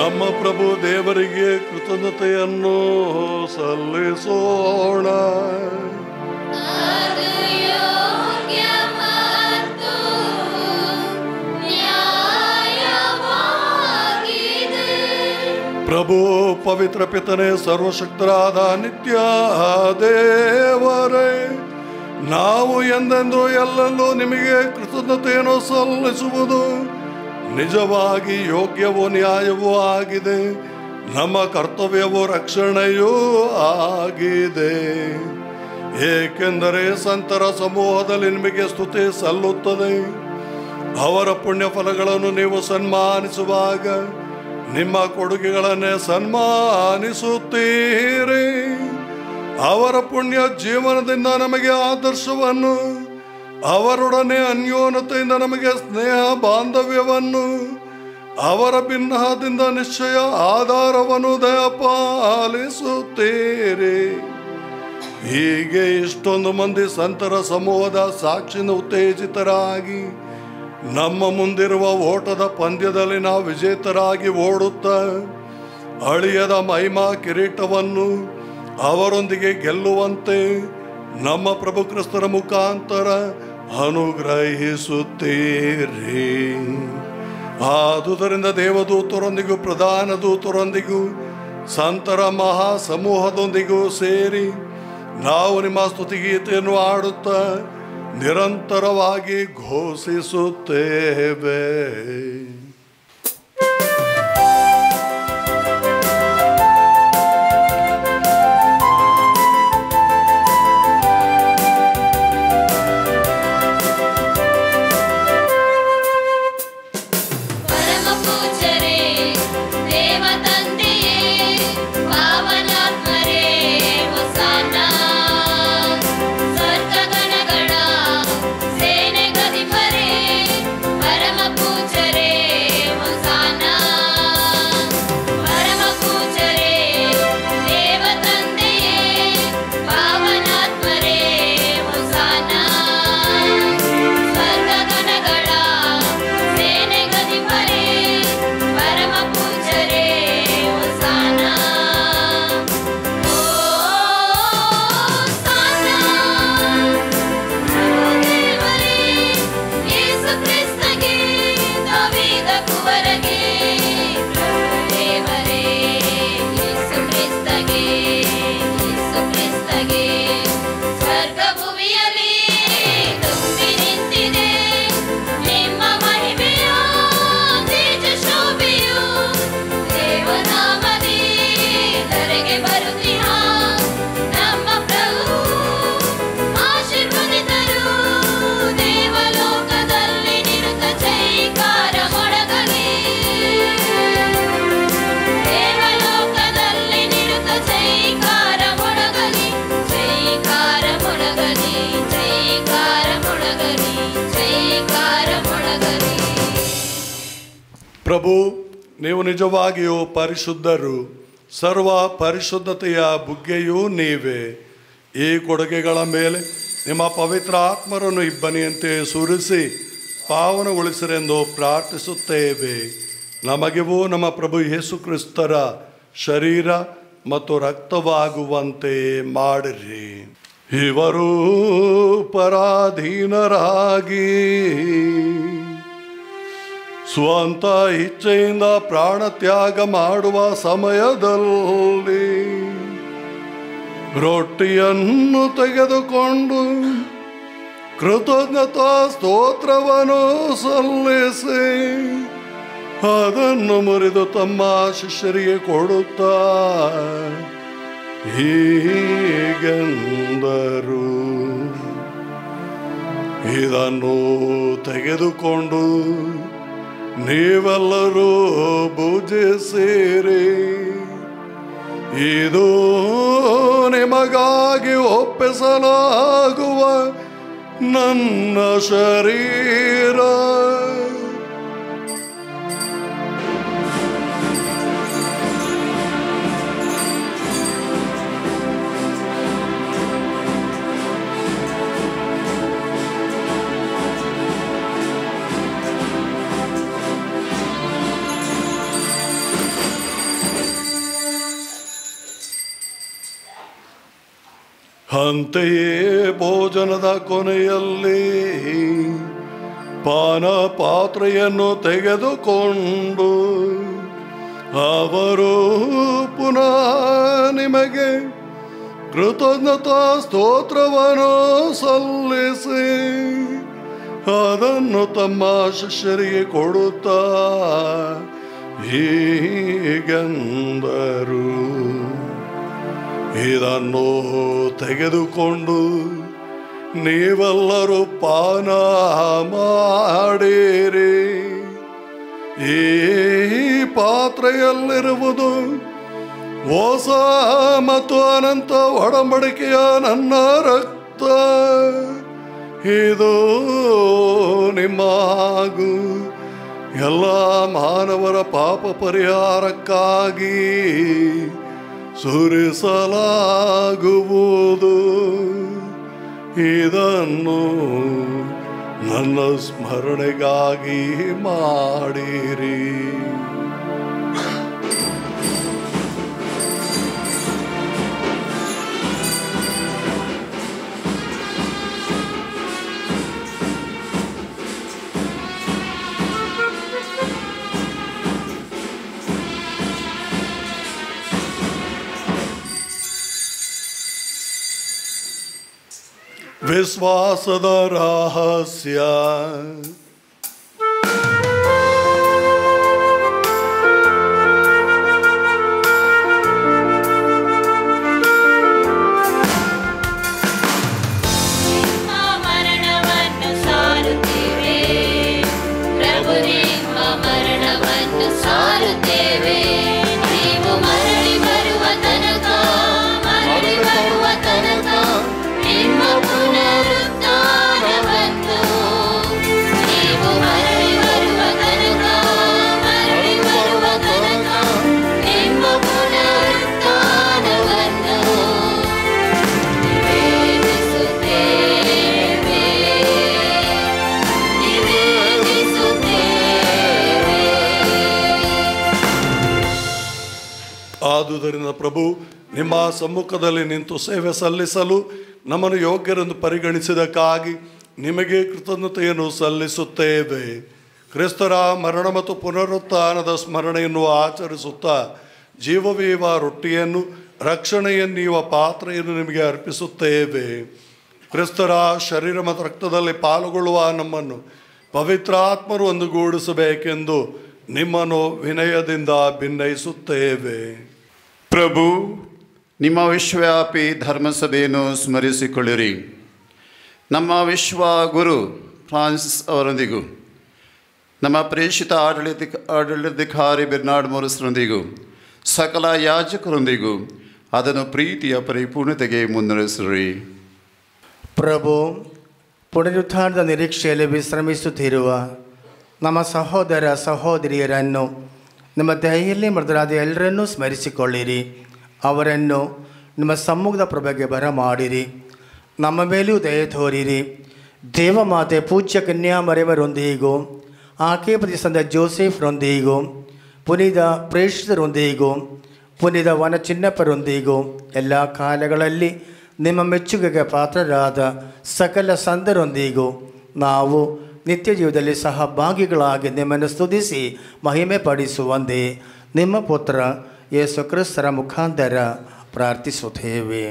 S1: ನಮ್ಮ ಪ್ರಭು ದೇವರಿಗೆ ಕೃತಜ್ಞತೆಯನ್ನು ಸಲ್ಲಿಸೋಣ. ಪ್ರಭು ಪವಿತ್ರ ಪಿತನೇ, ಸರ್ವಶಕ್ತರಾದ ನಿತ್ಯ ದೇವರೇ, ನಾವು ಎಂದೆಂದು ಎಲ್ಲೆಲ್ಲೂ ನಿಮಗೆ ಕೃತಜ್ಞತೆಯನ್ನು ಸಲ್ಲಿಸುವುದು ನಿಜವಾಗಿ ಯೋಗ್ಯವೂ ನ್ಯಾಯವೂ ಆಗಿದೆ. ನಮ್ಮ ಕರ್ತವ್ಯವೂ ರಕ್ಷಣೆಯೂ ಆಗಿದೆ. ಏಕೆಂದರೆ ಸಂತರ ಸಮೂಹದಲ್ಲಿ ನಿಮಗೆ ಸ್ತುತಿ ಸಲ್ಲುತ್ತದೆ. ಅವರ ಪುಣ್ಯ ಫಲಗಳನ್ನು ನೀವು ಸನ್ಮಾನಿಸುವಾಗ ನಿಮ್ಮ ಕೊಡುಗೆಗಳನ್ನೇ ಸನ್ಮಾನಿಸುತ್ತೀರಿ. ಅವರ ಪುಣ್ಯ ಜೀವನದಿಂದ ನಮಗೆ ಆದರ್ಶವನ್ನು, ಅವರೊಡನೆ ಅನ್ಯೋನ್ಯತೆಯಿಂದ ನಮಗೆ ಸ್ನೇಹ ಬಾಂಧವ್ಯವನ್ನು, ಅವರ ಭಿನ್ನದಿಂದ ನಿಶ್ಚಯ ಆಧಾರವನ್ನು ದಯಪಾಲಿಸುತ್ತೀರಿ. ಹೀಗೆ ಇಷ್ಟೊಂದು ಮಂದಿ ಸಂತರ ಸಮೂಹದ ಸಾಕ್ಷಿನ ಉತ್ತೇಜಿತರಾಗಿ ನಮ್ಮ ಮುಂದಿರುವ ಓಟದ ಪಂದ್ಯದಲ್ಲಿ ನಾವು ವಿಜೇತರಾಗಿ ಓಡುತ್ತಾ ಅಳಿಯದ ಮಹಿಮಾ ಕಿರೀಟವನ್ನು ಅವರೊಂದಿಗೆ ಗೆಲ್ಲುವಂತೆ ನಮ್ಮ ಪ್ರಭು ಕ್ರಿಸ್ತರ ಮುಖಾಂತರ ಅನುಗ್ರಹಿಸುತ್ತೀರಿ. ಆದುದರಿಂದ ದೇವದೂತರೊಂದಿಗೂ ಪ್ರಧಾನ ದೂತರೊಂದಿಗೂ ಸಂತರ ಮಹಾ ಸಮೂಹದೊಂದಿಗೂ ಸೇರಿ ನಾವು ನಿಮ್ಮ ಸ್ತುತಿಗೀತೆಯನ್ನು ಹಾಡುತ್ತಾ ನಿರಂತರವಾಗಿ ಘೋಷಿಸುತ್ತೇವೆ. ಪ್ರಭು, ನೀವು ನಿಜವಾಗಿಯೂ ಪರಿಶುದ್ಧರು, ಸರ್ವ ಪರಿಶುದ್ಧತೆಯ ಬುಗ್ಗೆಯೂ ನೀವೇ. ಈ ಕೊಡುಗೆಗಳ ಮೇಲೆ ನಿಮ್ಮ ಪವಿತ್ರ ಆತ್ಮರನ್ನು ಇಬ್ಬನಿಯಂತೆ ಸುರಿಸಿ ಪಾವನಗೊಳಿಸಿರೆಂದು ಪ್ರಾರ್ಥಿಸುತ್ತೇವೆ. ನಮಗಿಗೂ ನಮ್ಮ ಪ್ರಭು ಯೇಸು ಕ್ರಿಸ್ತರ ಶರೀರ ಮತ್ತು ರಕ್ತವಾಗುವಂತೆ ಮಾಡಿರಿ. ಇವರು ಪರಾಧೀನರಾಗಿ ಸ್ವಂತ ಇಚ್ಛೆಯಿಂದ ಪ್ರಾಣ ತ್ಯಾಗ ಮಾಡುವ ಸಮಯದಲ್ಲಿ ರೊಟ್ಟಿಯನ್ನು ತೆಗೆದುಕೊಂಡು ಕೃತಜ್ಞತಾ ಸ್ತೋತ್ರವನ್ನು ಸಲ್ಲಿಸಿ ಅದನ್ನು ಮುರಿದು ತಮ್ಮ ಶಿಷ್ಯರಿಗೆ ಕೊಡುತ್ತಾ ಹೀಗೆಂದರು, ಇದನ್ನು ತೆಗೆದುಕೊಂಡು ನೀವೆಲ್ಲರೂ ಭುಜಿಸಿರಿ. ಇದು ನಿಮಗಾಗಿ ಒಪ್ಪಿಸಲಾಗುವ ನನ್ನ ಶರೀರ. ಅಂತೆಯೇ ಭೋಜನದ ಕೊನೆಯಲ್ಲಿ ಪಾನ ಪಾತ್ರೆಯನ್ನು ತೆಗೆದುಕೊಂಡು ಅವರು ಪುನಃ ನಿಮಗೆ ಕೃತಜ್ಞತಾ ಸ್ತೋತ್ರವನ್ನು ಸಲ್ಲಿಸಿ ಅದನ್ನು ತಮ್ಮ ಶಿಷ್ಯರಿಗೆ ಕೊಡುತ್ತಾ ಹೀಗೆಂದರು, ಇದನ್ನು ತೆಗೆದುಕೊಂಡು ನೀವೆಲ್ಲರೂ ಪಾನ ಮಾಡಿರಿ. ಈ ಪಾತ್ರೆಯಲ್ಲಿರುವುದು ಹೊಸ ಮತ್ತು ಅನಂತ ಒಡಂಬಡಿಕೆಯ ನನ್ನ ರಕ್ತ. ಇದು ನಿಮ್ಮ ಹಾಗೂ ಎಲ್ಲ ಮಾನವರ ಪಾಪ ಪರಿಹಾರಕ್ಕಾಗಿ ಸುರಿಸಲಾಗುವುದು. ಇದನ್ನು ನನ್ನ ಸ್ಮರಣೆಗಾಗಿ ಮಾಡಿರಿ. ವಿಶ್ವಾಸದ ರಹಸ್ಯ.
S2: ಮರಣವನ್ನು ಸಾರುತ್ತೇವೆ ಪ್ರಭು, ನಿಮ್ಮ ಮರಣವನ್ನು ಸಾರುತ್ತೇವೆ. ನೀವು ಮರಳಿ ಬರುವ ತನಕ, ಮರಳಿ ಬರುವ ತನಕ ನಿಮ್ಮ ಪುನರುತ್ಥಾನವನ್ನು, ನೀವು ಮರಳಿ ಬರುವ ತನಕ, ಮರಳಿ ಬರುವ ತನಕ ನಿಮ್ಮ ಪುನರುತ್ಥಾನವನ್ನು ನಿವೇದಿಸುತ್ತೇವೆ, ನಿವೇದಿಸುತ್ತೇವೆ.
S1: ಆದುದರಿಂದ ಪ್ರಭು, ನಿಮ್ಮ ಸಮ್ಮುಖದಲ್ಲಿ ನಿಂತು ಸೇವೆ ಸಲ್ಲಿಸಲು ನಮ್ಮನ್ನು ಯೋಗ್ಯರೆಂದು ಪರಿಗಣಿಸಿದಕ್ಕಾಗಿ ನಿಮಗೆ ಕೃತಜ್ಞತೆಯನ್ನು ಸಲ್ಲಿಸುತ್ತೇವೆ. ಕ್ರಿಸ್ತರ ಮರಣ ಮತ್ತು ಪುನರುತ್ಥಾನದ ಸ್ಮರಣೆಯನ್ನು ಆಚರಿಸುತ್ತಾ ಜೀವವೀವ ರೊಟ್ಟಿಯನ್ನು, ರಕ್ಷಣೆಯನ್ನೀವ ಪಾತ್ರೆಯನ್ನು ನಿಮಗೆ ಅರ್ಪಿಸುತ್ತೇವೆ. ಕ್ರಿಸ್ತರ ಶರೀರ ಮತ್ತು ರಕ್ತದಲ್ಲಿ ಪಾಲ್ಗೊಳ್ಳುವ ನಮ್ಮನ್ನು ಪವಿತ್ರಾತ್ಮರು ಒಂದುಗೂಡಿಸಬೇಕೆಂದು ನಿಮ್ಮನ್ನು ವಿನಯದಿಂದ ಭಿನ್ನಯಿಸುತ್ತೇವೆ.
S5: ಪ್ರಭು, ನಿಮ್ಮ ವಿಶ್ವವ್ಯಾಪಿ ಧರ್ಮಸಭೆಯನ್ನು ಸ್ಮರಿಸಿಕೊಳ್ಳಿರಿ. ನಮ್ಮ ವಿಶ್ವ ಗುರು ಫ್ರಾನ್ಸಿಸ್ ಅವರೊಂದಿಗೂ, ನಮ್ಮ ಪ್ರೇಷಿತ ಆಡಳಿತಾಧಿಕಾರಿ ಬೆರ್ನಾರ್ಡ್ ಮೋರಿಸ್ರೊಂದಿಗೂ, ಸಕಲ ಯಾಜಕರೊಂದಿಗೂ ಅದನ್ನು ಪ್ರೀತಿಯ ಪರಿಪೂರ್ಣತೆಗೆ ಮುನ್ನಡೆಸಿರಿ.
S6: ಪ್ರಭು, ಪುನರುತ್ಥಾನದ ನಿರೀಕ್ಷೆಯಲ್ಲಿ ವಿಶ್ರಮಿಸುತ್ತಿರುವ ನಮ್ಮ ಸಹೋದರ ಸಹೋದರಿಯರನ್ನು, ನಮ್ಮ ದಯೆಯಲ್ಲಿ ಮೃತರಾದ ಎಲ್ಲರನ್ನೂ ಸ್ಮರಿಸಿಕೊಳ್ಳಿರಿ. ಅವರನ್ನು ನಿಮ್ಮ ಸಮ್ಮುಖದ ಪ್ರಭೆಗೆ ಬರಮಾಡಿರಿ. ನಮ್ಮ ಮೇಲೂ ದಯೆ ತೋರಿರಿ. ದೇವಮಾತೆ ಪೂಜ್ಯ ಕನ್ಯಾಮರಿಯಮರೊಂದಿಗೂ, ಆಕೆ ಪ್ರತಿಸಂದ ಜೋಸೆಫ್ರೊಂದಿಗೂ, ಪುನೀತ ಪ್ರೇಷಿತರೊಂದಿಗೂ, ಪುನಿದ ವನಚಿನ್ನಪ್ಪರೊಂದಿಗೂ ಎಲ್ಲ ಕಾಲಗಳಲ್ಲಿ ನಿಮ್ಮ ಮೆಚ್ಚುಗೆಗೆ ಪಾತ್ರರಾದ ಸಕಲ ಸಂತರೊಂದಿಗೂ ನಾವು ನಿತ್ಯ ಜೀವದಲ್ಲಿ ಸಹಭಾಗಿಗಳಾಗಿ ನಿಮ್ಮನ್ನು ಸ್ತುತಿಸಿ ಮಹಿಮೆ ಪಡಿಸುವಂತೆ ನಿಮ್ಮ ಪುತ್ರ ಯೇಸು ಕ್ರಿಸ್ತರ ಮುಖಾಂತರ ಪ್ರಾರ್ಥಿಸುತ್ತೇವೆ.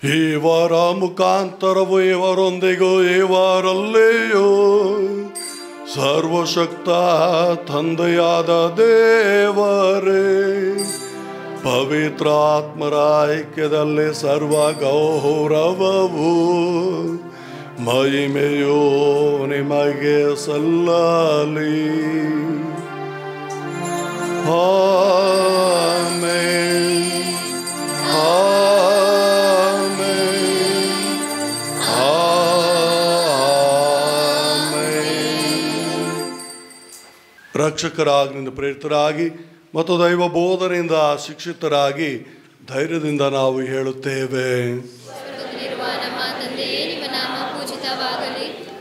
S1: ಇವರ ಮುಖಾಂತರವು ಇವರೊಂದಿಗೂ ಇವರಲ್ಲಿಯೂ ಸರ್ವಶಕ್ತ ತಂದೆಯಾದ ದೇವರೇ, ಪವಿತ್ರಾತ್ಮರ ಐಕ್ಯದಲ್ಲಿ ಸರ್ವ ಗೌರವವು ಮಹಿಮೆಯೋ ನಿಮಗೆ ಸಲ್ಲಲಿ. ಆಮೆನ್. ರಕ್ಷಕರಾಗಿ ಪ್ರೇರಿತರಾಗಿ ಮತ್ತು ದೈವ ಬೋಧನೆಯಿಂದ ಶಿಕ್ಷಿತರಾಗಿ ಧೈರ್ಯದಿಂದ ನಾವು ಹೇಳುತ್ತೇವೆ,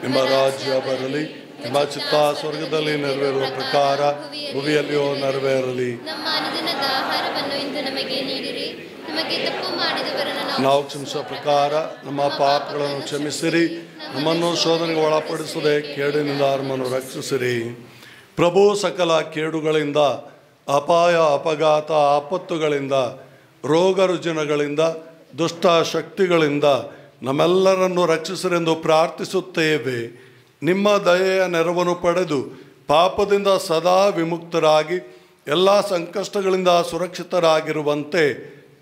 S1: ನಿಮ್ಮ ರಾಜ್ಯ ಬರಲಿ, ನಿಮ್ಮ ಚಿತ್ತ ಸ್ವರ್ಗದಲ್ಲಿ ನೆರವೇರುವ ಪ್ರಕಾರ ಭೂಮಿಯಲ್ಲಿಯೂ ನೆರವೇರಲಿ. ನಾವು ಕ್ಷಮಿಸುವ ಪ್ರಕಾರ ನಮ್ಮ ಪಾಪಗಳನ್ನು ಕ್ಷಮಿಸಿರಿ, ನಮ್ಮನ್ನು ಶೋಧನೆಗೆ ಒಳಪಡಿಸದೆ ಕೇಡಿನಿಂದ ನಮ್ಮನ್ನು ರಕ್ಷಿಸಿರಿ. ಪ್ರಭು ಸಕಲ ಕೇಡುಗಳಿಂದ, ಅಪಾಯ ಅಪಘಾತ ಆಪತ್ತುಗಳಿಂದ, ರೋಗ ರುಜಿನಗಳಿಂದ, ದುಷ್ಟ ಶಕ್ತಿಗಳಿಂದ ನಮ್ಮೆಲ್ಲರನ್ನು ರಕ್ಷಿಸಿರೆಂದು ಪ್ರಾರ್ಥಿಸುತ್ತೇವೆ. ನಿಮ್ಮ ದಯೆಯ ನೆರವನ್ನು ಪಡೆದು ಪಾಪದಿಂದ ಸದಾ ವಿಮುಕ್ತರಾಗಿ ಎಲ್ಲ ಸಂಕಷ್ಟಗಳಿಂದ ಸುರಕ್ಷಿತರಾಗಿರುವಂತೆ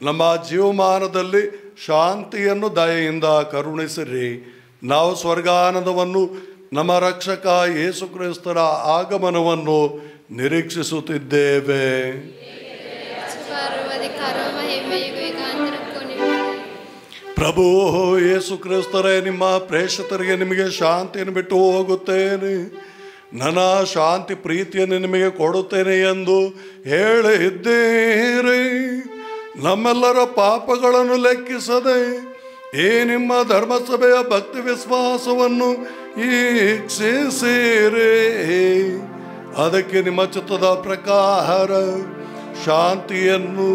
S1: ನಮ್ಮ ಜೀವಮಾನದಲ್ಲಿ ಶಾಂತಿಯನ್ನು ದಯೆಯಿಂದ ಕರುಣಿಸಿರಿ. ನಾವು ಸ್ವರ್ಗಾನಂದವನ್ನು, ನಮ್ಮ ರಕ್ಷಕ ಯೇಸು ಕ್ರಿಸ್ತರ ಆಗಮನವನ್ನು ನಿರೀಕ್ಷಿಸುತ್ತಿದ್ದೇವೆ. ಪ್ರಭು ಯೇಸು ಕ್ರಿಸ್ತರೇ, ನಿಮ್ಮ ಪ್ರೇಷಿತರಿಗೆ ನಿಮಗೆ ಶಾಂತಿಯನ್ನು ಬಿಟ್ಟು ಹೋಗುತ್ತೇನೆ, ನನ್ನ ಶಾಂತಿ ಪ್ರೀತಿಯನ್ನು ನಿಮಗೆ ಕೊಡುತ್ತೇನೆ ಎಂದು ಹೇಳಿದ್ದೀರಿ. ನಮ್ಮೆಲ್ಲರ ಪಾಪಗಳನ್ನು ಲೆಕ್ಕಿಸದೆ ಈ ನಿಮ್ಮ ಧರ್ಮಸಭೆಯ ಭಕ್ತಿ ವಿಶ್ವಾಸವನ್ನು ಈಕ್ಷಿಸಿರಿ. ಅದಕ್ಕೆ ನಿಮ್ಮ ಚಿತ್ತದ ಪ್ರಕಾರ ಶಾಂತಿಯನ್ನು,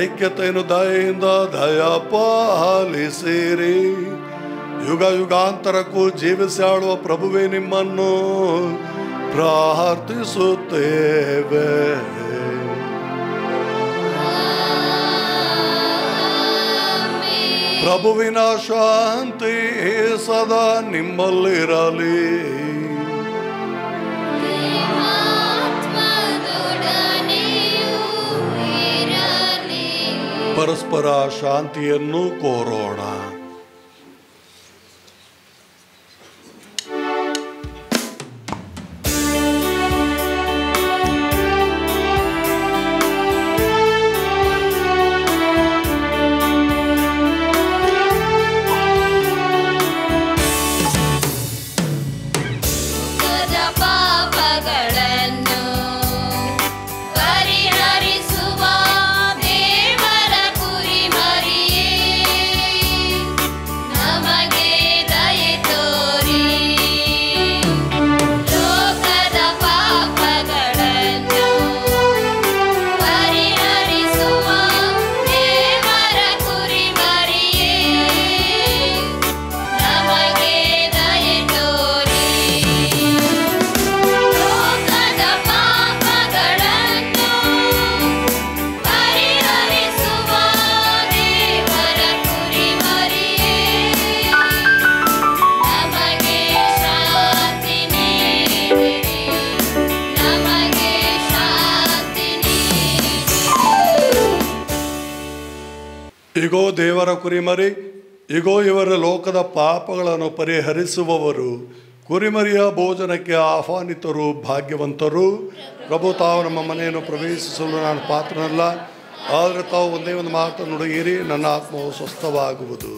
S1: ಐಕ್ಯತೆಯನ್ನು ದಯೆಯಿಂದ ದಯಪಾಲಿಸಿರಿ. ಯುಗ ಯುಗಾಂತರಕ್ಕೂ ಜೀವಿಸಾಳುವ ಪ್ರಭುವೇ, ನಿಮ್ಮನ್ನು ಪ್ರಾರ್ಥಿಸುತ್ತೇವೆ. ಪ್ರಭುವಿನ ಶಾಂತಿ ಸದಾ ನಿಮ್ಮಲ್ಲಿರಲಿ. ಪರಸ್ಪರ ಶಾಂತಿಯನ್ನು ಕೋರೋಣ. ಇಗೋ ದೇವರ ಕುರಿಮರಿ, ಇಗೋ ಇವರ ಲೋಕದ ಪಾಪಗಳನ್ನು ಪರಿಹರಿಸುವವರು. ಕುರಿಮರಿಯ ಭೋಜನಕ್ಕೆ ಆಹ್ವಾನಿತರು ಭಾಗ್ಯವಂತರು. ಪ್ರಭು, ತಾವು ನಮ್ಮ ಮನೆಯನ್ನು ಪ್ರವೇಶಿಸಲು ನಾನು ಪಾತ್ರನಲ್ಲ, ಆದರೆ ತಾವು ಒಂದೇ ಒಂದು ಮಾತು ನುಡಿಯಿರಿ, ನನ್ನ ಆತ್ಮವು ಸ್ವಸ್ಥವಾಗುವುದು.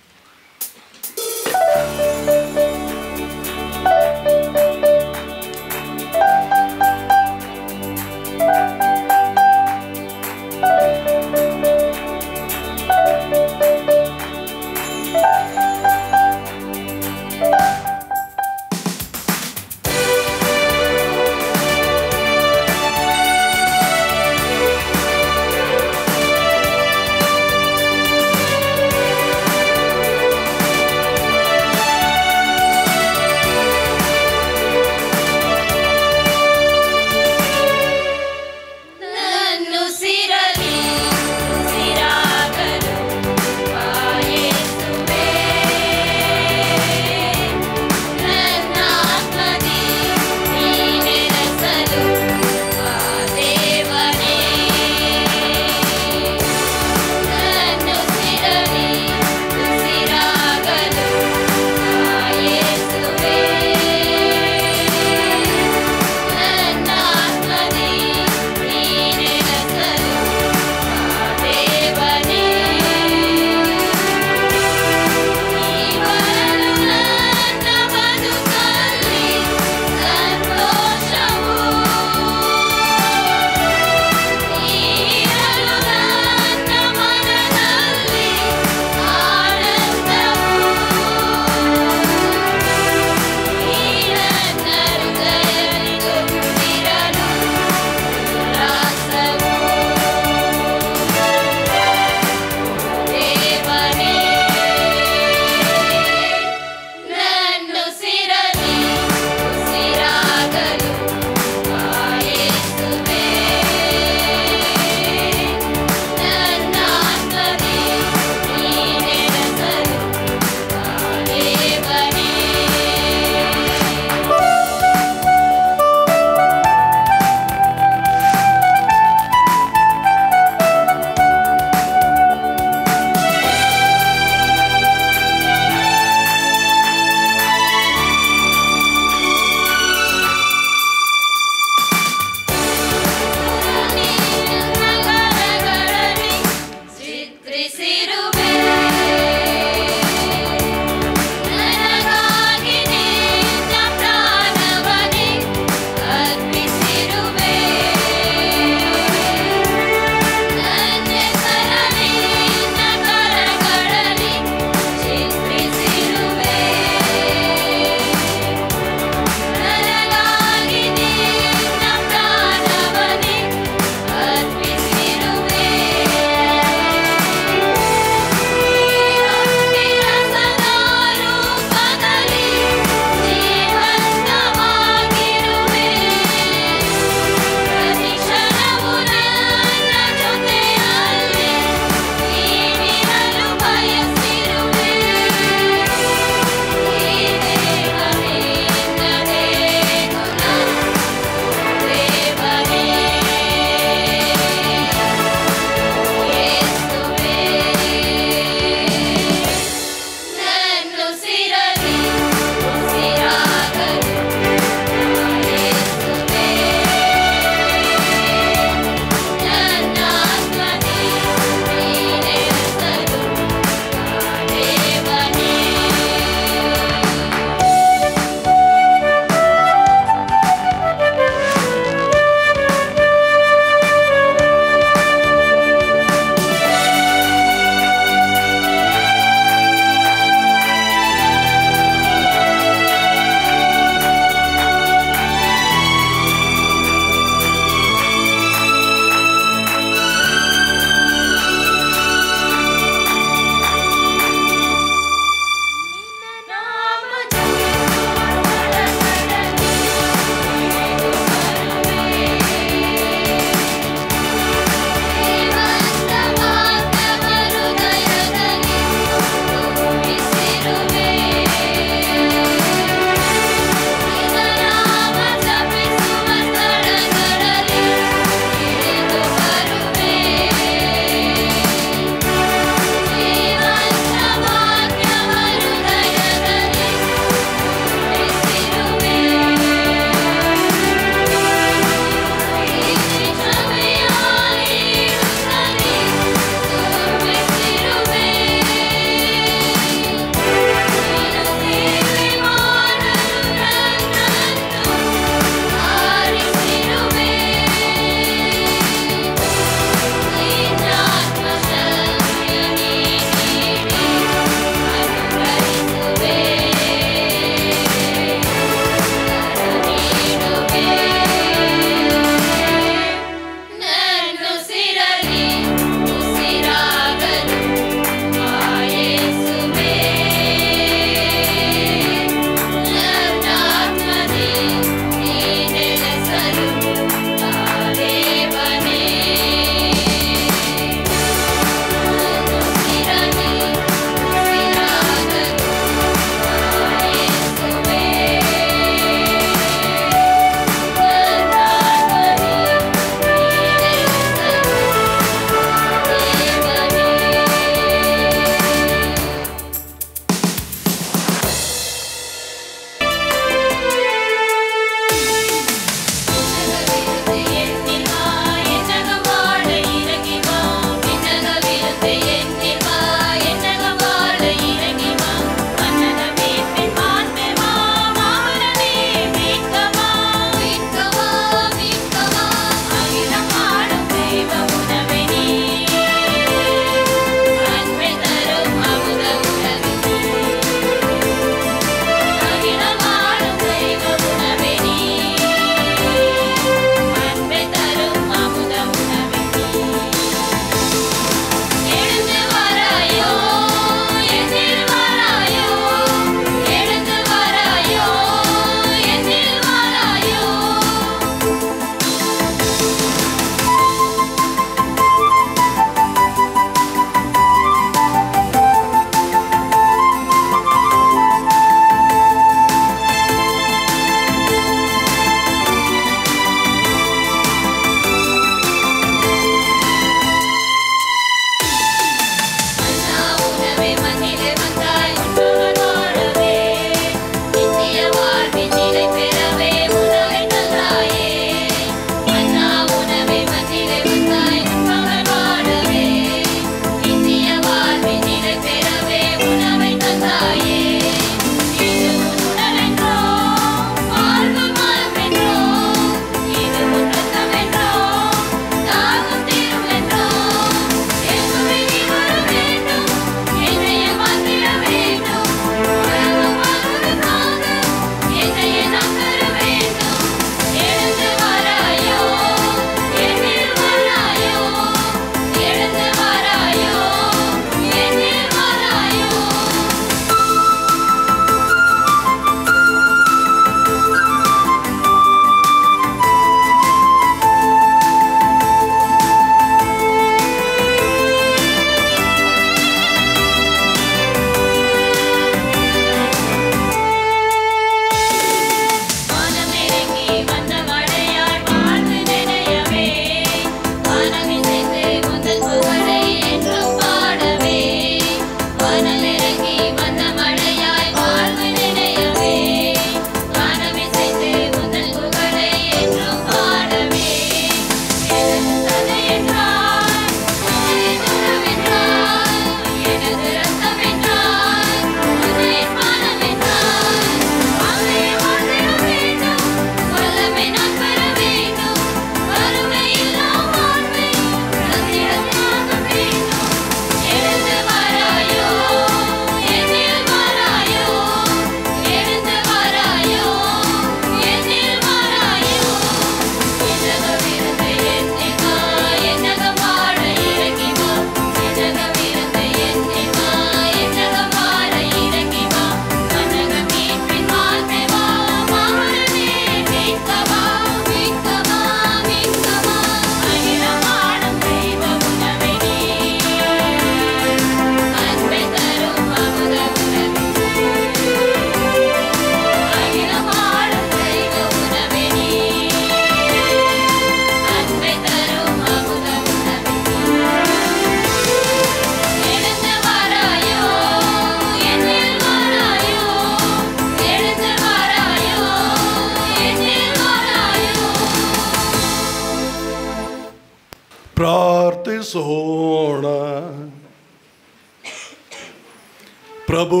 S1: ಪ್ರಭು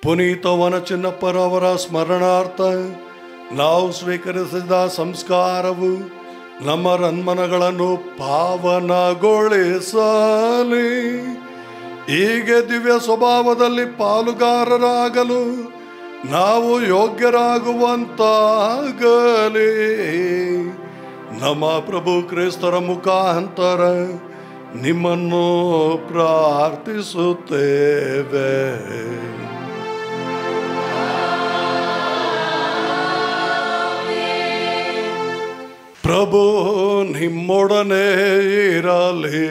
S1: ಪುನೀತ ವನಚಿನ್ನಪ್ಪರವರ ಸ್ಮರಣಾರ್ಥ ನಾವು ಸ್ವೀಕರಿಸಿದ ಸಂಸ್ಕಾರವು ನಮ್ಮ ರನ್ಮನಗಳನ್ನು ಪಾವನಗೊಳಿಸಲಿ. ಹೀಗೆ ದಿವ್ಯ ಸ್ವಭಾವದಲ್ಲಿ ಪಾಲುಗಾರರಾಗಲು ನಾವು ಯೋಗ್ಯರಾಗುವಂತಾಗಲಿ. ನಮ್ಮ ಪ್ರಭು ಕ್ರಿಸ್ತರ ಮುಖಾಂತರ ನಿಮ್ಮನ್ನು ಪ್ರಾರ್ಥಿಸುತ್ತೇವೆ. ಪ್ರಭು ನಿಮ್ಮೊಡನೆ ಇರಲಿ.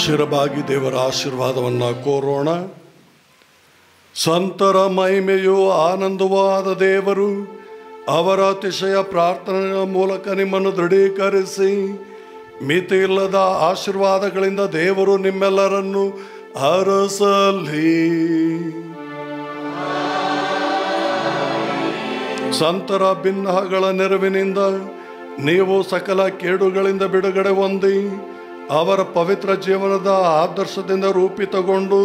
S1: ಶಿರಬಾಗಿ ದೇವರ ಆಶೀರ್ವಾದವನ್ನು ಕೋರೋಣ. ಸಂತರ ಮಹಿಮೆಯು ಆನಂದವಾದ ದೇವರು ಅವರ ಅತಿಶಯ ಪ್ರಾರ್ಥನೆಯ ಮೂಲಕ ನಿಮ್ಮನ್ನು ದೃಢೀಕರಿಸಿ ಮಿತಿ ಇಲ್ಲದ ಆಶೀರ್ವಾದಗಳಿಂದ ದೇವರು ನಿಮ್ಮೆಲ್ಲರನ್ನು ಅರಸಲಿ. ಸಂತರ ಭಿನ್ನಗಳ ನೆರವಿನಿಂದ ನೀವು ಸಕಲ ಕೇಡುಗಳಿಂದ ಬಿಡುಗಡೆ ಹೊಂದಿ ಅವರ ಪವಿತ್ರ ಜೀವನದ ಆದರ್ಶದಿಂದ ರೂಪಿತಗೊಂಡು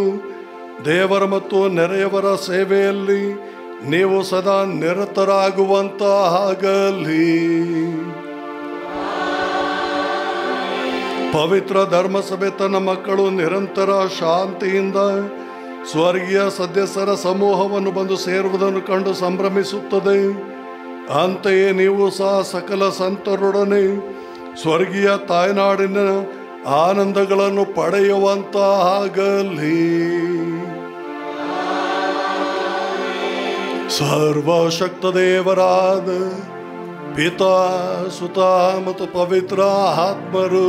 S1: ದೇವರ ಮತ್ತು ನೆರೆಯವರ ಸೇವೆಯಲ್ಲಿ ನೀವು ಸದಾ ನಿರತರಾಗುವಂತಾಗಲಿ. ಪವಿತ್ರ ಧರ್ಮಸಭೆ ತನ್ನ ಮಕ್ಕಳು ನಿರಂತರ ಶಾಂತಿಯಿಂದ ಸ್ವರ್ಗೀಯ ಸದಸ್ಯರ ಸಮೂಹವನ್ನು ಬಂದು ಸೇರುವುದನ್ನು ಕಂಡು ಸಂಭ್ರಮಿಸುತ್ತದೆ. ಅಂತೆಯೇ ನೀವು ಸಹ ಸಕಲ ಸಂತರೊಡನೆ ಸ್ವರ್ಗೀಯ ತಾಯ್ನಾಡಿನ ಆನಂದಗಳನ್ನು ಪಡೆಯುವಂತಾಗಲಿ. ಸರ್ವಶಕ್ತ ದೇವರಾದ ಪಿತಾ, ಸುತ ಮತ್ತು ಪವಿತ್ರ ಆತ್ಮರು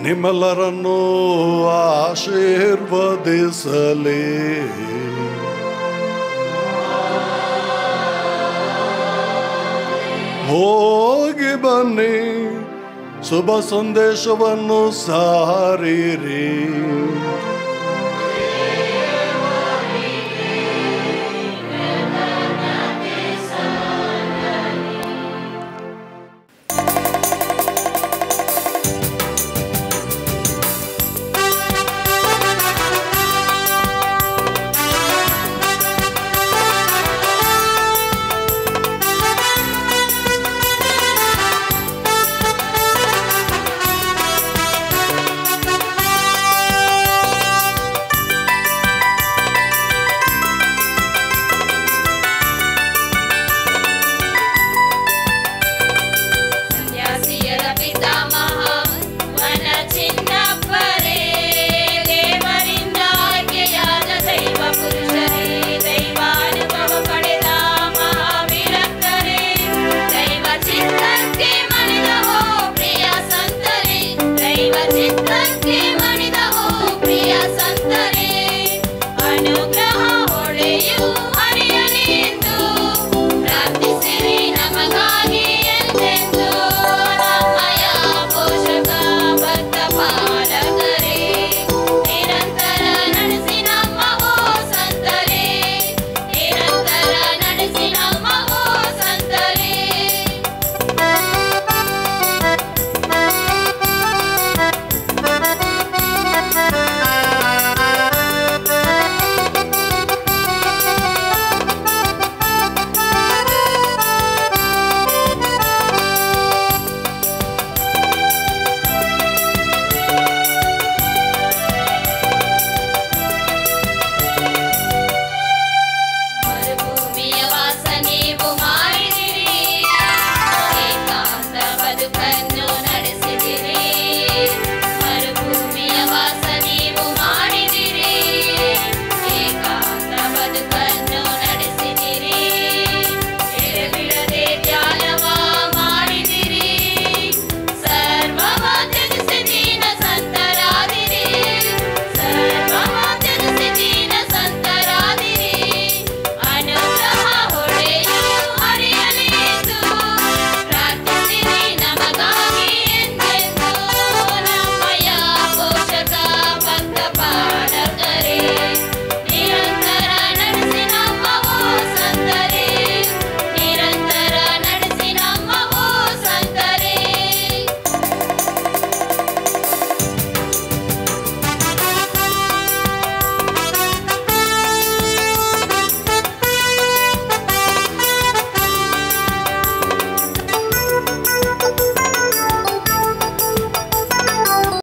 S1: ನಿಮ್ಮೆಲ್ಲರನ್ನು ಆಶೀರ್ವದಿಸಲಿ. ಹೋಗಿ ಬನ್ನಿ, ಶುಭ ಸಂದೇಶವನ್ನು ಸಾರಿರಿ.